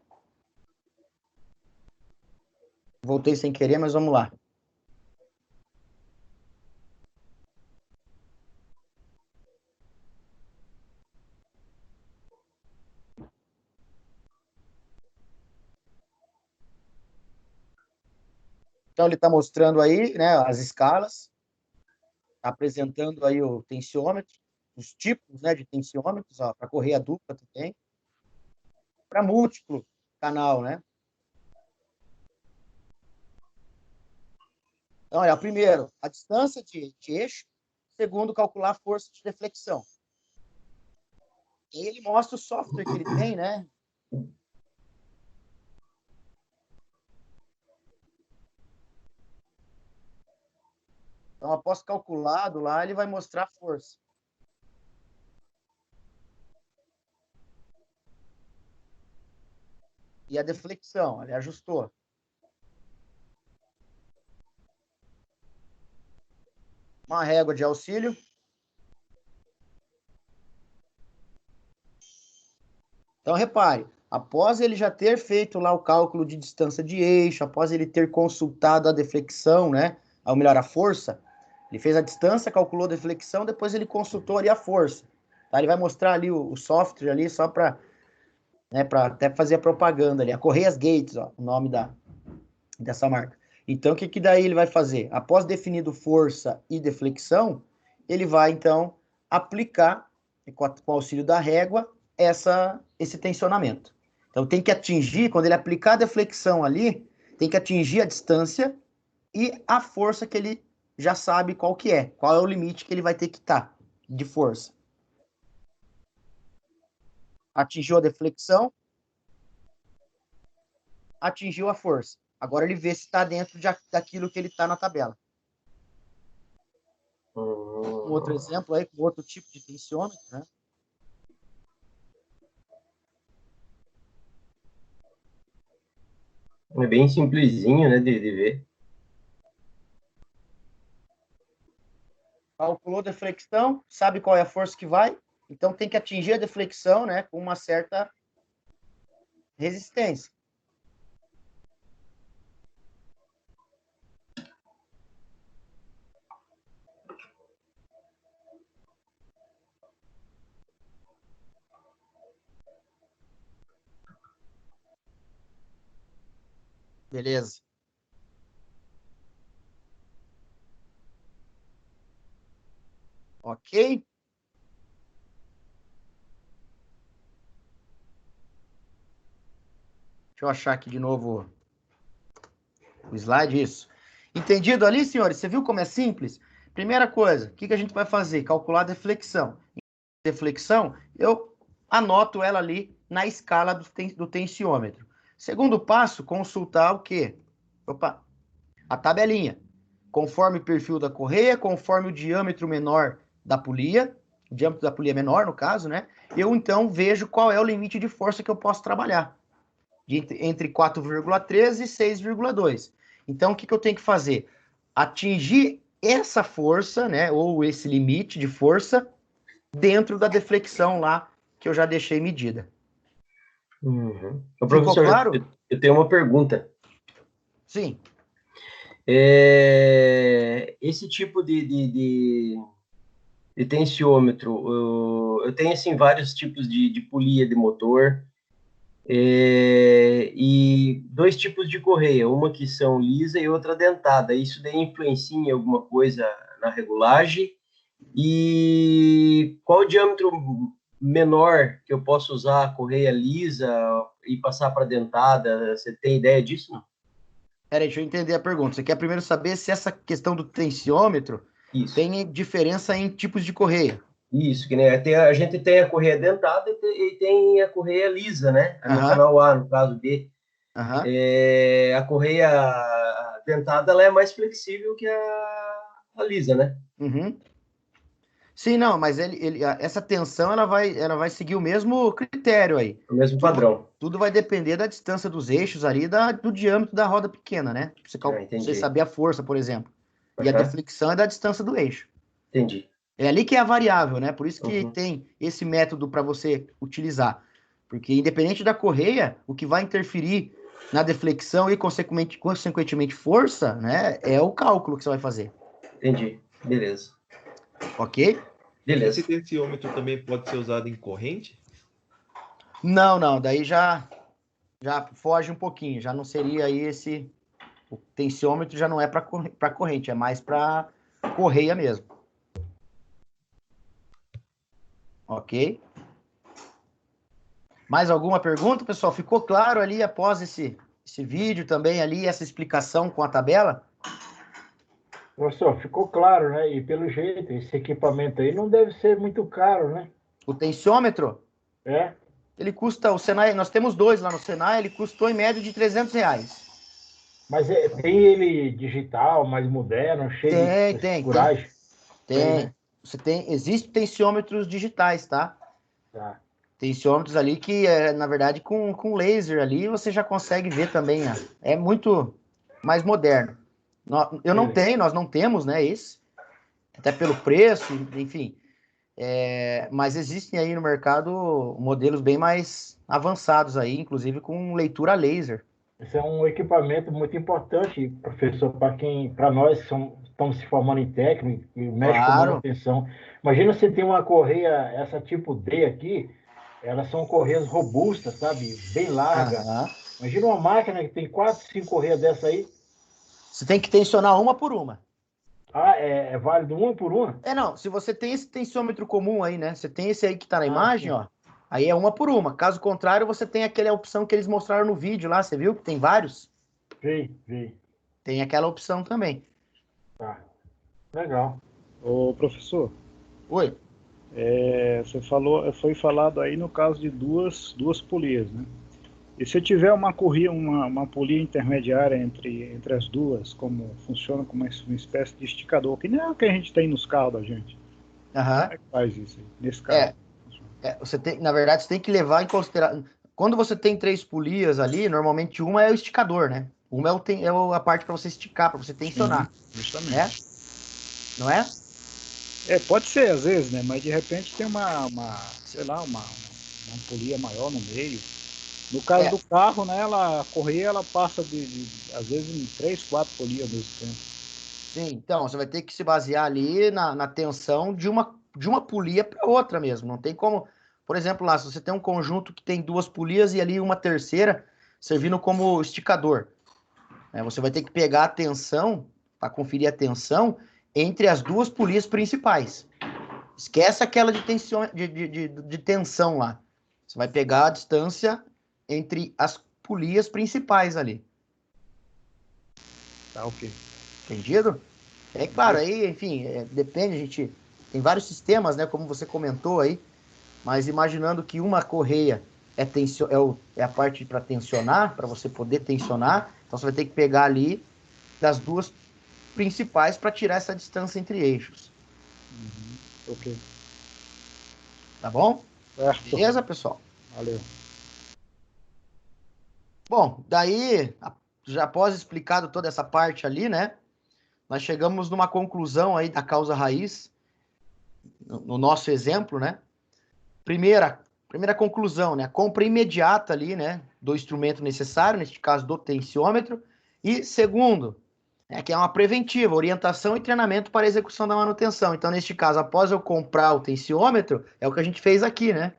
Voltei sem querer, mas vamos lá. Então, ele está mostrando aí, né, as escalas, apresentando aí o tensiômetro, os tipos, né, de tensiômetros, para correia dupla também, para múltiplo canal, né? Então, olha, primeiro, a distância de eixo, segundo, calcular a força de deflexão. E ele mostra o software que ele tem, né? Então, após calculado lá, ele vai mostrar a força. E a deflexão, ele ajustou. Uma régua de auxílio. Então, repare, após ele já ter feito lá o cálculo de distância de eixo, após ele ter consultado a deflexão, né? Ou melhor, a força, ele fez a distância, calculou a deflexão, depois ele consultou ali a força. Tá? Ele vai mostrar ali o software ali só para, né, para até fazer a propaganda ali. A Correias Gates, ó, o nome dessa marca. Então, o que daí ele vai fazer? Após definido força e deflexão, ele vai, então, aplicar, com o auxílio da régua, esse tensionamento. Então, tem que atingir, quando ele aplicar a deflexão ali, tem que atingir a distância e a força que ele já sabe qual é o limite que ele vai ter que estar de força. Atingiu a deflexão, atingiu a força. Agora ele vê se está dentro daquilo que ele está na tabela. Um outro exemplo aí, com outro tipo de tensiômetro, né? É bem simplesinho, né, de ver. Calculou a deflexão, sabe qual é a força que vai, então tem que atingir a deflexão, né, com uma certa resistência. Beleza. Ok? Deixa eu achar aqui de novo o slide, isso. Entendido ali, senhores? Você viu como é simples? Primeira coisa, o que a gente vai fazer? Calcular a deflexão. Deflexão, eu anoto ela ali na escala do tensiômetro. Segundo passo, consultar o quê? Opa, a tabelinha. Conforme o perfil da correia, conforme o diâmetro menor da polia, o diâmetro da polia menor, no caso, né? Eu, então, vejo qual é o limite de força que eu posso trabalhar. Entre 4,13 e 6,2. Então, o que eu tenho que fazer? Atingir essa força, né? Ou esse limite de força dentro da deflexão lá que eu já deixei medida. Uhum. Ficou Professor, claro? eu tenho uma pergunta. Sim. Esse tipo de tensiômetro, eu tenho assim vários tipos de polia de motor e dois tipos de correia, uma que são lisa e outra dentada. Isso daí influencia em alguma coisa na regulagem? E qual o diâmetro menor que eu posso usar a correia lisa e passar para dentada? Você tem ideia disso? Não? Peraí, deixa eu entender a pergunta. Você quer primeiro saber se essa questão do tensiômetro, Isso. Tem diferença em tipos de correia. Isso, que né, a gente tem a correia dentada e tem a correia lisa, né? No Aham. canal A, no caso B. Aham. A correia dentada ela é mais flexível que a lisa, né? Uhum. Sim, não, mas essa tensão ela vai seguir o mesmo critério aí. O mesmo padrão. Tudo vai depender da distância dos eixos ali, do diâmetro da roda pequena, né? Pra entendi. você saber a força, por exemplo. E a Aham. deflexão é da distância do eixo. Entendi. É ali que é a variável, né? Por isso que Uhum. tem esse método para você utilizar. Porque independente da correia, o que vai interferir na deflexão e, consequentemente, força, né? É o cálculo que você vai fazer. Entendi. Beleza. Ok? Beleza. Esse tensiômetro também pode ser usado em corrente? Não. Daí já foge um pouquinho. Já não seria aí esse... O tensiômetro já não é para corrente, é mais para correia mesmo. Ok? Mais alguma pergunta, pessoal? Ficou claro ali após esse vídeo também ali, essa explicação com a tabela? Professor, ficou claro, né? E pelo jeito, esse equipamento aí não deve ser muito caro, né? O tensiômetro, É? ele custa, o Senai, nós temos dois lá no Senai, ele custou em média de R$300. Mas tem ele digital, mais moderno, cheio de furagem? Tem. Existem tensiômetros digitais, tá? Tá. Tensiômetros ali que, na verdade, com laser ali, você já consegue ver também. É muito mais moderno. Nós não temos, né, esse. Até pelo preço, enfim. Mas existem aí no mercado modelos bem mais avançados aí, inclusive com leitura laser. Esse é um equipamento muito importante, professor, para nós que estamos se formando em técnico e mexe com Claro. manutenção. Imagina você ter uma correia, essa tipo D aqui, elas são correias robustas, sabe? Bem larga. Aham. Imagina uma máquina que tem 4, 5 correias dessa aí. Você tem que tensionar uma por uma. Ah, é válido uma por uma? Não, se você tem esse tensiômetro comum aí, né? Você tem esse aí que tá na imagem, sim. ó. Aí é uma por uma. Caso contrário, você tem aquela opção que eles mostraram no vídeo lá, você viu que tem vários? Vi. Tem aquela opção também. Tá. Legal. Ô, professor. Oi. Foi falado aí no caso de duas polias, né? E se tiver uma polia intermediária entre as duas, como funciona como uma espécie de esticador, que nem é o que a gente tem nos carros da gente. Aham. Como é que faz isso aí, nesse caso? Na verdade, você tem que levar em consideração. Quando você tem 3 polias ali, normalmente uma é o esticador, né? Uma é a parte para você esticar, para você tensionar. Justamente. Né? Não é? Pode ser, às vezes, né? Mas de repente tem uma polia maior no meio. No caso do carro, né? A correia ela passa às vezes em 3, 4 polias ao mesmo tempo. Sim, então você vai ter que se basear ali na tensão de uma polia para outra mesmo. Não tem como, por exemplo, lá, se você tem um conjunto que tem 2 polias e ali uma terceira servindo como esticador, né, você vai ter que pegar a tensão para conferir a tensão entre as 2 polias principais. Esquece aquela de tensão lá. Você vai pegar a distância entre as polias principais ali. Tá, ok. Entendido? É claro, aí, enfim, depende, a gente tem vários sistemas, né, como você comentou aí, mas imaginando que uma correia é a parte para tensionar, para você poder tensionar, então você vai ter que pegar ali das 2 principais para tirar essa distância entre eixos. Ok. Tá bom? Certo. Beleza, pessoal? Valeu. Bom, daí, já após explicado toda essa parte ali, né, nós chegamos numa conclusão aí da causa raiz, no nosso exemplo, né? Primeira conclusão, né? A compra imediata ali, né? Do instrumento necessário, neste caso do tensiômetro. E segundo, que é uma preventiva, orientação e treinamento para a execução da manutenção. Então, neste caso, após eu comprar o tensiômetro, é o que a gente fez aqui, né?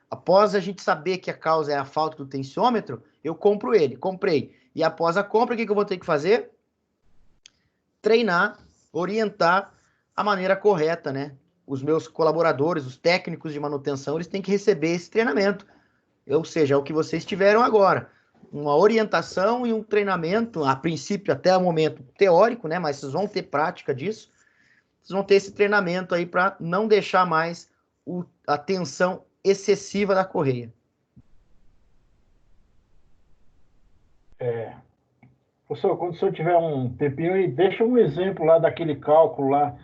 Após a gente saber que a causa é a falta do tensiômetro, eu compro ele. Comprei. E após a compra, o que eu vou ter que fazer? Treinar, orientar a maneira correta, né? Os meus colaboradores, os técnicos de manutenção, eles têm que receber esse treinamento. Ou seja, é o que vocês tiveram agora. Uma orientação e um treinamento, a princípio, até o momento teórico, né? Mas vocês vão ter prática disso. vocês vão ter esse treinamento aí para não deixar mais a tensão excessiva da correia. Professor, quando o senhor tiver um tempinho, deixa um exemplo lá daquele cálculo lá,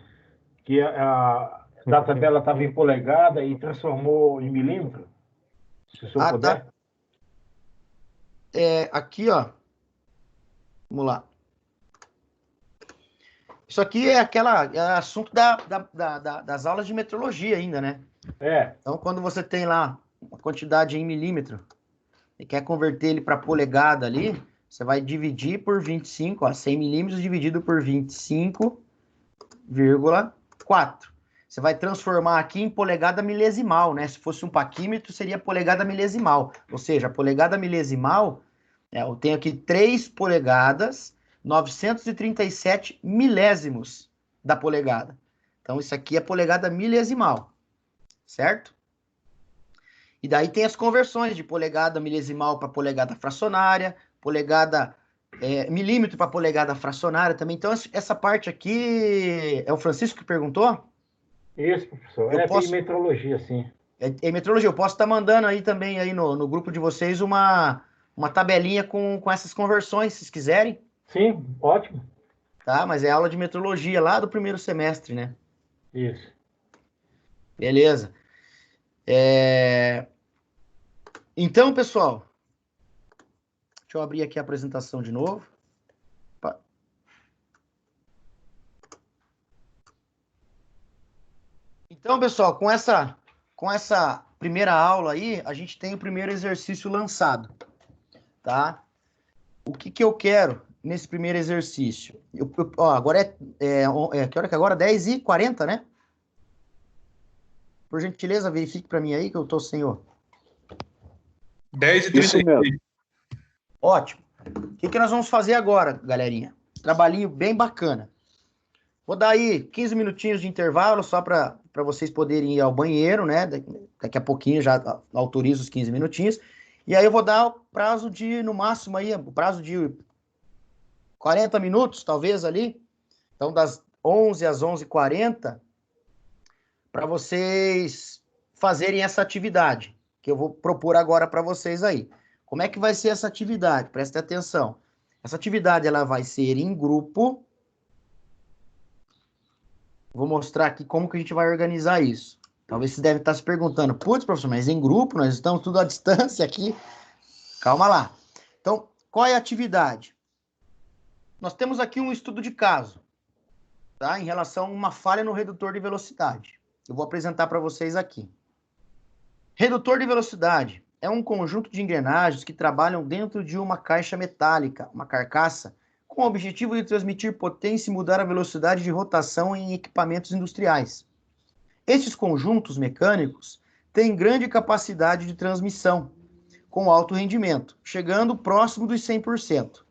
que da tabela estava em polegada e transformou em milímetro, se o senhor puder. Tá. Aqui, ó. Vamos lá. Isso aqui é assunto das aulas de metrologia ainda, né? Então, quando você tem lá uma quantidade em milímetro e quer converter ele para polegada ali, você vai dividir por 25, ó, 100 milímetros dividido por 25,4. Você vai transformar aqui em polegada milesimal, né? Se fosse um paquímetro, seria polegada milesimal. Ou seja, a polegada milesimal, eu tenho aqui 3 polegadas, 937 milésimos da polegada. Então, isso aqui é polegada milesimal, certo? E daí tem as conversões de polegada milesimal para polegada fracionária, polegada milímetro para polegada fracionária também. Então, essa parte aqui, é o Francisco que perguntou? Isso, professor. Em metrologia, sim. Em metrologia. Eu posso estar mandando aí também aí no grupo de vocês uma tabelinha com essas conversões, se vocês quiserem. Sim, ótimo. Tá, mas é aula de metrologia lá do primeiro semestre, né? Isso. Beleza. Então, pessoal, deixa eu abrir aqui a apresentação de novo. Opa. Então, pessoal, com essa primeira aula aí, a gente tem o primeiro exercício lançado, tá? O que eu quero nesse primeiro exercício? Agora que hora que é agora? 10h40, né? Por gentileza, verifique para mim aí que eu tô sem o... 10h36. Ótimo. O que nós vamos fazer agora, galerinha? Trabalhinho bem bacana. Vou dar aí 15 minutinhos de intervalo só para vocês poderem ir ao banheiro, né? Daqui a pouquinho já autorizo os 15 minutinhos. E aí eu vou dar o prazo de, no máximo aí, o prazo de 40 minutos, talvez ali. Então, das 11 às 11h40, para vocês fazerem essa atividade, que eu vou propor agora para vocês aí. Como é que vai ser essa atividade? Preste atenção. Essa atividade, ela vai ser em grupo. Vou mostrar aqui como que a gente vai organizar isso. Talvez vocês devem estar se perguntando, putz, professor, mas em grupo, nós estamos tudo à distância aqui. Calma lá. Então, qual é a atividade? Nós temos aqui um estudo de caso, tá? Em relação a uma falha no redutor de velocidade. Eu vou apresentar para vocês aqui. Redutor de velocidade é um conjunto de engrenagens que trabalham dentro de uma caixa metálica, uma carcaça, com o objetivo de transmitir potência e mudar a velocidade de rotação em equipamentos industriais. Estes conjuntos mecânicos têm grande capacidade de transmissão, com alto rendimento, chegando próximo dos 100%,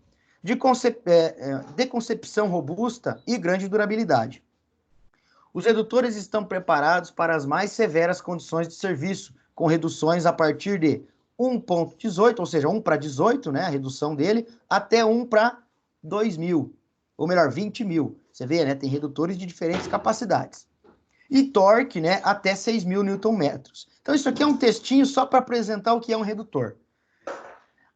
de concepção robusta e grande durabilidade. Os redutores estão preparados para as mais severas condições de serviço, com reduções a partir de 1,18, ou seja, 1 para 18, né, a redução dele, até 1 para 2.000, ou melhor, 20.000. Você vê, né, tem redutores de diferentes capacidades. E torque, né, até 6.000 Nm. Então, isso aqui é um textinho só para apresentar o que é um redutor.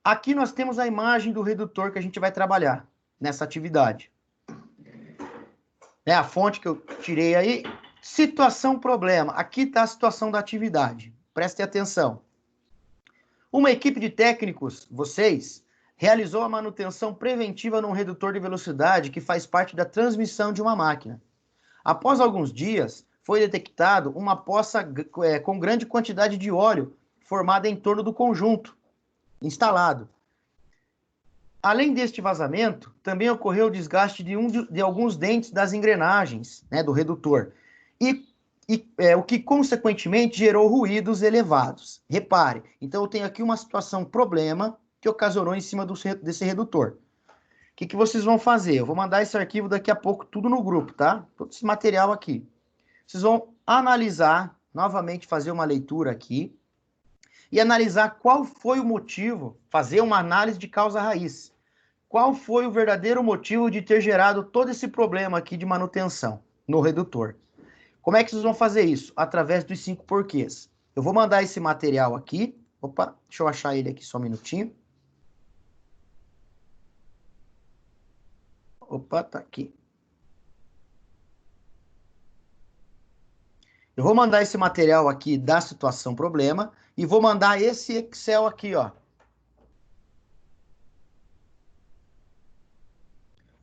Aqui nós temos a imagem do redutor que a gente vai trabalhar nessa atividade. A fonte que eu tirei aí, situação problema. Aqui está a situação da atividade. Prestem atenção. Uma equipe de técnicos, vocês, realizou a manutenção preventiva num redutor de velocidade que faz parte da transmissão de uma máquina. Após alguns dias, foi detectado uma poça com grande quantidade de óleo formada em torno do conjunto instalado. Além deste vazamento, também ocorreu o desgaste de alguns dentes das engrenagens, né, do redutor, o que consequentemente gerou ruídos elevados. Repare, então eu tenho aqui uma situação problema que ocasionou em cima desse redutor. O que vocês vão fazer? Eu vou mandar esse arquivo daqui a pouco, tudo no grupo, tá? Todo esse material aqui. Vocês vão analisar, novamente fazer uma leitura aqui, e analisar qual foi o motivo, fazer uma análise de causa raiz. Qual foi o verdadeiro motivo de ter gerado todo esse problema aqui de manutenção, no redutor. Como é que vocês vão fazer isso? Através dos 5 porquês. Eu vou mandar esse material aqui. Opa, deixa eu achar ele aqui só um minutinho. Opa, tá aqui. Eu vou mandar esse material aqui da situação problema e vou mandar esse Excel aqui, ó.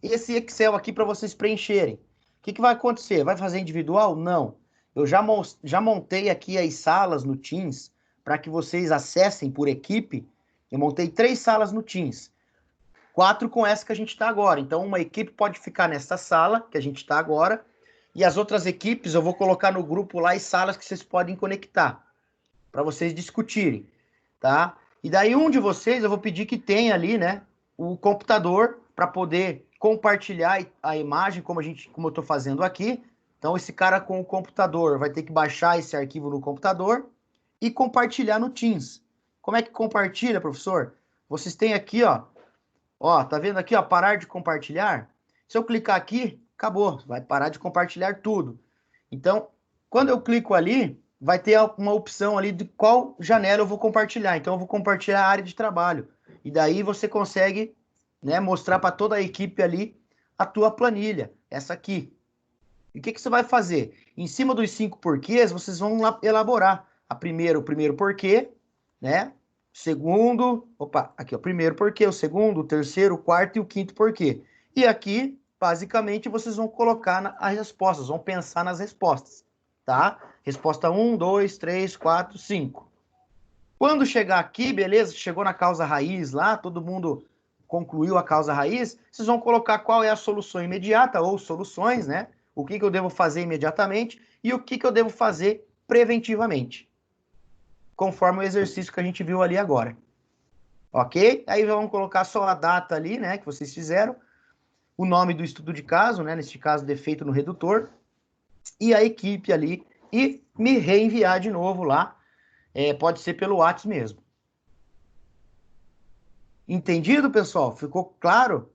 Esse Excel aqui para vocês preencherem. O que vai acontecer? Vai fazer individual? Não. Eu já montei aqui as salas no Teams para que vocês acessem por equipe. Eu montei 3 salas no Teams. 4 com essa que a gente está agora. Então, uma equipe pode ficar nessa sala que a gente está agora. E as outras equipes eu vou colocar no grupo lá as salas que vocês podem conectar. Para vocês discutirem. Tá? E daí um de vocês eu vou pedir que tenha ali, né? O computador para poder compartilhar a imagem como eu estou fazendo aqui. Então, esse cara com o computador vai ter que baixar esse arquivo no computador e compartilhar no Teams. Como é que compartilha, professor? Vocês têm aqui, ó. Ó, tá vendo aqui, ó, parar de compartilhar? Se eu clicar aqui, acabou. Vai parar de compartilhar tudo. Então, quando eu clico ali, vai ter uma opção ali de qual janela eu vou compartilhar. Então, eu vou compartilhar a área de trabalho. E daí você consegue, né, mostrar para toda a equipe ali a tua planilha. Essa aqui. E o que você vai fazer? Em cima dos 5 porquês, vocês vão elaborar o primeiro porquê, né? Segundo, opa, aqui ó, primeiro porquê, o segundo, o terceiro, o quarto e o quinto porquê. E aqui, basicamente, vocês vão colocar as respostas, vão pensar nas respostas, tá? Resposta 1, 2, 3, 4, 5. Quando chegar aqui, beleza, chegou na causa raiz lá, todo mundo concluiu a causa raiz, vocês vão colocar qual é a solução imediata ou soluções, né? O que eu devo fazer imediatamente e o que eu devo fazer preventivamente. Conforme o exercício que a gente viu ali agora. Ok? Aí vamos colocar só a data ali, né, que vocês fizeram, o nome do estudo de caso, né, neste caso, defeito no redutor, e a equipe ali, e me reenviar de novo lá, pode ser pelo WhatsApp mesmo. Entendido, pessoal? Ficou claro?